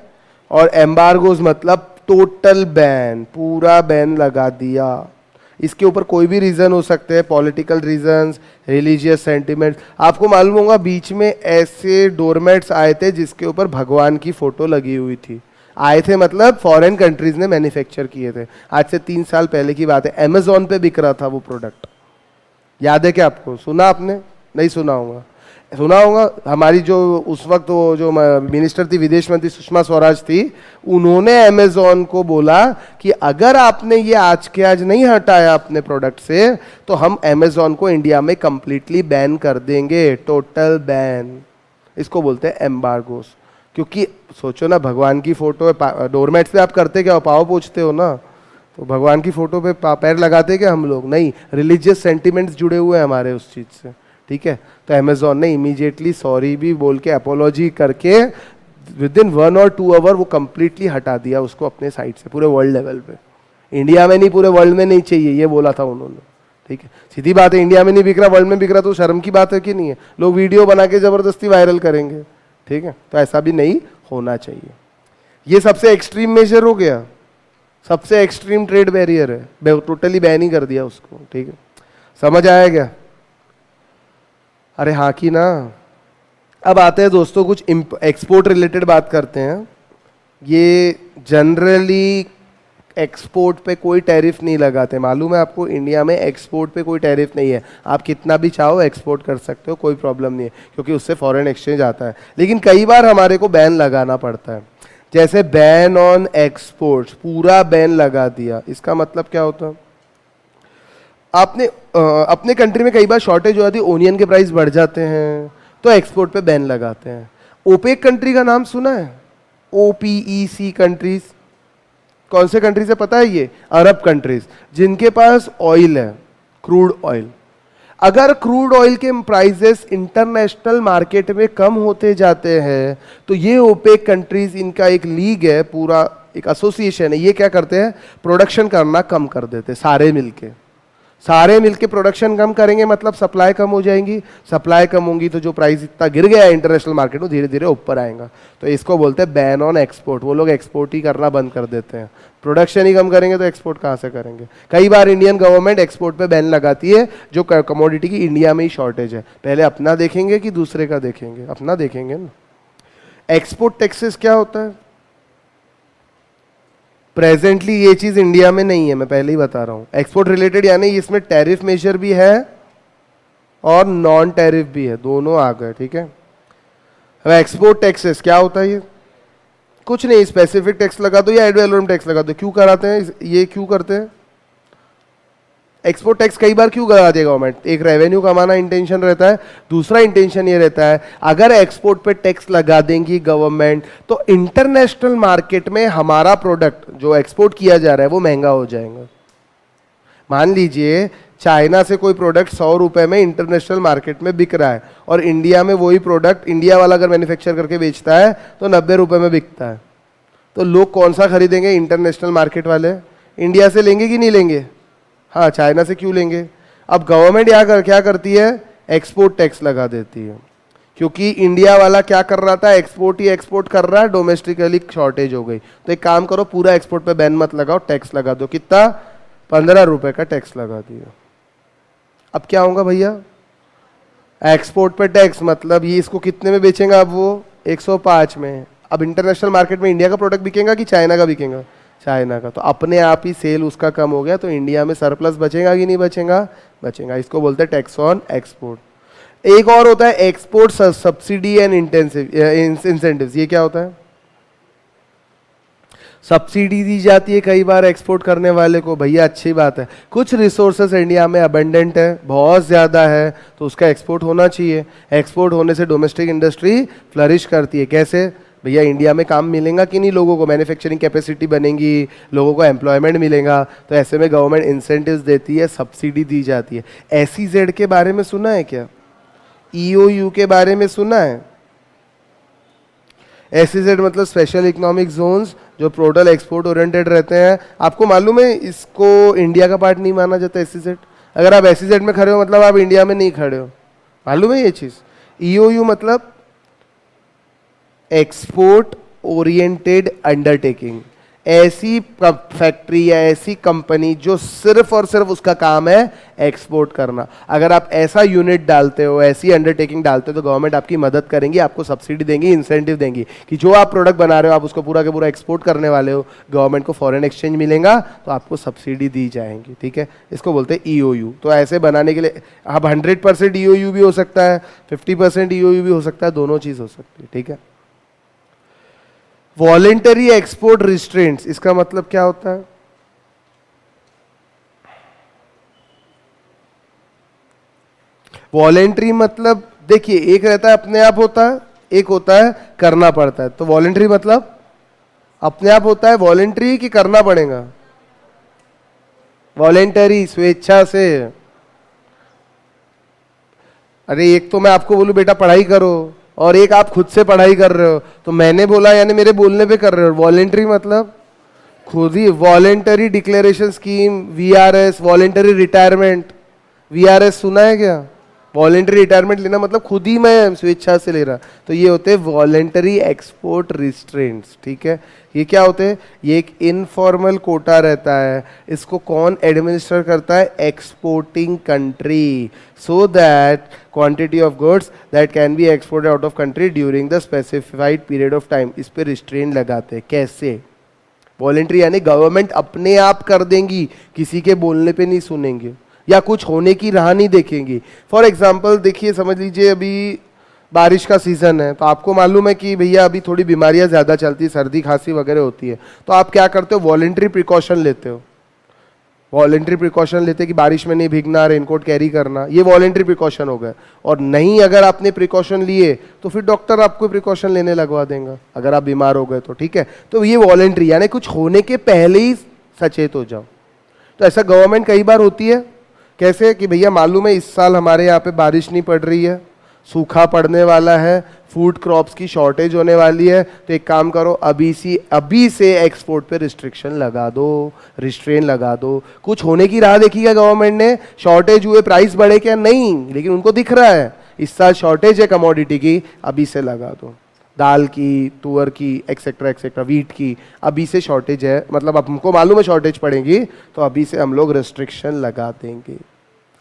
और एम्बार्गोज मतलब टोटल बैन, पूरा बैन लगा दिया। इसके ऊपर कोई भी रीजन हो सकते हैं, पॉलिटिकल रीजंस, रिलीजियस सेंटिमेंट। आपको मालूम होगा बीच में ऐसे डोरमेट्स आए थे जिसके ऊपर भगवान की फोटो लगी हुई थी। आए थे मतलब फॉरेन कंट्रीज ने मैन्युफैक्चर किए थे। आज से 3 साल पहले की बात है, अमेजोन पे बिक रहा था वो प्रोडक्ट। याद है क्या आपको? सुना आपने? नहीं सुना होगा, सुना होगा। हमारी जो उस वक्त वो जो मिनिस्टर थी, विदेश मंत्री सुषमा स्वराज थी, उन्होंने अमेजोन को बोला कि अगर आपने ये आज के आज नहीं हटाया अपने प्रोडक्ट से तो हम अमेजोन को इंडिया में कंप्लीटली बैन कर देंगे, टोटल बैन। इसको बोलते हैं एम्बार्गोस। क्योंकि सोचो ना, भगवान की फोटो है, डोरमेट्स पे आप करते क्या हो? पाँव पोछते हो ना, तो भगवान की फोटो पे पैर लगाते क्या हम लोग? नहीं, रिलीजियस सेंटिमेंट्स जुड़े हुए हैं हमारे उस चीज से, ठीक है। तो अमेजोन ने इमीडिएटली सॉरी भी बोल के, अपोलॉजी करके विद इन 1 और 2 आवर वो कंप्लीटली हटा दिया उसको अपने साइट से, पूरे वर्ल्ड लेवल पे। इंडिया में नहीं, पूरे वर्ल्ड में नहीं चाहिए, ये बोला था उन्होंने, ठीक है। सीधी बात है, इंडिया में नहीं बिक रहा, वर्ल्ड में बिक रहा, तो शर्म की बात है कि नहीं है? लोग वीडियो बना के जबरदस्ती वायरल करेंगे, ठीक है। तो ऐसा भी नहीं होना चाहिए। ये सबसे एक्सट्रीम मेजर हो गया, सबसे एक्सट्रीम ट्रेड बैरियर है, टोटली बैन ही कर दिया उसको, ठीक है। समझ आया क्या? अरे हाँ कि ना। अब आते हैं दोस्तों कुछ एक्सपोर्ट रिलेटेड बात करते हैं। ये जनरली एक्सपोर्ट पे कोई टैरिफ नहीं लगाते, मालूम है आपको? इंडिया में एक्सपोर्ट पे कोई टैरिफ नहीं है, आप कितना भी चाहो एक्सपोर्ट कर सकते हो, कोई प्रॉब्लम नहीं है, क्योंकि उससे फॉरेन एक्सचेंज आता है। लेकिन कई बार हमारे को बैन लगाना पड़ता है, जैसे बैन ऑन एक्सपोर्ट्स, पूरा बैन लगा दिया। इसका मतलब क्या होता है? आपने अपने कंट्री में कई बार शॉर्टेज हो जाती है, ओनियन के प्राइस बढ़ जाते हैं, तो एक्सपोर्ट पे बैन लगाते हैं। ओपेक कंट्री का नाम सुना है? OPEC कंट्रीज, कौन से कंट्रीज है पता है? ये अरब कंट्रीज, जिनके पास ऑयल है, क्रूड ऑयल। अगर क्रूड ऑयल के प्राइसेस इंटरनेशनल मार्केट में कम होते जाते हैं तो ये ओपेक कंट्रीज, इनका एक लीग है, पूरा एक एसोसिएशन है, ये क्या करते हैं? प्रोडक्शन करना कम कर देते, सारे मिलके प्रोडक्शन कम करेंगे, मतलब सप्लाई कम हो जाएंगी। सप्लाई कम होंगी तो जो प्राइस इतना गिर गया है इंटरनेशनल मार्केट में, धीरे धीरे ऊपर आएगा। तो इसको बोलते हैं बैन ऑन एक्सपोर्ट। वो लोग एक्सपोर्ट ही करना बंद कर देते हैं, प्रोडक्शन ही कम करेंगे तो एक्सपोर्ट कहाँ से करेंगे? कई बार इंडियन गवर्नमेंट एक्सपोर्ट पे बैन लगाती है जो कमोडिटी की इंडिया में ही शॉर्टेज है। पहले अपना देखेंगे कि दूसरे का देखेंगे? अपना देखेंगे ना। एक्सपोर्ट टैक्सेस क्या होता है? प्रेजेंटली ये चीज इंडिया में नहीं है, मैं पहले ही बता रहा हूं। एक्सपोर्ट रिलेटेड यानी इसमें टैरिफ मेजर भी है और नॉन टैरिफ भी है, दोनों आ गए, ठीक है। अब एक्सपोर्ट टैक्सेस क्या होता है? ये कुछ नहीं, स्पेसिफिक टैक्स लगा दो या एड वैलोरम टैक्स लगा दो। क्यों कराते हैं ये? क्यों करते हैं एक्सपोर्ट टैक्स? कई बार क्यों कराती है गवर्नमेंट? एक रेवेन्यू कमाना इंटेंशन रहता है, दूसरा इंटेंशन ये रहता है अगर एक्सपोर्ट पे टैक्स लगा देंगी गवर्नमेंट तो इंटरनेशनल मार्केट में हमारा प्रोडक्ट जो एक्सपोर्ट किया जा रहा है वो महंगा हो जाएगा। मान लीजिए चाइना से कोई प्रोडक्ट 100 रुपए में इंटरनेशनल मार्केट में बिक रहा है और इंडिया में वही प्रोडक्ट इंडिया वाला अगर मैन्युफैक्चर करके बेचता है तो 90 रुपए में बिकता है। तो लोग कौन सा खरीदेंगे? इंटरनेशनल मार्केट वाले। इंडिया से लेंगे कि नहीं लेंगे? हाँ, चाइना से क्यों लेंगे? अब गवर्नमेंट क्या करती है? एक्सपोर्ट टैक्स लगा देती है, क्योंकि इंडिया वाला क्या कर रहा था? एक्सपोर्ट ही एक्सपोर्ट कर रहा है, डोमेस्टिकली शॉर्टेज हो गई। तो एक काम करो, पूरा एक्सपोर्ट पे बैन मत लगाओ, टैक्स लगा दो। कितना? 15 रुपए का टैक्स लगा दिया। अब क्या होगा भैया? एक्सपोर्ट पे टैक्स मतलब ये इसको कितने में बेचेंगे? अब वो 105 में। अब इंटरनेशनल मार्केट में इंडिया का प्रोडक्ट बिकेगा कि चाइना का बिकेगा? चाइना का। तो अपने आप ही सेल उसका कम हो गया, तो इंडिया में सरप्लस बचेगा कि नहीं बचेगा? बचेगा। इसको बोलते हैं टैक्स ऑन एक्सपोर्ट। एक और होता है एक्सपोर्ट सब्सिडी एंड इंसेंटिव्स। ये क्या होता है? सब्सिडी दी जाती है कई बार एक्सपोर्ट करने वाले को। भैया अच्छी बात है, कुछ रिसोर्सेस इंडिया में अबंडेंट है, बहुत ज़्यादा है, तो उसका एक्सपोर्ट होना चाहिए। एक्सपोर्ट होने से डोमेस्टिक इंडस्ट्री फ्लरिश करती है। कैसे भैया? इंडिया में काम मिलेगा कि नहीं लोगों को, मैन्युफैक्चरिंग कैपेसिटी बनेगी, लोगों को एम्प्लॉयमेंट मिलेगा। तो ऐसे में गवर्नमेंट इंसेंटिव्स देती है, सब्सिडी दी जाती है। SEZ के बारे में सुना है क्या? EOU के बारे में सुना है? SEZ मतलब स्पेशल इकोनॉमिक जोन्स, जो टोटल एक्सपोर्ट ओरिएंटेड रहते हैं। आपको मालूम है इसको इंडिया का पार्ट नहीं माना जाता SEZ। अगर आप SEZ में खड़े हो मतलब आप इंडिया में नहीं खड़े हो, मालूम है ये चीज। EOU मतलब एक्सपोर्ट ओरिएंटेड अंडरटेकिंग, ऐसी फैक्ट्री या ऐसी कंपनी जो सिर्फ और सिर्फ उसका काम है एक्सपोर्ट करना। अगर आप ऐसा यूनिट डालते हो, ऐसी अंडरटेकिंग डालते हो, तो गवर्नमेंट आपकी मदद करेंगी, आपको सब्सिडी देंगी, इंसेंटिव देंगी कि जो आप प्रोडक्ट बना रहे हो आप उसको पूरा के पूरा एक्सपोर्ट करने वाले हो, गवर्नमेंट को फॉरेन एक्सचेंज मिलेगा तो आपको सब्सिडी दी जाएंगी। ठीक है, इसको बोलते हैं EOU। तो ऐसे बनाने के लिए अब 100% EOU भी हो सकता है, 50% EOU भी हो सकता है, दोनों चीज हो सकती है। ठीक है। वॉलेंटरी एक्सपोर्ट रिस्ट्रेंट्स, इसका मतलब क्या होता है? वॉलेंटरी मतलब देखिए, एक रहता है अपने आप होता है, एक होता है करना पड़ता है। तो वॉलेंटरी मतलब अपने आप होता है, वॉलेंटरी कि करना पड़ेगा? वॉलेंटरी, स्वेच्छा से। अरे एक तो मैं आपको बोलूं बेटा पढ़ाई करो, और एक आप खुद से पढ़ाई कर रहे हो, तो मैंने बोला यानी मेरे बोलने पे कर रहे हो। वॉलेंटरी मतलब खुद ही। Voluntary declaration scheme, VRS, voluntary retirement. VRS सुना है क्या? वॉलेंटरी रिटायरमेंट लेना मतलब खुद ही मैं स्वेच्छा से ले रहा। तो ये होते हैं वॉलेंटरी एक्सपोर्ट रिस्ट्रेंट्स। ठीक है, ये क्या होते हैं? ये एक इनफॉर्मल कोटा रहता है, इसको कौन एडमिनिस्टर करता है? Exporting country, so that quantity of goods that can be exported out of country during the specified period of time. इस पे रिस्ट्रेंट लगाते हैं। कैसे? वॉलेंटरी यानी गवर्नमेंट अपने आप कर देंगी, किसी के बोलने पे नहीं सुनेंगे या कुछ होने की राह नहीं देखेंगी। फॉर एग्जाम्पल देखिए, समझ लीजिए अभी बारिश का सीजन है, तो आपको मालूम है कि भैया अभी थोड़ी बीमारियां ज्यादा चलती है, सर्दी खांसी वगैरह होती है, तो आप क्या करते हो? वॉलेंटरी प्रिकॉशन लेते हो। वॉलेंटरी प्रिकॉशन लेते कि बारिश में नहीं भीगना, रेनकोट कैरी करना, ये वॉलेंटरी प्रिकॉशन हो गया। और नहीं अगर आपने प्रिकॉशन लिए तो फिर डॉक्टर आपको प्रिकॉशन लेने लगवा देगा अगर आप बीमार हो गए तो। ठीक है, तो ये वॉलेंटरी यानी कुछ होने के पहले ही सचेत हो जाओ। तो ऐसा गवर्नमेंट कई बार होती है। कैसे? कि भैया मालूम है इस साल हमारे यहाँ पे बारिश नहीं पड़ रही है, सूखा पड़ने वाला है, फूड क्रॉप्स की शॉर्टेज होने वाली है, तो एक काम करो, अभी से एक्सपोर्ट पे रिस्ट्रिक्शन लगा दो, रिस्ट्रेन लगा दो। कुछ होने की राह देखी क्या गवर्नमेंट ने? शॉर्टेज हुए, प्राइस बढ़े क्या? नहीं, लेकिन उनको दिख रहा है इस साल शॉर्टेज है कमोडिटी की, अभी से लगा दो। दाल की, तुअर की, एक्सेट्रा एक्सेट्रा, वीट की, अभी से शॉर्टेज है, मतलब अब हमको मालूम है शॉर्टेज पड़ेगी, तो अभी से हम लोग रिस्ट्रिक्शन लगा देंगे।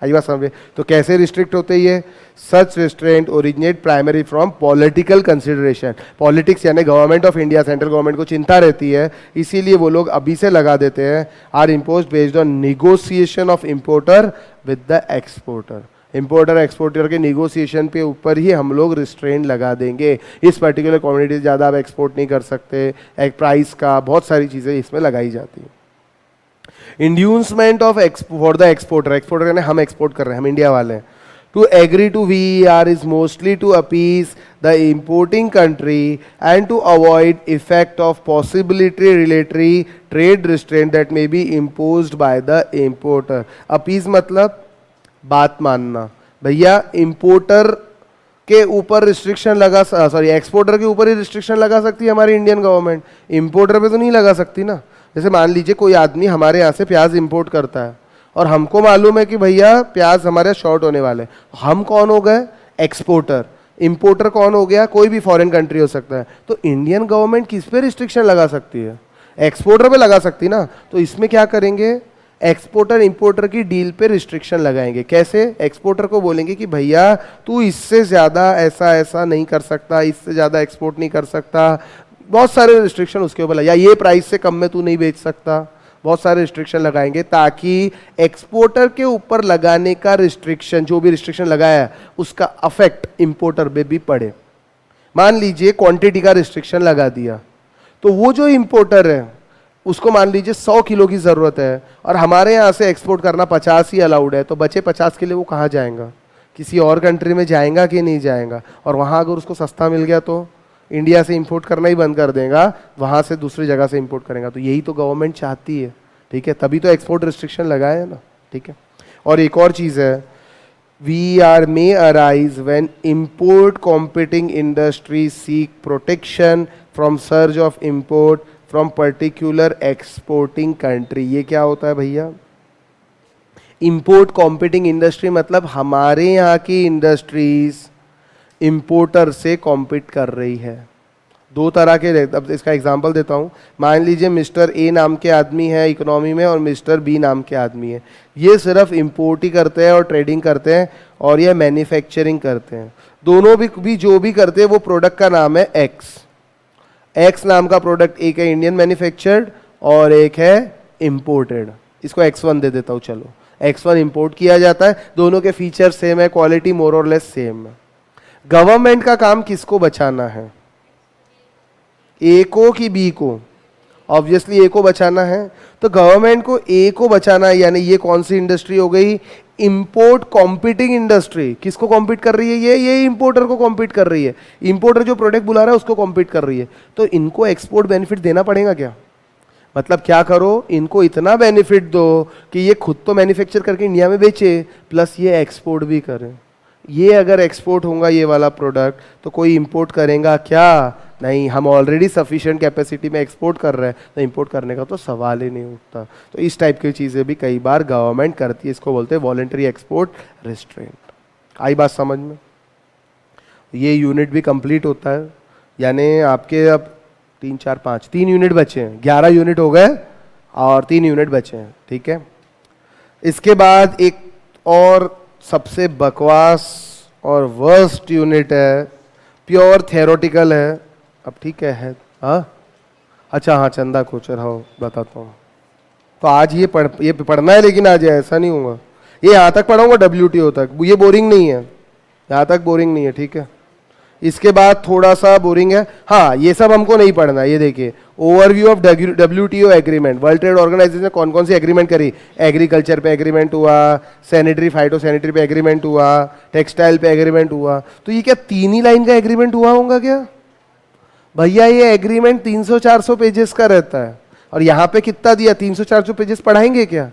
आई बात समझे? तो कैसे रिस्ट्रिक्ट होते हैं ये? Such restraint originate primary from political consideration. Politics यानी government of India, central government को चिंता रहती है, इसीलिए वो लोग अभी से लगा देते हैं। Are impose based on negotiation of importer with the exporter. Importer exporter के निगोसिएशन पे ऊपर ही हम लोग रिस्ट्रेंट लगा देंगे। इस पर्टिकुलर क्वांटिटी से ज़्यादा आप एक्सपोर्ट नहीं कर सकते, एक प्राइस का, बहुत सारी चीज़ें इसमें लगाई जाती हैं। Inducement of for the exporter, exporter यानी हम एक्सपोर्ट कर रहे हैं, हम इंडिया वाले हैं, to agree to VER is mostly to appease the importing country and to avoid effect of possibility retaliatory trade restraint that may be imposed by the importer. Appease मतलब बात मानना। भैया इंपोर्टर के ऊपर रिस्ट्रिक्शन लगा, सॉरी एक्सपोर्टर के ऊपर ही रिस्ट्रिक्शन लगा सकती है हमारी इंडियन गवर्नमेंट, इंपोर्टर पे तो नहीं लगा सकती ना। जैसे मान लीजिए कोई आदमी हमारे यहाँ से प्याज इंपोर्ट करता है और हमको मालूम है कि भैया प्याज हमारे शॉर्ट होने वाले, हम कौन हो गए? एक्सपोर्टर। इंपोर्टर कौन हो गया? कोई भी फॉरेन कंट्री हो सकता है। तो इंडियन गवर्नमेंट किस पे रिस्ट्रिक्शन लगा सकती है? एक्सपोर्टर पे लगा सकती ना। तो इसमें क्या करेंगे? एक्सपोर्टर इंपोर्टर की डील पे रिस्ट्रिक्शन लगाएंगे। कैसे? एक्सपोर्टर को बोलेंगे कि भैया तू इससे ज़्यादा ऐसा ऐसा नहीं कर सकता, इससे ज़्यादा एक्सपोर्ट नहीं कर सकता, बहुत सारे रिस्ट्रिक्शन उसके ऊपर, या ये प्राइस से कम में तू नहीं बेच सकता, बहुत सारे रिस्ट्रिक्शन लगाएंगे ताकि एक्सपोर्टर के ऊपर लगाने का रिस्ट्रिक्शन, जो भी रिस्ट्रिक्शन लगाया है उसका अफेक्ट इंपोर्टर पे भी पड़े। मान लीजिए क्वांटिटी का रिस्ट्रिक्शन लगा दिया, तो वो जो इंपोर्टर है उसको मान लीजिए 100 किलो की ज़रूरत है और हमारे यहाँ से एक्सपोर्ट करना 50 ही अलाउड है, तो बचे 50 के लिए वो कहाँ जाएगा? किसी और कंट्री में जाएगा कि नहीं जाएगा? और वहाँ अगर उसको सस्ता मिल गया तो इंडिया से इंपोर्ट करना ही बंद कर देगा, वहाँ से दूसरी जगह से इंपोर्ट करेगा। तो यही तो गवर्नमेंट चाहती है। ठीक है, तभी तो एक्सपोर्ट रिस्ट्रिक्शन लगाए है ना। ठीक है, और एक और चीज़ है, VR may arise when import competing industries seek protection from surge of import from particular exporting country. ये क्या होता है भैया? इंपोर्ट कॉम्पिटिंग इंडस्ट्री मतलब हमारे यहाँ की इंडस्ट्रीज इंपोर्टर से कॉम्पीट कर रही है. दो तरह के अब इसका एग्जांपल देता हूँ. मान लीजिए मिस्टर ए नाम के आदमी है इकोनॉमी में और मिस्टर बी नाम के आदमी है. ये सिर्फ इंपोर्ट ही करते हैं और ट्रेडिंग करते हैं और ये मैन्युफैक्चरिंग करते हैं. दोनों भी जो भी करते हैं वो प्रोडक्ट का नाम है एक्स. एक्स नाम का प्रोडक्ट एक है इंडियन मैन्युफैक्चर्ड और एक है इंपोर्टेड. इसको X1 दे देता हूँ. चलो X1 इंपोर्ट किया जाता है. दोनों के फीचर सेम है, क्वालिटी मोर और लेस सेम है. गवर्नमेंट का काम किसको बचाना है? ए को कि बी को? ऑब्वियसली ए को बचाना है. तो गवर्नमेंट को ए को बचाना है. यानी ये कौन सी इंडस्ट्री हो गई? Import competing industry. किसको कॉम्पीट कर रही है? ये इंपोर्टर को कॉम्पीट कर रही है. इंपोर्टर जो प्रोडक्ट बुला रहा है उसको कॉम्पीट कर रही है. तो इनको एक्सपोर्ट बेनिफिट देना पड़ेगा क्या? मतलब क्या करो, इनको इतना बेनिफिट दो कि ये खुद तो मैन्युफैक्चर करके इंडिया में बेचे प्लस ये एक्सपोर्ट भी करें. ये अगर एक्सपोर्ट होगा ये वाला प्रोडक्ट तो कोई इंपोर्ट करेगा क्या? नहीं. हम ऑलरेडी सफिशिएंट कैपेसिटी में एक्सपोर्ट कर रहे हैं तो इंपोर्ट करने का तो सवाल ही नहीं उठता. तो इस टाइप की चीज़ें भी कई बार गवर्नमेंट करती है. इसको बोलते हैं वॉलेंटरी एक्सपोर्ट रिस्ट्रेंट. आई बात समझ में? ये यूनिट भी कंप्लीट होता है. यानी आपके अब 3 4 5 3 यूनिट बचे हैं. 11 यूनिट हो गए और 3 यूनिट बचे हैं. ठीक है. इसके बाद एक और सबसे बकवास और वर्स्ट यूनिट है, प्योर थेरोटिकल है. अब ठीक है. हाँ अच्छा हाँ चंदा कोचर. हाँ बताता हूँ. तो आज ये पढ़ना है लेकिन आज ऐसा नहीं होगा. ये यहाँ तक पढ़ाऊंगा WTO तक. ये बोरिंग नहीं है. यहाँ तक बोरिंग नहीं है. ठीक है. इसके बाद थोड़ा सा बोरिंग है. हाँ ये सब हमको नहीं पढ़ना. ये देखिए overview of WTO agreement. World Trade Organization ने कौन कौन सी एग्रीमेंट करी? एग्रीकल्चर पे एग्रीमेंट हुआ, सैनिटरी फाइटो सैनिटरी पे एग्रीमेंट हुआ, टेक्सटाइल पे एग्रीमेंट हुआ. तो ये क्या 3 ही लाइन का एग्रीमेंट हुआ होगा क्या भैया? ये एग्रीमेंट 300-400 पेजेस का रहता है और यहाँ पे कितना दिया? 300-400 पेजेस पढ़ाएंगे क्या?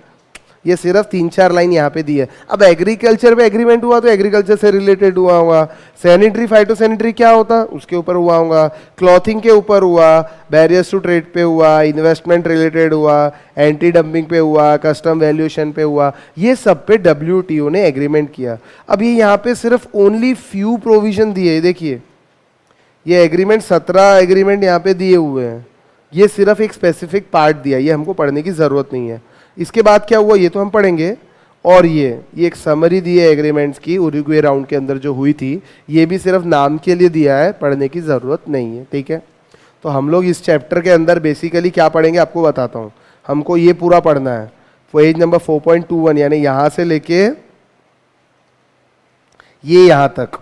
ये सिर्फ 3-4 लाइन यहाँ पे दी है. अब एग्रीकल्चर पे एग्रीमेंट हुआ तो एग्रीकल्चर से रिलेटेड हुआ होगा. सैनिटरी फाइटो सैनिटरी क्या होता उसके ऊपर हुआ होगा. क्लॉथिंग के ऊपर हुआ, बैरियर्स टू ट्रेड पे हुआ, इन्वेस्टमेंट रिलेटेड हुआ, एंटी डंपिंग पे हुआ, कस्टम वैल्यूएशन पे हुआ. ये सब पे WTO ने एग्रीमेंट किया. अब ये यहाँ पे सिर्फ ओनली फ्यू प्रोविजन दिए. देखिए ये एग्रीमेंट 17 एग्रीमेंट यहाँ पे दिए हुए हैं. ये सिर्फ एक स्पेसिफिक पार्ट दिया. ये हमको पढ़ने की जरूरत नहीं है. इसके बाद क्या हुआ ये तो हम पढ़ेंगे. और ये एक समरी दी है एग्रीमेंट्स की उरुग्वे राउंड के अंदर जो हुई थी. ये भी सिर्फ नाम के लिए दिया है, पढ़ने की ज़रूरत नहीं है. ठीक है. तो हम लोग इस चैप्टर के अंदर बेसिकली क्या पढ़ेंगे आपको बताता हूँ. हमको ये पूरा पढ़ना है. पेज नंबर 4.21 यानी यहाँ से लेके ये यहाँ तक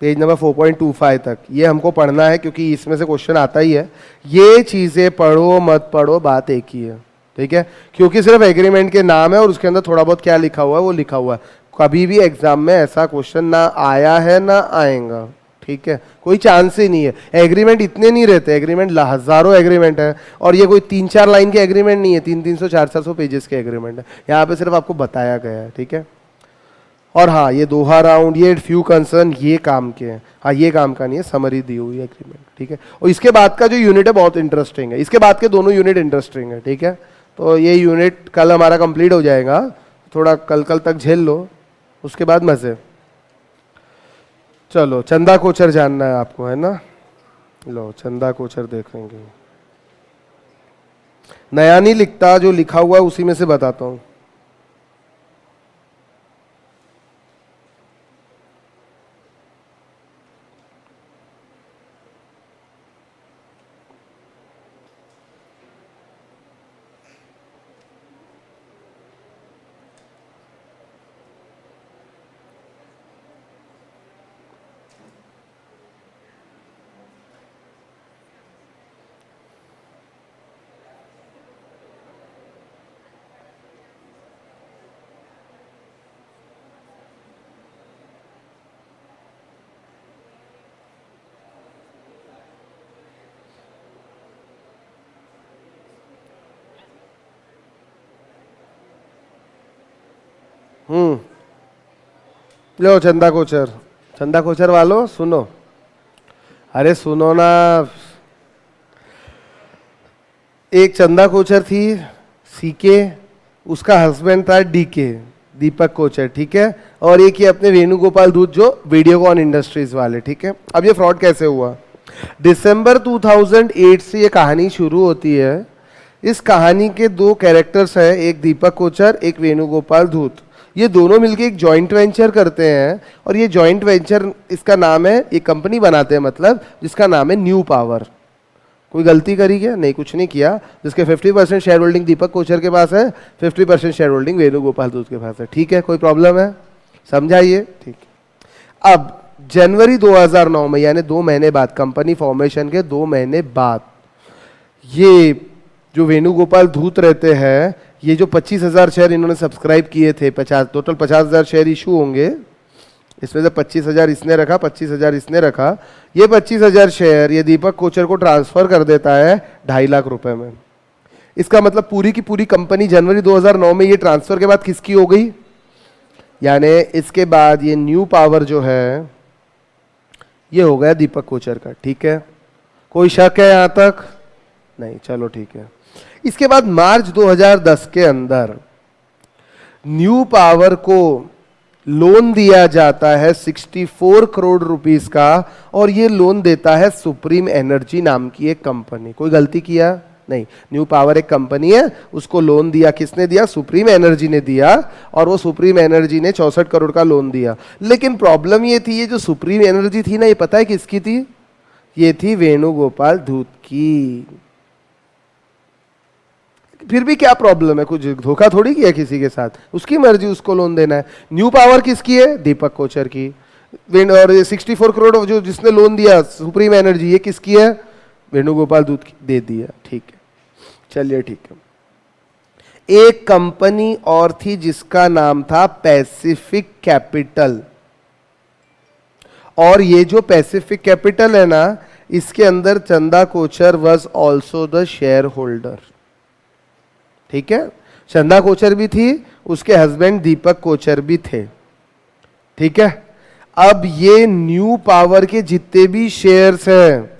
पेज नंबर 4.25 तक ये हमको पढ़ना है क्योंकि इसमें से क्वेश्चन आता ही है. ये चीज़ें पढ़ो मत पढ़ो बात एक ही है. ठीक है. क्योंकि सिर्फ एग्रीमेंट के नाम है और उसके अंदर थोड़ा बहुत क्या लिखा हुआ है वो लिखा हुआ है. कभी भी एग्जाम में ऐसा क्वेश्चन ना आया है ना आएगा. ठीक है. कोई चांस ही नहीं है. एग्रीमेंट इतने नहीं रहते. एग्रीमेंट हजारों एग्रीमेंट है और ये कोई 3-4 लाइन के एग्रीमेंट नहीं है. 300 400 पेजेस के एग्रीमेंट है. यहाँ पे सिर्फ आपको बताया गया है. ठीक है. और हाँ ये दोहा राउंड, ये फ्यू कंसर्न, ये काम के हैं. हाँ ये काम का नहीं है. समरी दी हुई है एग्रीमेंट. ठीक है. और इसके बाद का जो यूनिट है बहुत इंटरेस्टिंग है. इसके बाद के दोनों यूनिट इंटरेस्टिंग है. ठीक है. तो ये यूनिट कल हमारा कंप्लीट हो जाएगा. थोड़ा कल तक झेल लो, उसके बाद मजे. चलो चंदा कोचर जानना है आपको है ना. लो चंदा कोचर देखेंगे. नया नहीं लिखता, जो लिखा हुआ है उसी में से बताता हूँ. लो चंदा कोचर, चंदा कोचर वालों सुनो, अरे सुनो ना, एक चंदा कोचर थी सीके, उसका हस्बैंड था डीके, दीपक कोचर, ठीक है, और एक ही अपने वेणुगोपाल धूत जो वीडियोकॉन इंडस्ट्रीज वाले, ठीक है। अब ये फ्रॉड कैसे हुआ? दिसंबर 2008 से ये कहानी शुरू होती है। इस कहानी के दो कैरेक्टर्स हैं, एक दीपक कोचर, एक वेणुगोपाल धूत। ये दोनों मिलके एक जॉइंट वेंचर करते हैं, और ये जॉइंट वेंचर, इसका नाम है, ये कंपनी बनाते हैं मतलब, जिसका नाम है न्यू पावर। कोई गलती करी क्या? नहीं, कुछ नहीं किया। जिसके 50% शेयर होल्डिंग दीपक कोचर के पास है, 50% शेयर होल्डिंग वेणुगोपाल धूत के पास है, ठीक है। कोई प्रॉब्लम है? समझाइए, ठीक है। अब जनवरी 2009 में, यानी 2 महीने बाद, कंपनी फॉर्मेशन के 2 महीने बाद, ये जो वेणुगोपाल धूत रहते हैं, ये जो 25,000 शेयर इन्होंने सब्सक्राइब किए थे, 50 टोटल 50,000 शेयर इशू होंगे, इसमें से 25,000 इसने रखा, 25,000 इसने रखा। ये 25,000 शेयर ये दीपक कोचर को ट्रांसफर कर देता है 2.5 लाख रुपए में। इसका मतलब पूरी की पूरी कंपनी जनवरी 2009 में ये ट्रांसफर के बाद किसकी हो गई? यानी इसके बाद ये न्यू पावर जो है ये हो गया दीपक कोचर का, ठीक है। कोई शक है यहां तक? नहीं, चलो ठीक है। इसके बाद मार्च 2010 के अंदर न्यू पावर को लोन दिया जाता है 64 करोड़ रुपीस का, और ये लोन देता है सुप्रीम एनर्जी नाम की एक कंपनी। कोई गलती किया? नहीं। न्यू पावर एक कंपनी है, उसको लोन दिया, किसने दिया? सुप्रीम एनर्जी ने दिया, और वो सुप्रीम एनर्जी ने 64 करोड़ का लोन दिया। लेकिन प्रॉब्लम ये थी, ये जो सुप्रीम एनर्जी थी ना, ये पता है किसकी थी? ये थी वेणुगोपाल धूत की। फिर भी क्या प्रॉब्लम है? कुछ धोखा थोड़ी किया किसी के साथ, उसकी मर्जी, उसको लोन देना है। न्यू पावर किसकी है? दीपक कोचर की। और 64 करोड़ जो जिसने लोन दिया सुप्रीम एनर्जी, ये किसकी है? वेणुगोपाल धूत की। दे दिया, ठीक है, चलिए ठीक है। एक कंपनी और थी जिसका नाम था पैसिफिक कैपिटल, और ये जो पैसिफिक कैपिटल है ना, इसके अंदर Chanda Kochhar was also the shareholder, ठीक है। चंदा कोचर भी थी, उसके हस्बैंड दीपक कोचर भी थे, ठीक है। अब ये न्यू पावर के जितने भी शेयर्स हैं,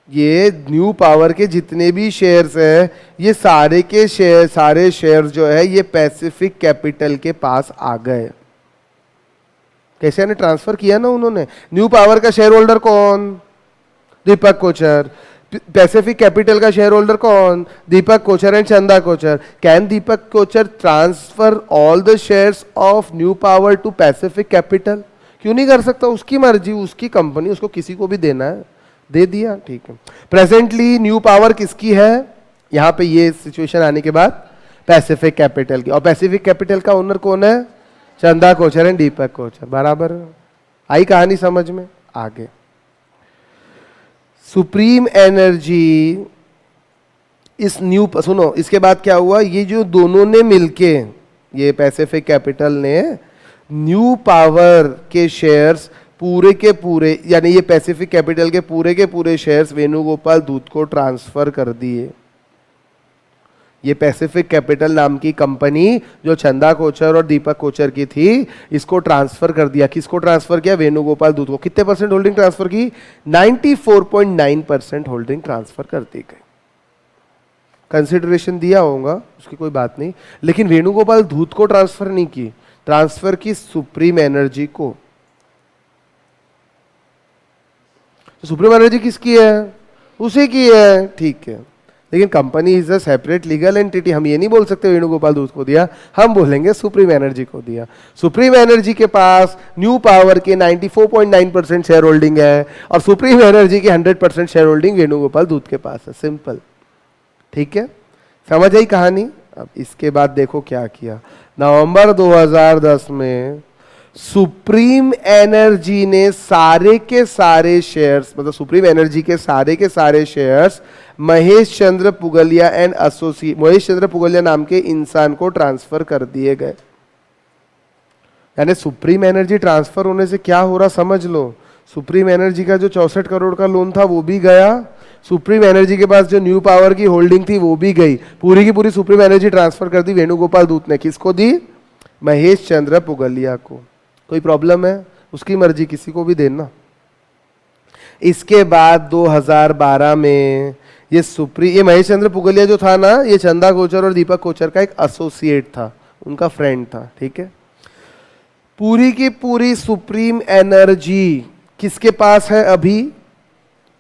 ये न्यू पावर के जितने भी शेयर्स हैं, ये सारे के शेयर, सारे शेयर्स जो है ये पैसिफिक कैपिटल के पास आ गए। कैसे? ने ट्रांसफर किया ना उन्होंने। न्यू पावर का शेयर होल्डर कौन? दीपक कोचर। पैसिफिक कैपिटल का शेयर होल्डर कौन? Deepak Kochhar and Chanda Kochhar. Can Deepak Kochhar transfer all the shares of NuPower to Pacific Capital? क्यों नहीं कर सकता? उसकी मर्जी, उसकी कंपनी, उसको किसी को भी देना है, दे दिया, ठीक है। प्रेजेंटली न्यू पावर किसकी है? यहां पे ये सिचुएशन आने के बाद पैसिफिक कैपिटल की। और पैसिफिक कैपिटल का ओनर कौन है? चंदा कोचर एंड दीपक कोचर। बराबर आई कहानी समझ में? आगे सुप्रीम एनर्जी इस न्यू, सुनो इसके बाद क्या हुआ, ये जो दोनों ने मिलके, ये पैसिफिक कैपिटल ने न्यू पावर के शेयर्स पूरे के पूरे, यानी ये पैसिफिक कैपिटल के पूरे शेयर्स वेणुगोपाल धूत को ट्रांसफर कर दिए। ये पैसिफिक कैपिटल नाम की कंपनी जो चंदा कोचर और दीपक कोचर की थी, इसको ट्रांसफर कर दिया। किसको ट्रांसफर किया? वेणुगोपाल धूत को। कितने परसेंट होल्डिंग ट्रांसफर की? 94.9% होल्डिंग ट्रांसफर कर दी गई। कंसिडरेशन दिया होगा, उसकी कोई बात नहीं, लेकिन वेणुगोपाल धूत को ट्रांसफर नहीं की, ट्रांसफर की सुप्रीम एनर्जी को। तो सुप्रीम एनर्जी किसकी है? उसी की है, ठीक है। लेकिन company is a separate legal entity. हम ये नहीं बोल सकते वेणुगोपाल धूत को दिया, हम बोलेंगे सुप्रीम एनर्जी को दिया। सुप्रीम एनर्जी के पास न्यू पावर के 94.9% शेयर होल्डिंग है, और सुप्रीम एनर्जी की 100% शेयर होल्डिंग वेणुगोपाल धूत के पास है। सिंपल, ठीक है, समझ आई कहानी। अब इसके बाद देखो क्या किया। नवंबर 2010 में सुप्रीम एनर्जी ने सारे के सारे शेयर्स, मतलब सुप्रीम एनर्जी के सारे shares Mahesh Chandra Pugalia and associate, Mahesh Chandra Pugalia नाम के इंसान को ट्रांसफर कर दिए गए। यानी सुप्रीम एनर्जी ट्रांसफर होने से क्या हो रहा समझ लो। सुप्रीम एनर्जी का जो 64 करोड़ का लोन था वो भी गया, सुप्रीम एनर्जी के पास जो न्यू पावर की होल्डिंग थी वो भी गई। पूरी की पूरी सुप्रीम एनर्जी ट्रांसफर कर दी वेणुगोपाल धूत ने। किसको दी? महेश चंद्र पुगलिया को। कोई प्रॉब्लम है? उसकी मर्जी, किसी को भी देना। इसके बाद 2012 में ये महेश चंद्र पुगलिया जो था ना, ये चंदा कोचर और दीपक कोचर का एक एसोसिएट था, उनका फ्रेंड था, ठीक है। पूरी की पूरी सुप्रीम एनर्जी किसके पास है अभी?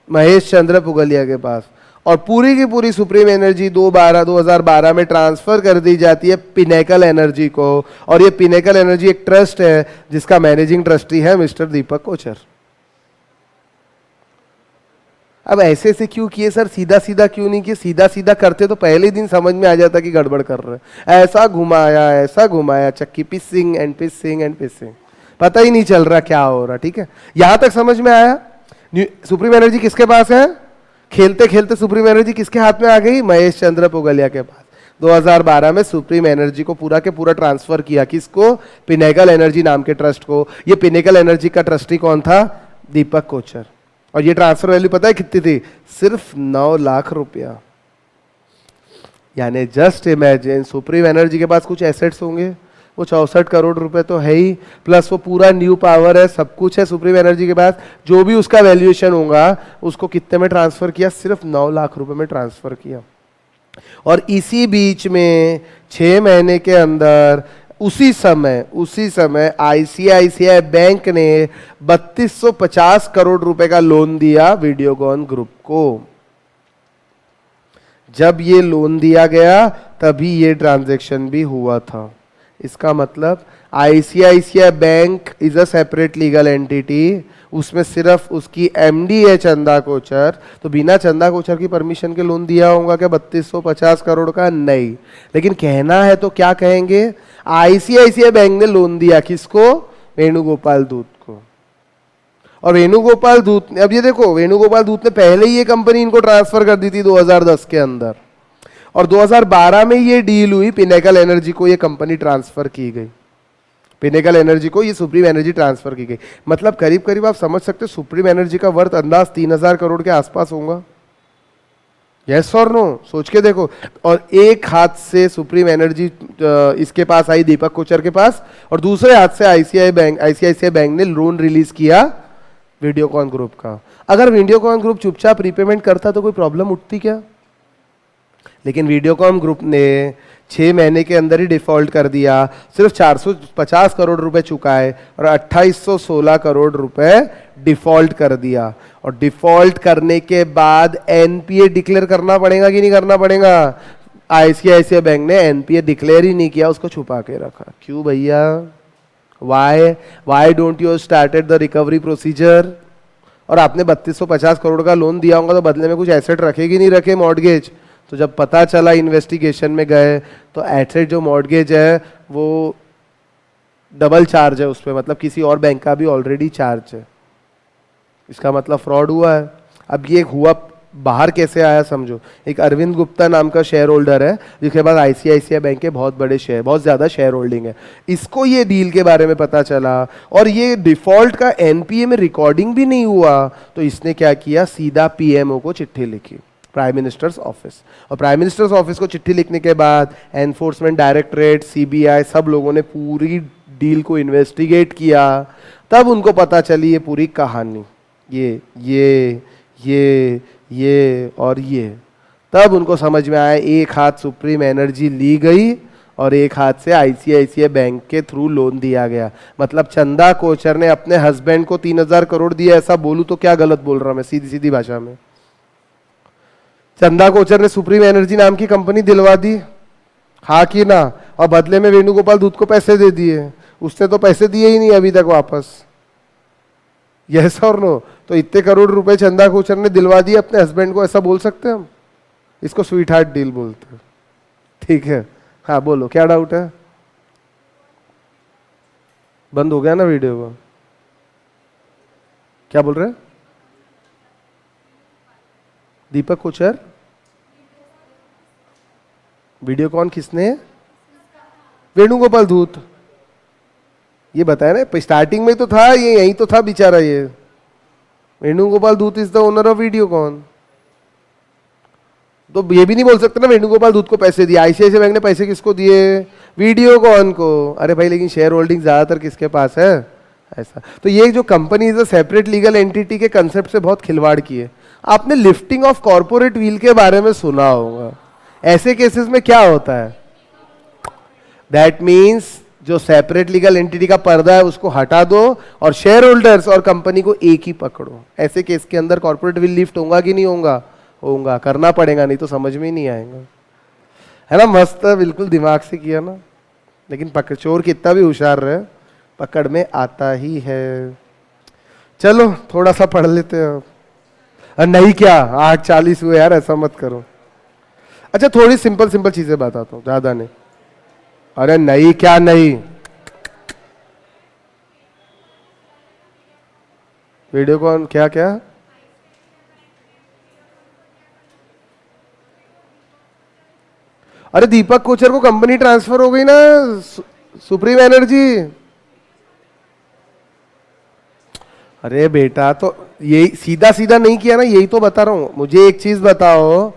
महेश चंद्र पुगलिया के पास। और पूरी की पूरी सुप्रीम एनर्जी 2012 में ट्रांसफर कर दी जाती है पिनेकल एनर्जी को। और ये पिनेकल एनर्जी एक ट्रस्ट है जिसका मैनेजिंग ट्रस्टी है मिस्टर दीपक कोचर। अब ऐसे ऐसे क्यों किए सर? सीधा सीधा क्यों नहीं किए? सीधा सीधा करते तो पहले दिन समझ में आ जाता कि गड़बड़ कर रहे हैं। ऐसा घुमाया चक्की, पिसिंग एंड पिसिंग एंड पिसिंग, पता ही नहीं चल रहा क्या हो रहा। ठीक है, यहां तक समझ में आया? सुप्रीम एनर्जी किसके पास है? खेलते खेलते सुप्रीम एनर्जी किसके हाथ में आ गई? महेश चंद्र पुगलिया के पास। 2012 में सुप्रीम एनर्जी को पूरा के पूरा ट्रांसफर किया। किसको? पिनेकल एनर्जी नाम के ट्रस्ट को। ये पिनेकल एनर्जी का ट्रस्टी कौन था? दीपक कोचर। और ये ट्रांसफर वैल्यू पता है कितनी थी? सिर्फ 9 लाख रुपया। यानी जस्ट इमेजिन, सुप्रीम एनर्जी के पास कुछ एसेट्स होंगे, वो 64 करोड़ रुपए तो है ही, प्लस वो पूरा न्यू पावर है, सब कुछ है सुप्रीम एनर्जी के पास। जो भी उसका वैल्यूएशन होगा उसको कितने में ट्रांसफर किया? सिर्फ 9 लाख रुपए में ट्रांसफर किया। और इसी बीच में 6 महीने के अंदर उसी समय आईसीआईसीआई बैंक ने 3250 करोड़ रुपए का लोन दिया वीडियोकॉन ग्रुप को। जब ये लोन दिया गया तभी ये ट्रांजैक्शन भी हुआ था। इसका मतलब ICICI bank is a separate legal entity, उसमें सिर्फ उसकी एमडी है चंदा कोचर। तो बिना चंदा कोचर की परमिशन के लोन दिया होगा क्या 3250 करोड़ का? नहीं। लेकिन कहना है तो क्या कहेंगे? आईसीआईसीआई बैंक ने लोन दिया किसको? वेणुगोपाल धूत को। और वेणुगोपाल धूत ने, अब ये देखो, वेणुगोपाल धूत ने पहले ही ये कंपनी इनको ट्रांसफर कर दी थी 2010 के अंदर, और 2012 में ये डील हुई, पिनेकल एनर्जी को ये कंपनी ट्रांसफर की गई। पिनेकल एनर्जी को ये सुप्रीम एनर्जी ट्रांसफर की गई। मतलब करीब करीब आप समझ सकते हो सुप्रीम एनर्जी का वर्थ अंदाज 3000 करोड़ के आसपास होगा। यस और नो? सोच के देखो। और एक हाथ से सुप्रीम एनर्जी इसके पास आई, दीपक कोचर के पास, और दूसरे हाथ से आईसीआईसीआई बैंक ने लोन रिलीज किया वीडियोकॉन ग्रुप का। अगर वीडियोकॉन ग्रुप चुपचाप रीपेमेंट करता तो कोई प्रॉब्लम उठती क्या? लेकिन वीडियोकॉन ग्रुप ने 6 महीने के अंदर ही डिफॉल्ट कर दिया, सिर्फ 450 करोड़ रुपए चुकाए और 2816 करोड़ रुपए डिफॉल्ट कर दिया। और डिफॉल्ट करने के बाद एनपीए डिक्लेयर करना पड़ेगा कि नहीं करना पड़ेगा? आईसीआईसीआई बैंक ने एनपीए डिक्लेयर ही नहीं किया, उसको छुपा के रखा। क्यों भैया? Why don't you started the recovery procedure? और आपने 3250 करोड़ का लोन दिया होगा तो बदले में कुछ एसेट रखे कि नहीं रखे मॉर्गेज? तो जब पता चला, इन्वेस्टिगेशन में गए, तो एसेट जो मॉर्गेज है वो डबल चार्ज है उस पर, मतलब किसी और बैंक का भी ऑलरेडी चार्ज है। इसका मतलब फ्रॉड हुआ है। अब ये हुआ बाहर कैसे आया समझो। एक अरविंद गुप्ता नाम का शेयर होल्डर है जिसके पास आईसीआईसीआई बैंक के बहुत बड़े शेयर, बहुत ज्यादा शेयर होल्डिंग है। इसको ये डील के बारे में पता चला और ये डिफॉल्ट का एनपीए में रिकॉर्डिंग भी नहीं हुआ, तो इसने क्या किया? सीधा पीएमओ को चिट्ठी लिखी, प्राइम मिनिस्टर्स ऑफिस। और प्राइम मिनिस्टर्स ऑफिस को चिट्ठी लिखने के बाद एनफोर्समेंट डायरेक्टरेट, सीबीआई, सब लोगों ने पूरी डील को इन्वेस्टिगेट किया। तब उनको पता चली ये पूरी कहानी, ये और ये। तब उनको समझ में आया एक हाथ सुप्रीम एनर्जी ली गई और एक हाथ से आईसीआईसीआई बैंक के थ्रू लोन दिया गया। मतलब चंदा कोचर ने अपने हस्बैंड को 3000 करोड़ दिया, ऐसा बोलूं तो क्या गलत बोल रहा मैं सीधी सीधी भाषा में? चंदा कोचर ने सुप्रीम एनर्जी नाम की कंपनी दिलवा दी, हाँ कि ना? और बदले में वेणुगोपाल धूत को पैसे दे दिए। उसने तो पैसे दिए ही नहीं अभी तक वापस। यस और नो? तो इतने करोड़ रुपए चंदा कोचर ने दिलवा दिए अपने हस्बैंड को, ऐसा बोल सकते हैं हम? इसको स्वीट हार्ट डील बोलते हैं। ठीक है, हाँ बोलो, क्या डाउट है? बंद हो गया ना वीडियो को? क्या बोल रहे हैं? दीपक कोचर वीडियोकॉन किसने? वेणुगोपाल धूत। ये बताया ना, स्टार्टिंग में तो था, ये यही तो था बेचारा। ये Venugopal Dhoot is the owner of Videocon. तो ये भी नहीं बोल सकते ना वेणुगोपाल दूध को पैसे दिए, आईसीआईसीआई बैंक ने पैसे किसको दिए, वीडियोकॉन को। अरे भाई लेकिन शेयर होल्डिंग ज्यादातर किसके पास है, ऐसा। तो ये जो company is a separate legal entity के कंसेप्ट से बहुत खिलवाड़ किए। आपने लिफ्टिंग ऑफ कॉर्पोरेट व्हील के बारे में सुना होगा, ऐसे केसेस में क्या होता है, दैट मीन्स जो सेपरेट लीगल एंटिटी का पर्दा है उसको हटा दो और शेयर होल्डर्स और कंपनी को एक ही पकड़ो। ऐसे केस के अंदर कॉर्पोरेट व्हील लिफ्ट होगा कि नहीं होगा, होगा, करना पड़ेगा, नहीं तो समझ में ही नहीं आएगा, है ना। मस्त बिल्कुल दिमाग से किया ना, लेकिन चोर कितना भी होशियार रहे पकड़ में आता ही है। चलो थोड़ा सा पढ़ लेते हैं। नहीं क्या 8:40 हुए यार, ऐसा मत करो। अच्छा थोड़ी सिंपल सिंपल चीजें बताता हूँ, ज्यादा नहीं। अरे नहीं क्या नहीं, वीडियो कॉन क्या क्या, अरे दीपक कोचर को कंपनी ट्रांसफर हो गई ना, सुप्रीम एनर्जी। अरे बेटा तो यही सीधा सीधा नहीं किया ना, यही तो बता रहा हूं। मुझे एक चीज बताओ,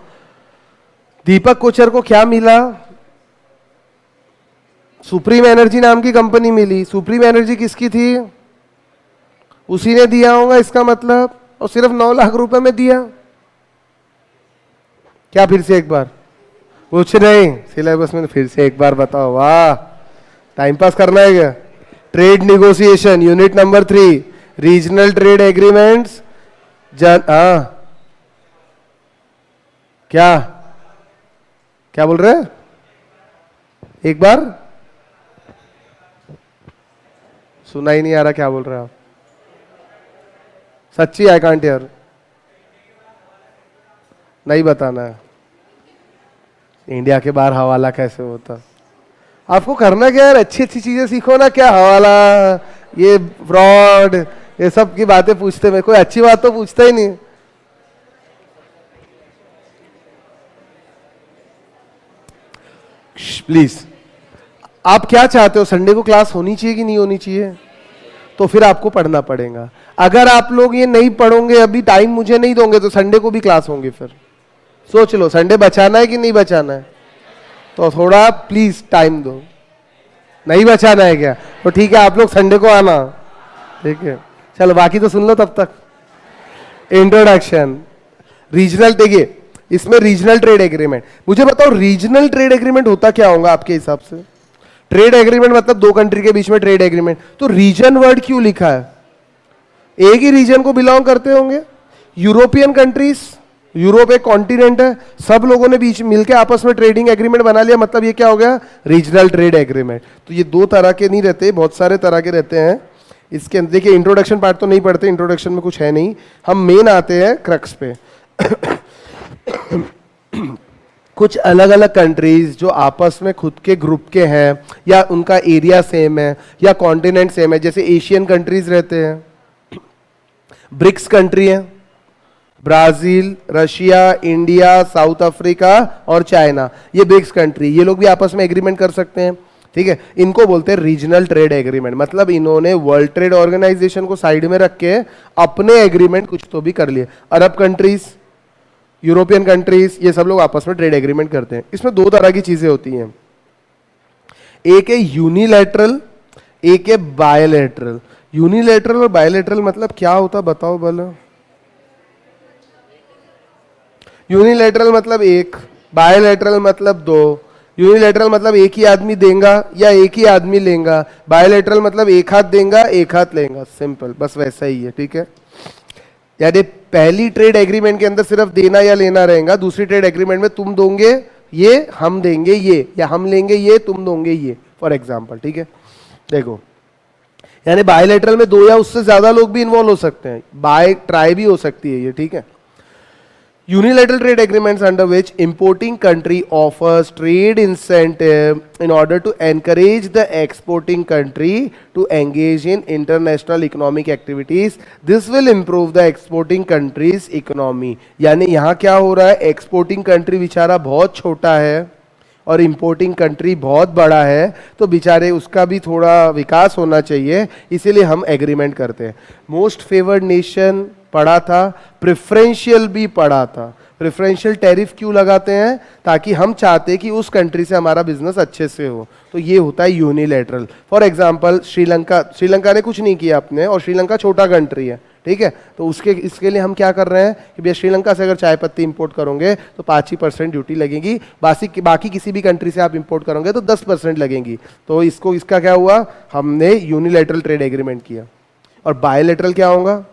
दीपक कोचर को क्या मिला, सुप्रीम एनर्जी नाम की कंपनी मिली। सुप्रीम एनर्जी किसकी थी, उसी ने दिया होगा इसका मतलब, और सिर्फ 9 लाख रुपए में दिया। क्या फिर से एक बार, कुछ नहीं, सिलेबस में फिर से एक बार बताओ। वाह टाइम पास करना है क्या। Trade negotiation unit number 3, regional trade agreements, क्या क्या बोल रहे हैं, एक बार सुना ही नहीं आ रहा, क्या बोल रहे हैं आप, सच्ची आई कांट यार, नहीं बताना है। इंडिया के बाहर हवाला कैसे होता, आपको करना क्या यार, अच्छी अच्छी चीजें सीखो ना, क्या हवाला, ये फ्रॉड, ये सब की बातें पूछते में, कोई अच्छी बात तो पूछता ही नहीं। प्लीज, आप क्या चाहते हो, संडे को क्लास होनी चाहिए कि नहीं होनी चाहिए, तो फिर आपको पढ़ना पड़ेगा। अगर आप लोग ये नहीं पढ़ोगे, अभी टाइम मुझे नहीं दोगे, तो संडे को भी क्लास होंगी। फिर सोच लो संडे बचाना है कि नहीं बचाना है, तो थोड़ा प्लीज टाइम दो। नहीं बचाना है क्या, तो ठीक है आप लोग संडे को आना, ठीक है। चलो बाकी तो सुन लो तब तक। इंट्रोडक्शन, रीजनल, देखिए इसमें रीजनल ट्रेड एग्रीमेंट, मुझे बताओ रीजनल ट्रेड एग्रीमेंट होता क्या होगा आपके हिसाब से। ट्रेड एग्रीमेंट मतलब 2 कंट्री के बीच में ट्रेड एग्रीमेंट, तो रीजन वर्ड क्यों लिखा है, एक ही रीजन को बिलोंग करते होंगे। यूरोपियन कंट्रीज, यूरोप एक कॉन्टिनेंट है, सब लोगों ने बीच मिलकर आपस में ट्रेडिंग एग्रीमेंट बना लिया, मतलब ये क्या हो गया, रीजनल ट्रेड एग्रीमेंट। तो ये 2 तरह के नहीं रहते, बहुत सारे तरह के रहते हैं। इसके अंदर देखिए इंट्रोडक्शन पार्ट तो नहीं पढ़ते, इंट्रोडक्शन में कुछ है नहीं, हम मेन आते हैं क्रक्स पे। कुछ अलग अलग कंट्रीज जो आपस में खुद के ग्रुप के हैं, या उनका एरिया सेम है, या कॉन्टिनेंट सेम है, जैसे एशियन कंट्रीज रहते हैं, ब्रिक्स कंट्री है, Brazil, Russia, India, south Africa और चाइना, ये ब्रिक्स कंट्री, ये लोग भी आपस में एग्रीमेंट कर सकते हैं, ठीक है। इनको बोलते हैं रीजनल ट्रेड एग्रीमेंट, मतलब इन्होंने वर्ल्ड ट्रेड ऑर्गेनाइजेशन को साइड में रख के अपने एग्रीमेंट कुछ तो भी कर लिए। अरब कंट्रीज, यूरोपियन कंट्रीज, ये सब लोग आपस में ट्रेड एग्रीमेंट करते हैं। इसमें 2 तरह की चीजें होती हैं, एक है यूनिलैटरल, एक है बायलैटरल। यूनिलैटरल और बायलैटरल मतलब क्या होता बताओ बोलो। यूनिलैटरल मतलब 1, बायलैटरल मतलब 2। यूनिलैटरल मतलब एक ही आदमी देगा या एक ही आदमी लेगा, बायलैटरल मतलब एक हाथ देगा एक हाथ लेगा, सिंपल, बस वैसा ही है, ठीक है। यानी पहली ट्रेड एग्रीमेंट के अंदर सिर्फ देना या लेना रहेगा, दूसरी ट्रेड एग्रीमेंट में तुम दोगे ये, हम देंगे ये, या हम लेंगे ये, तुम दोगे ये, फॉर एग्जांपल, ठीक है। देखो यानी बायलैटरल में 2 या उससे ज्यादा लोग भी इन्वॉल्व हो सकते हैं, बाय ट्राई भी हो सकती है ये, ठीक है। Unilateral trade agreements under which importing country offers trade incentive in order to encourage the exporting country to engage in international economic activities. This will improve the exporting country's economy. यानी यहाँ क्या हो रहा है, exporting country बेचारा बहुत छोटा है और importing country बहुत बड़ा है, तो बेचारे उसका भी थोड़ा विकास होना चाहिए, इसीलिए हम agreement करते हैं। Most favored nation पढ़ा था, प्रेफरेंशियल भी पढ़ा था। प्रेफरेंशियल टैरिफ क्यों लगाते हैं? ताकि हम चाहते कि उस कंट्री से हमारा बिजनेस अच्छे से हो, तो ये होता है यूनिलैटरल। फॉर एग्जांपल श्रीलंका ने कुछ नहीं किया अपने, और श्रीलंका छोटा कंट्री है, ठीक है, तो इसके लिए हम क्या कर रहे हैं कि भैया श्रीलंका से अगर चाय पत्ती इंपोर्ट करोगे तो 5% ड्यूटी लगेगी, बाकी किसी भी कंट्री से आप इंपोर्ट करोगे तो 10% लगेंगी। तो इसका क्या हुआ, हमने यूनिलैटरल ट्रेड एग्रीमेंट किया। और बायलैटरल क्या होगा,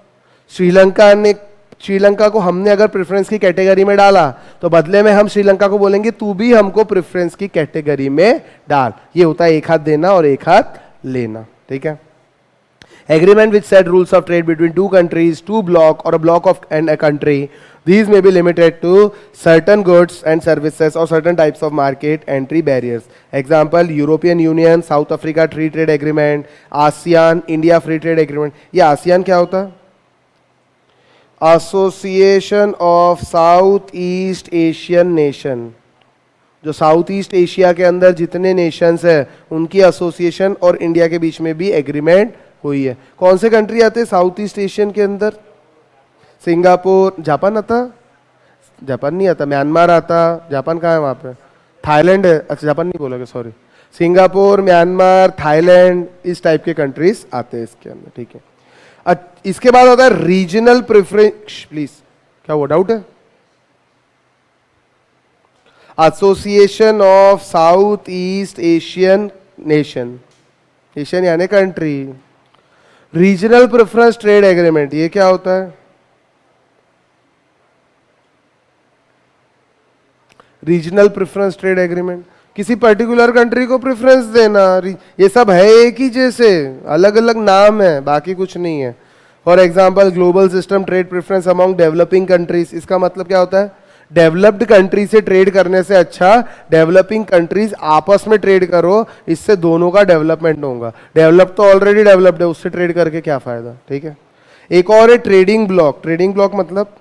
श्रीलंका को हमने अगर प्रेफरेंस की कैटेगरी में डाला तो बदले में हम श्रीलंका को बोलेंगे तू भी हमको प्रेफरेंस की कैटेगरी में डाल। ये होता है एक हाथ देना और एक हाथ लेना, ठीक है। Agreement which set rules of trade between two countries, two bloc or a bloc of and a country. These may be limited to certain goods and services or certain types of market entry barriers. Example, European Union, South Africa Free Trade Agreement, ASEAN, India Free Trade Agreement. ये ASEAN क्या होता है? Association of South East Asian Nation. जो साउथ ईस्ट एशिया के अंदर जितने नेशंस है उनकी एसोसिएशन और इंडिया के बीच में भी एग्रीमेंट हुई है। कौन से कंट्री आते हैं साउथ ईस्ट एशियन के अंदर? सिंगापुर, जापान आता? जापान नहीं आता, म्यांमार आता। जापान कहाँ है वहाँ पे? थाईलैंड है। अच्छा जापान नहीं बोलोगे, सॉरी। सिंगापुर, म्यांमार, थाईलैंड, इस टाइप के कंट्रीज आते हैं इसके अंदर, ठीक है। इसके बाद आता है रीजनल प्रेफरेंस। प्लीज, क्या वो डाउट है? Association of South East Asian nation, Asian यानी country. Regional preference trade agreement, ये क्या होता है? रीजनल प्रेफरेंस ट्रेड एग्रीमेंट, किसी पर्टिकुलर कंट्री को प्रेफरेंस देना। ये सब है एक ही जैसे, अलग अलग नाम है, बाकी कुछ नहीं है। For example, global system trade preference among developing countries. इसका मतलब क्या होता है? डेवलप्ड कंट्री से ट्रेड करने से अच्छा डेवलपिंग कंट्रीज आपस में ट्रेड करो, इससे दोनों का डेवलपमेंट होगा। डेवलप तो ऑलरेडी डेवलप्ड है, उससे ट्रेड करके क्या फायदा, ठीक है। एक और है ट्रेडिंग ब्लॉक। ट्रेडिंग ब्लॉक मतलब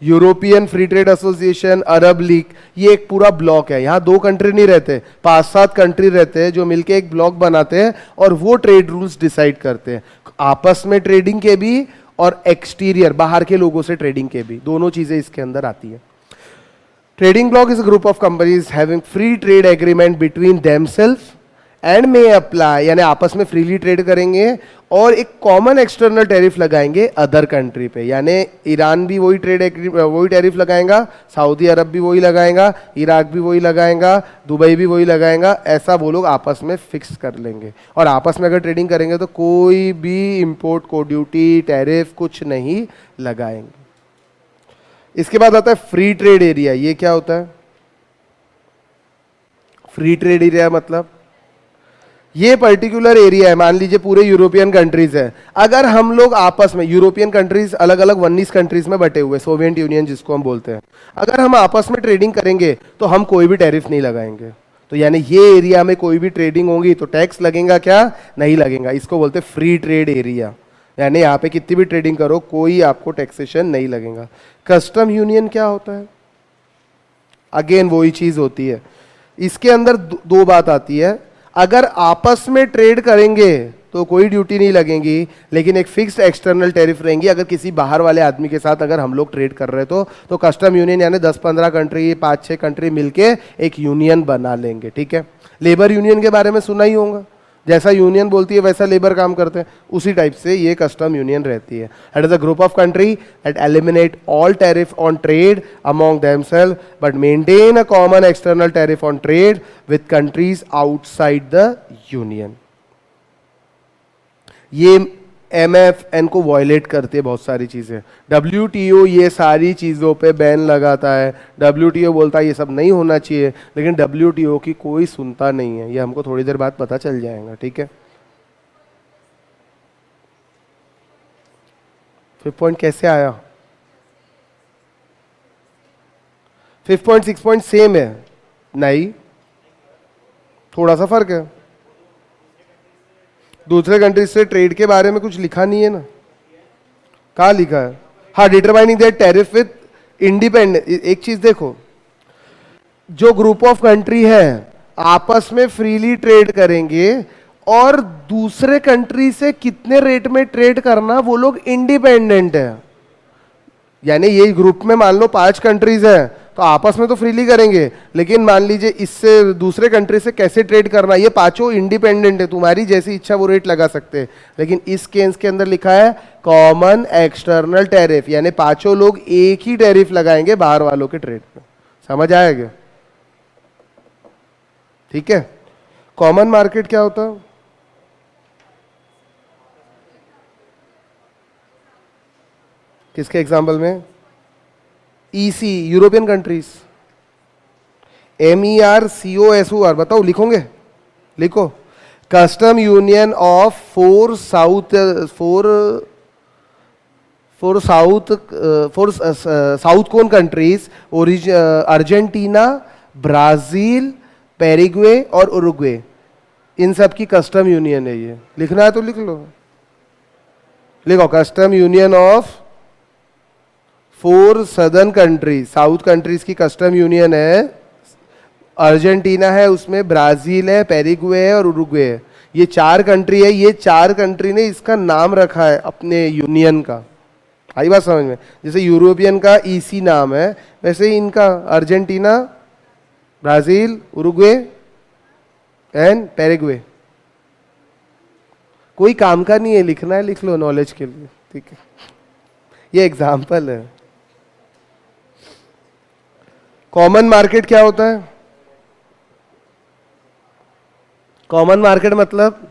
यूरोपियन फ्री ट्रेड एसोसिएशन, अरब लीग, ये एक पूरा ब्लॉक है। यहाँ 2 कंट्री नहीं रहते, 5-7 कंट्री रहते हैं जो मिलके एक ब्लॉक बनाते हैं और वो ट्रेड रूल्स डिसाइड करते हैं, आपस में ट्रेडिंग के भी और एक्सटीरियर बाहर के लोगों से ट्रेडिंग के भी, दोनों चीजें इसके अंदर आती है। Trading bloc is a group of companies having free trade agreement between themselves and may apply, यानी आपस में फ्रीली ट्रेड करेंगे और एक कॉमन एक्सटर्नल टैरिफ लगाएंगे अदर कंट्री पे। यानी ईरान भी वही वही टैरिफ लगाएगा, सऊदी अरब भी वही लगाएगा, इराक भी वही लगाएगा, दुबई भी वही लगाएगा। ऐसा वो लोग आपस में फिक्स कर लेंगे और आपस में अगर ट्रेडिंग करेंगे तो कोई भी इंपोर्ट को ड्यूटी टैरिफ कुछ नहीं लगाएंगे। इसके बाद आता है फ्री ट्रेड एरिया। ये क्या होता है? फ्री ट्रेड एरिया मतलब ये पर्टिकुलर एरिया है, मान लीजिए पूरे यूरोपियन कंट्रीज है। अगर हम लोग आपस में, यूरोपियन कंट्रीज अलग अलग 19 कंट्रीज में बटे हुए, सोवियत यूनियन जिसको हम बोलते हैं, अगर हम आपस में ट्रेडिंग करेंगे तो हम कोई भी टैरिफ नहीं लगाएंगे। तो यानी ये एरिया में कोई भी ट्रेडिंग होगी तो टैक्स लगेगा क्या? नहीं लगेगा। इसको बोलते हैं फ्री ट्रेड एरिया, यानी यहाँ पे कितनी भी ट्रेडिंग करो कोई आपको टैक्सेशन नहीं लगेगा। कस्टम यूनियन क्या होता है? अगेन वही चीज होती है। इसके अंदर 2 बात आती है। अगर आपस में ट्रेड करेंगे तो कोई ड्यूटी नहीं लगेगी, लेकिन एक फिक्स्ड एक्सटर्नल टैरिफ रहेंगी। अगर किसी बाहर वाले आदमी के साथ अगर हम लोग ट्रेड कर रहे तो कस्टम यूनियन यानी 10-15 कंट्री, 5-6 कंट्री मिलके एक यूनियन बना लेंगे, ठीक है। लेबर यूनियन के बारे में सुना ही होगा, जैसा यूनियन बोलती है वैसा लेबर काम करते हैं, उसी टाइप से ये कस्टम यूनियन रहती है। It is a group of country that eliminate all tariff on trade among themselves but maintain a common external tariff on trade with countries outside the union. ये MFN को वायलेट करते हैं बहुत सारी चीजें। WTO ये सारी चीजों पे बैन लगाता है। WTO बोलता है ये सब नहीं होना चाहिए, लेकिन WTO की कोई सुनता नहीं है। ये हमको थोड़ी देर बाद पता चल जाएगा, ठीक है। 5th पॉइंट कैसे आया? 5th point 6th point same है? नहीं, थोड़ा सा फर्क है। दूसरे कंट्रीज से ट्रेड के बारे में कुछ लिखा नहीं है ना? कहाँ लिखा है? हाँ, determining that tariff with independent. एक चीज देखो, जो ग्रुप ऑफ कंट्री है आपस में फ्रीली ट्रेड करेंगे और दूसरे कंट्री से कितने रेट में ट्रेड करना, वो लोग इंडिपेंडेंट है। यानी ये ग्रुप में मान लो 5 कंट्रीज है, तो आपस में तो फ्रीली करेंगे, लेकिन मान लीजिए इससे दूसरे कंट्री से कैसे ट्रेड करना, ये पांचों इंडिपेंडेंट है, तुम्हारी जैसी इच्छा वो रेट लगा सकते हैं। लेकिन इस केस के अंदर लिखा है कॉमन एक्सटर्नल टैरिफ, यानी पांचों लोग एक ही टैरिफ लगाएंगे बाहर वालों के ट्रेड पे। समझ आएगा? ठीक है। कॉमन मार्केट क्या होता है? किसके एग्जाम्पल में? EC, European countries. MERCOSUR, बताओ, लिखोगे? लिखो। Custom union of four South Cone countries, Argentina, Brazil, Paraguay और उरुग्वे, इन सब की कस्टम यूनियन है ये। लिखना है तो लिख लो। लिखो, custom union of 4 southern countries, south countries की कस्टम यूनियन है। अर्जेंटीना है, उसमें ब्राजील है, पेरिग्वे है और उरुग्वे है। ये 4 कंट्री है। ये 4 कंट्री ने इसका नाम रखा है अपने यूनियन का। आई बात समझ में? जैसे यूरोपियन का ईसी नाम है, वैसे ही इनका अर्जेंटीना, ब्राजील, उरुग्वे एंड पेरिग्वे। कोई काम का नहीं है, लिखना है, लिख लो नॉलेज के लिए। ठीक है, ये एग्जाम्पल है। कॉमन मार्केट क्या होता है? कॉमन मार्केट मतलब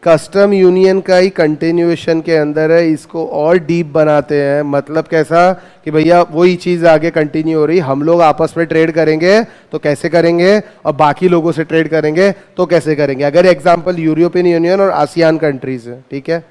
कस्टम यूनियन का ही कंटिन्यूएशन के अंदर है। इसको और डीप बनाते हैं। मतलब कैसा कि भैया वही चीज आगे कंटिन्यू हो रही, हम लोग आपस में ट्रेड करेंगे तो कैसे करेंगे, और बाकी लोगों से ट्रेड करेंगे तो कैसे करेंगे। अगर एग्जांपल यूरोपियन यूनियन और आसियान कंट्रीज है, ठीक है,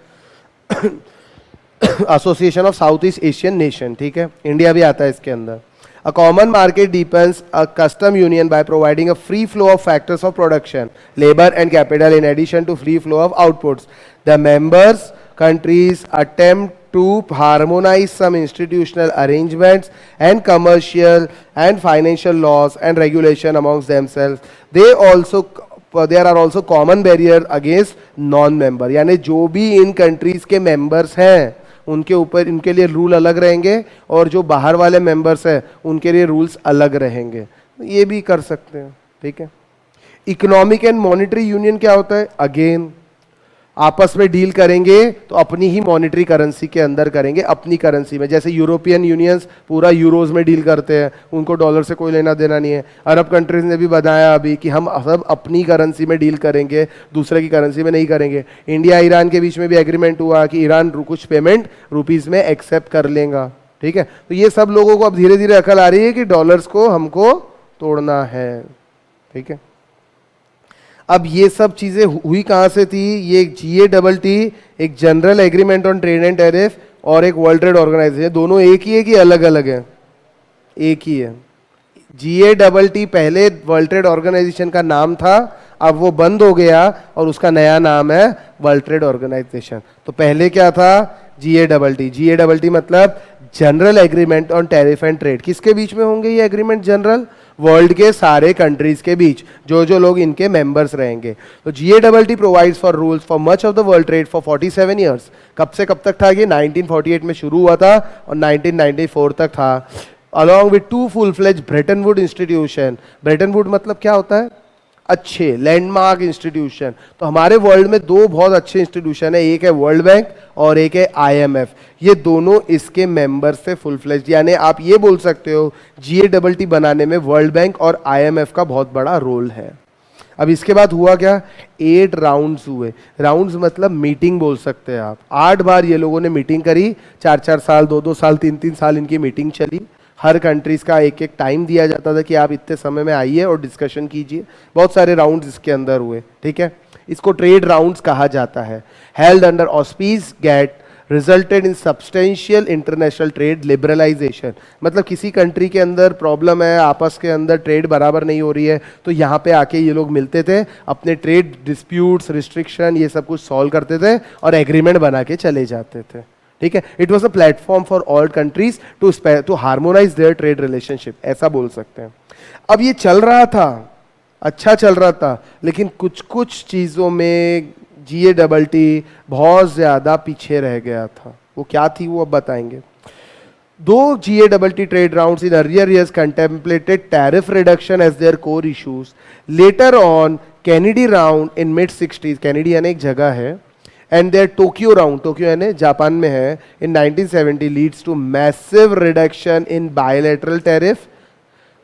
association of South East Asian nation, ठीक है, इंडिया भी आता है इसके अंदर। A common market deepens a custom union by providing a free flow of factors of production, labor and capital in addition to free flow of outputs. The members countries attempt to harmonize some institutional arrangements and commercial and financial laws and regulation amongst themselves. There are also common barriers against non-member. यानी जो भी इन countries के members हैं उनके ऊपर इनके लिए रूल अलग रहेंगे, और जो बाहर वाले मेंबर्स हैं उनके लिए रूल्स अलग रहेंगे। ये भी कर सकते हैं। ठीक है। इकोनॉमिक एंड मॉनेटरी यूनियन क्या होता है? अगेन आपस में डील करेंगे तो अपनी ही मॉनेटरी करेंसी के अंदर करेंगे, अपनी करेंसी में। जैसे यूरोपियन यूनियंस पूरा यूरोज में डील करते हैं, उनको डॉलर से कोई लेना देना नहीं है। अरब कंट्रीज ने भी बताया अभी कि हम सब अपनी करेंसी में डील करेंगे, दूसरे की करेंसी में नहीं करेंगे। इंडिया ईरान के बीच में भी एग्रीमेंट हुआ कि ईरान कुछ पेमेंट रुपीज में एक्सेप्ट कर लेगा। ठीक है। तो ये सब लोगों को अब धीरे धीरे अकल आ रही है कि डॉलर्स को हमको तोड़ना है। ठीक है। अब ये सब चीजें हुई कहां से थी? ये GATT, एक general agreement on trade and tariff, और एक वर्ल्ड ट्रेड ऑर्गेनाइजेशन, दोनों एक ही है कि अलग अलग है? एक ही है। GATT पहले वर्ल्ड ट्रेड ऑर्गेनाइजेशन का नाम था, अब वो बंद हो गया और उसका नया नाम है वर्ल्ड ट्रेड ऑर्गेनाइजेशन। तो पहले क्या था? GATT मतलब general agreement on tariff and trade. किसके बीच में होंगे ये एग्रीमेंट? जनरल, वर्ल्ड के सारे कंट्रीज के बीच, जो जो लोग इनके मेंबर्स रहेंगे। तो GATT provides for rules for much of the world trade for 47 years. कब से कब तक था ये? 1948 में शुरू हुआ था और 1994 तक था। Along with 2 full-fledged Brayton would institution. Brayton would मतलब क्या होता है? अच्छे लैंडमार्क इंस्टीट्यूशन। तो हमारे वर्ल्ड में 2 बहुत अच्छे इंस्टीट्यूशन है, एक है वर्ल्ड बैंक और एक है IMF। ये दोनों इसके मेंबर्स से फुल फ्लेज, यानी आप ये बोल सकते हो GATT बनाने में वर्ल्ड बैंक और IMF का बहुत बड़ा रोल है। अब इसके बाद हुआ क्या? 8 राउंड्स हुए। राउंड्स मतलब मीटिंग बोल सकते हैं आप। 8 बार ये लोगों ने मीटिंग करी, 4-4 साल, 2-2 साल, 3-3 साल इनकी मीटिंग चली। हर कंट्रीज का एक एक टाइम दिया जाता था कि आप इतने समय में आइए और डिस्कशन कीजिए। बहुत सारे राउंड्स इसके अंदर हुए। ठीक है। इसको ट्रेड राउंड्स कहा जाता है। Held under auspices GATT resulted in substantial international trade liberalisation. मतलब किसी कंट्री के अंदर प्रॉब्लम है, आपस के अंदर ट्रेड बराबर नहीं हो रही है, तो यहाँ पे आके ये लोग मिलते थे, अपने ट्रेड डिस्प्यूट्स, रिस्ट्रिक्शन, ये सब कुछ सॉल्व करते थे और एग्रीमेंट बना के चले जाते थे। ठीक है। It was a platform for all countries to harmonise their trade relationship, ऐसा बोल सकते हैं। अब ये चल रहा था, अच्छा चल रहा था, लेकिन कुछ कुछ चीजों में GATT बहुत ज्यादा पीछे रह गया था। वो क्या थी वो अब बताएंगे। Though GATT trade rounds in earlier years contemplated tariff reduction as their core issues, later on Kennedy round in mid 60s, Kennedy यानी एक जगह है, and their Tokyo round, Tokyo यानी जापान में है, in 1970 leads to massive reduction in bilateral tariff,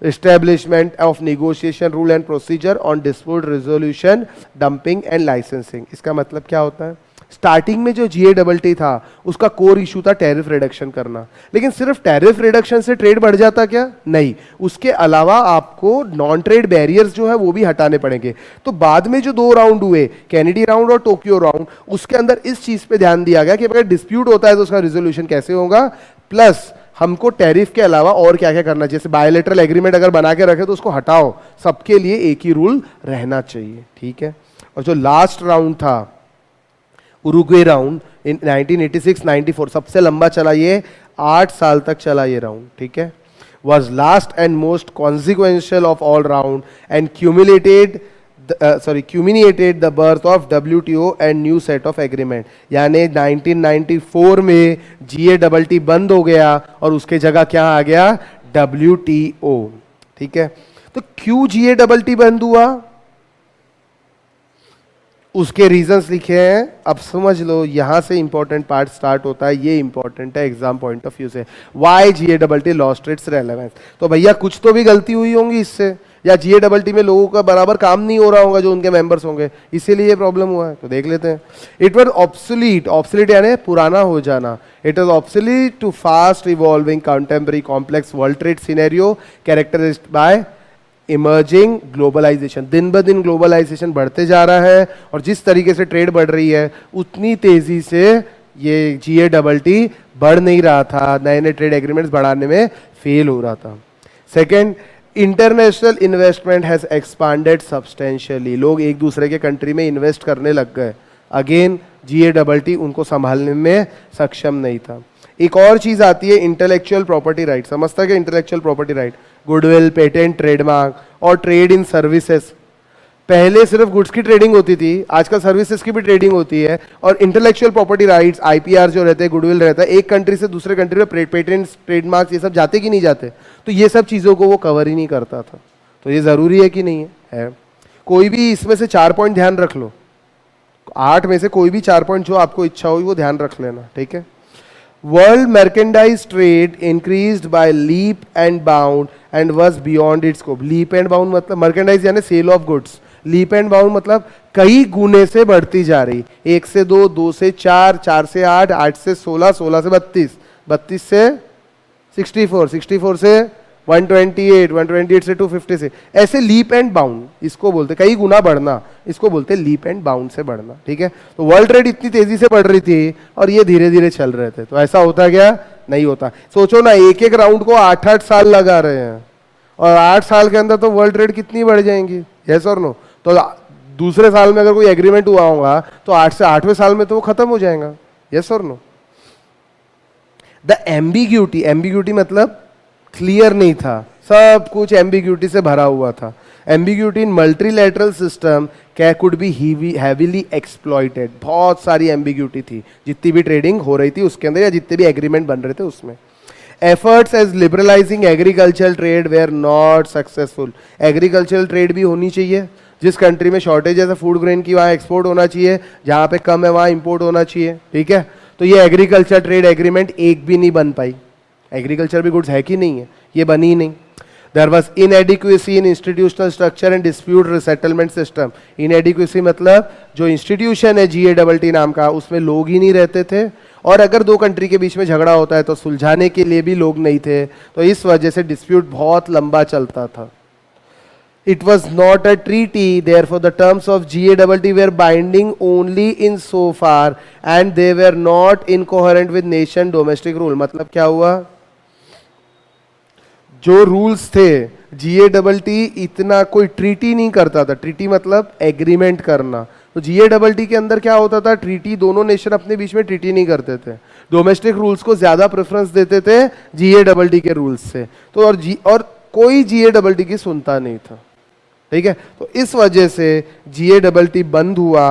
establishment of negotiation rule and procedure on dispute resolution, dumping and licensing। इसका मतलब क्या होता है? स्टार्टिंग में जो GATT था उसका कोर इशू था टैरिफ रिडक्शन करना, लेकिन सिर्फ टैरिफ रिडक्शन से ट्रेड बढ़ जाता क्या? नहीं, उसके अलावा आपको नॉन ट्रेड बैरियर्स जो है वो भी हटाने पड़ेंगे। तो बाद में जो 2 राउंड हुए, कैनेडी राउंड और टोक्यो राउंड, उसके अंदर इस चीज पे ध्यान दिया गया कि अगर डिस्प्यूट होता है तो उसका रिजोल्यूशन कैसे होगा, प्लस हमको टैरिफ के अलावा और क्या क्या करना चाहिए। जैसे बायोलेटरल एग्रीमेंट अगर बना के रखे तो उसको हटाओ, सबके लिए एक ही रूल रहना चाहिए, ठीक है। और जो लास्ट राउंड था उरुग्वे राउंड इन 1986-94, सबसे लंबा चला ये, 8 साल तक चला ये राउंड, ठीक है। was last and most consequential of all round and culminated the birth of WTO and new set of agreement। यानी 1994 में GATT बंद हो गया और उसके जगह क्या आ गया? WTO, ठीक है। तो क्यों GATT बंद हुआ, उसके रीजंस लिखे हैं, अब समझ लो। यहां से इंपॉर्टेंट पार्ट स्टार्ट होता है, ये इंपॉर्टेंट है एग्जाम पॉइंट ऑफ व्यू से। Why GATT lost its relevance? तो भैया कुछ तो भी गलती हुई होंगी इससे, या GATT में लोगों का बराबर काम नहीं हो रहा होगा जो उनके मेंबर्स होंगे, इसीलिए ये प्रॉब्लम हुआ है। तो देख लेते हैं। इट वाज ऑब्सोलीट, ऑब्सोलीट यानी पुराना हो जाना। It was obsolete to fast evolving contemporary complex world trade scenario characterised by emerging globalisation. दिन ब दिन ग्लोबलाइजेशन बढ़ते जा रहा है और जिस तरीके से ट्रेड बढ़ रही है उतनी तेजी से ये GATT बढ़ नहीं रहा था, नए नए ट्रेड एग्रीमेंट्स बढ़ाने में फेल हो रहा था। Second, international investment has expanded substantially. लोग एक दूसरे के कंट्री में इन्वेस्ट करने लग गए। अगेन GATT उनको संभालने में सक्षम नहीं था। एक और चीज आती है इंटेलेक्चुअल प्रॉपर्टी राइट। समझता है कि intellectual property right, goodwill, patent, trademark और ट्रेड इन सर्विसेज। पहले सिर्फ गुड्स की ट्रेडिंग होती थी, आजकल सर्विसेज की भी ट्रेडिंग होती है। और इंटेलेक्चुअल प्रॉपर्टी राइट्स, IPR जो रहते हैं, गुडविल रहता है, एक कंट्री से दूसरे कंट्री में पेटेंट्स, ट्रेडमार्क्स, ये सब जाते कि नहीं जाते? तो ये सब चीज़ों को वो कवर ही नहीं करता था। तो ये ज़रूरी है कि नहीं है? कोई भी इसमें से 4 पॉइंट ध्यान रख लो, 8 में से कोई भी 4 पॉइंट जो आपको इच्छा हुई वो ध्यान रख लेना, ठीक है। World merchandise trade increased by leap and bound and was beyond its scope। Leap and bound मतलब merchandise यानी sale of goods, leap and bound मतलब कई गुने से बढ़ती जा रही। 1 से 2, 2 से 4, 4 से 8, 8 से 16, 16 से 32, 32 से 64, 64 से 128, 128 से 250 से, ऐसे लीप एंड बाउंड इसको बोलते, कई गुना बढ़ना, इसको बोलते लीप एंड बाउंड से बढ़ना, ठीक है। तो वर्ल्ड ट्रेड इतनी तेजी से बढ़ रही थी और ये धीरे धीरे चल रहे थे। तो ऐसा होता क्या? नहीं होता। सोचो ना, एक एक राउंड को 8-8 साल लगा रहे हैं और 8 साल के अंदर तो वर्ल्ड ट्रेड कितनी बढ़ जाएंगी? यस और नो? तो दूसरे साल में अगर कोई एग्रीमेंट हुआ होगा तो 8 से 8वें साल में तो वो खत्म हो जाएगा। यस और नो? द एम्बिग्यूटी, एम्बिग्यूटी मतलब क्लियर नहीं था, सब कुछ एम्बिग्यूटी से भरा हुआ था। एम्बिग्यूटी इन मल्टीलैटरल सिस्टम क्या कुड बी हैवीली एक्सप्लॉइटेड। बहुत सारी एम्बिग्यूटी थी जितनी भी ट्रेडिंग हो रही थी उसके अंदर, या जितने भी एग्रीमेंट बन रहे थे उसमें। Efforts as liberalising agricultural trade were not successful. Agricultural trade भी होनी चाहिए, जिस कंट्री में शॉर्टेज है फूड ग्रेन की वहाँ एक्सपोर्ट होना चाहिए, जहाँ पे कम है वहाँ इंपोर्ट होना चाहिए, ठीक है। तो ये एग्रीकल्चर ट्रेड एग्रीमेंट एक भी नहीं बन पाई। एग्रीकल्चर भी गुड्स है कि नहीं है, ये बनी ही नहीं। There was inadequacy in institutional structure and dispute resettlement system. Inadequacy मतलब जो इंस्टीट्यूशन है GATT नाम का, उसमें लोग ही नहीं रहते थे, और अगर 2 कंट्री के बीच में झगड़ा होता है तो सुलझाने के लिए भी लोग नहीं थे, तो इस वजह से डिस्प्यूट बहुत लंबा चलता था। It was not a treaty, therefore the terms of GATT were binding only in so far and they were not incoherent with nation domestic rule। मतलब क्या हुआ? जो रूल्स थे, GATT इतना कोई ट्रीटी नहीं करता था। ट्रीटी मतलब एग्रीमेंट करना। तो GATT के अंदर क्या होता था? ट्रीटी, दोनों नेशन अपने बीच में ट्रीटी नहीं करते थे, डोमेस्टिक रूल्स को ज्यादा प्रेफरेंस देते थे GATT के रूल्स से। तो और कोई GA की सुनता नहीं था, ठीक है। तो इस वजह से GA बंद हुआ।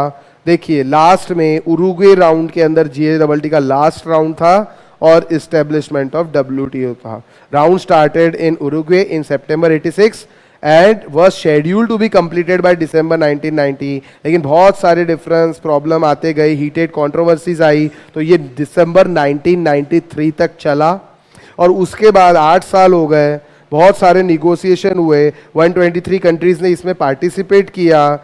देखिए लास्ट में उरुग्वे राउंड के अंदर GA का लास्ट राउंड था और इस्टेब्लिशमेंट ऑफ WTO था। Round started in Uruguay in September 86 and was schedule to be completed by December 1990, लेकिन बहुत सारे डिफरेंस प्रॉब्लम आते गए, हीटेड कंट्रोवर्सीज आई, तो ये दिसंबर 1993 तक चला। और उसके बाद 8 साल हो गए, बहुत सारे निगोशिएशन हुए, 123 कंट्रीज ने इसमें पार्टिसिपेट किया,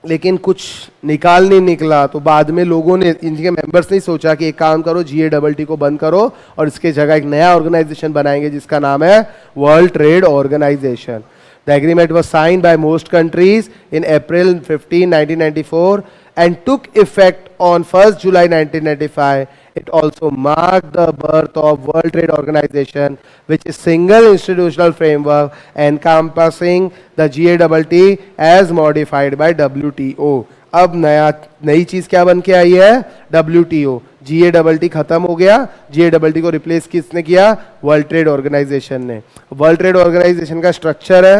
लेकिन कुछ निकाल नहीं निकला। तो बाद में लोगों ने, इनके मेंबर्स ने सोचा कि एक काम करो, GATT को बंद करो और इसके जगह एक नया ऑर्गेनाइजेशन बनाएंगे जिसका नाम है World Trade Organization. The agreement was signed by most countries in April 15, 1994 and took effect on 1st July 1995. It also marked the birth of World Trade Organization, which is single institutional framework encompassing the GATT as modified by WTO. अब नई चीज क्या बन के आई है? WTO। GATT खत्म हो गया, GATT को रिप्लेस किसने किया? वर्ल्ड ट्रेड ऑर्गेनाइजेशन ने। वर्ल्ड ट्रेड ऑर्गेनाइजेशन का स्ट्रक्चर है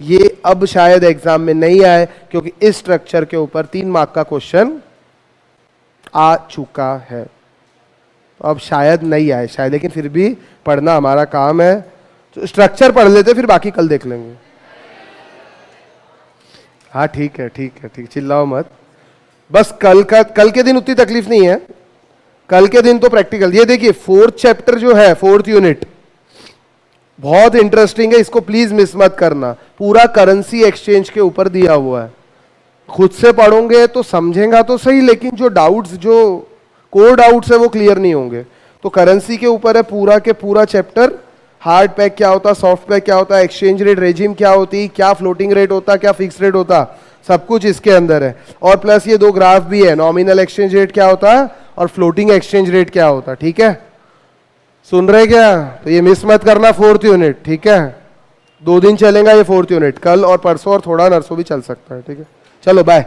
ये, अब शायद एग्जाम में नहीं आए क्योंकि इस स्ट्रक्चर के ऊपर 3 मार्क का क्वेश्चन आ चुका है, तो अब शायद नहीं आए शायद, लेकिन फिर भी पढ़ना हमारा काम है। तो स्ट्रक्चर पढ़ लेते, फिर बाकी कल देख लेंगे। हाँ ठीक है ठीक है ठीक, चिल्लाओ मत। बस कल के दिन उतनी तकलीफ नहीं है, कल के दिन तो प्रैक्टिकल। ये देखिए 4th चैप्टर जो है, 4th यूनिट बहुत इंटरेस्टिंग है, इसको प्लीज मिस मत करना। पूरा करेंसी एक्सचेंज के ऊपर दिया हुआ है, खुद से पढ़ोगे तो समझेगा तो सही, लेकिन जो डाउट्स, जो कोर डाउट्स है वो क्लियर नहीं होंगे। तो करेंसी के ऊपर है पूरा के पूरा चैप्टर। हार्ड पैक क्या होता, सॉफ्ट पैक क्या होता, एक्सचेंज रेट रेजिम क्या होती, क्या फ्लोटिंग रेट होता, क्या फिक्स रेट होता, सब कुछ इसके अंदर है। और प्लस ये 2 ग्राफ भी है, नॉमिनल एक्सचेंज रेट क्या होता है और फ्लोटिंग एक्सचेंज रेट क्या होता, ठीक है। सुन रहे क्या? तो ये मिस मत करना 4th यूनिट, ठीक है। 2 दिन चलेगा ये 4th यूनिट, कल और परसों, और थोड़ा नरसों भी चल सकता है, ठीक है। चलो बाय।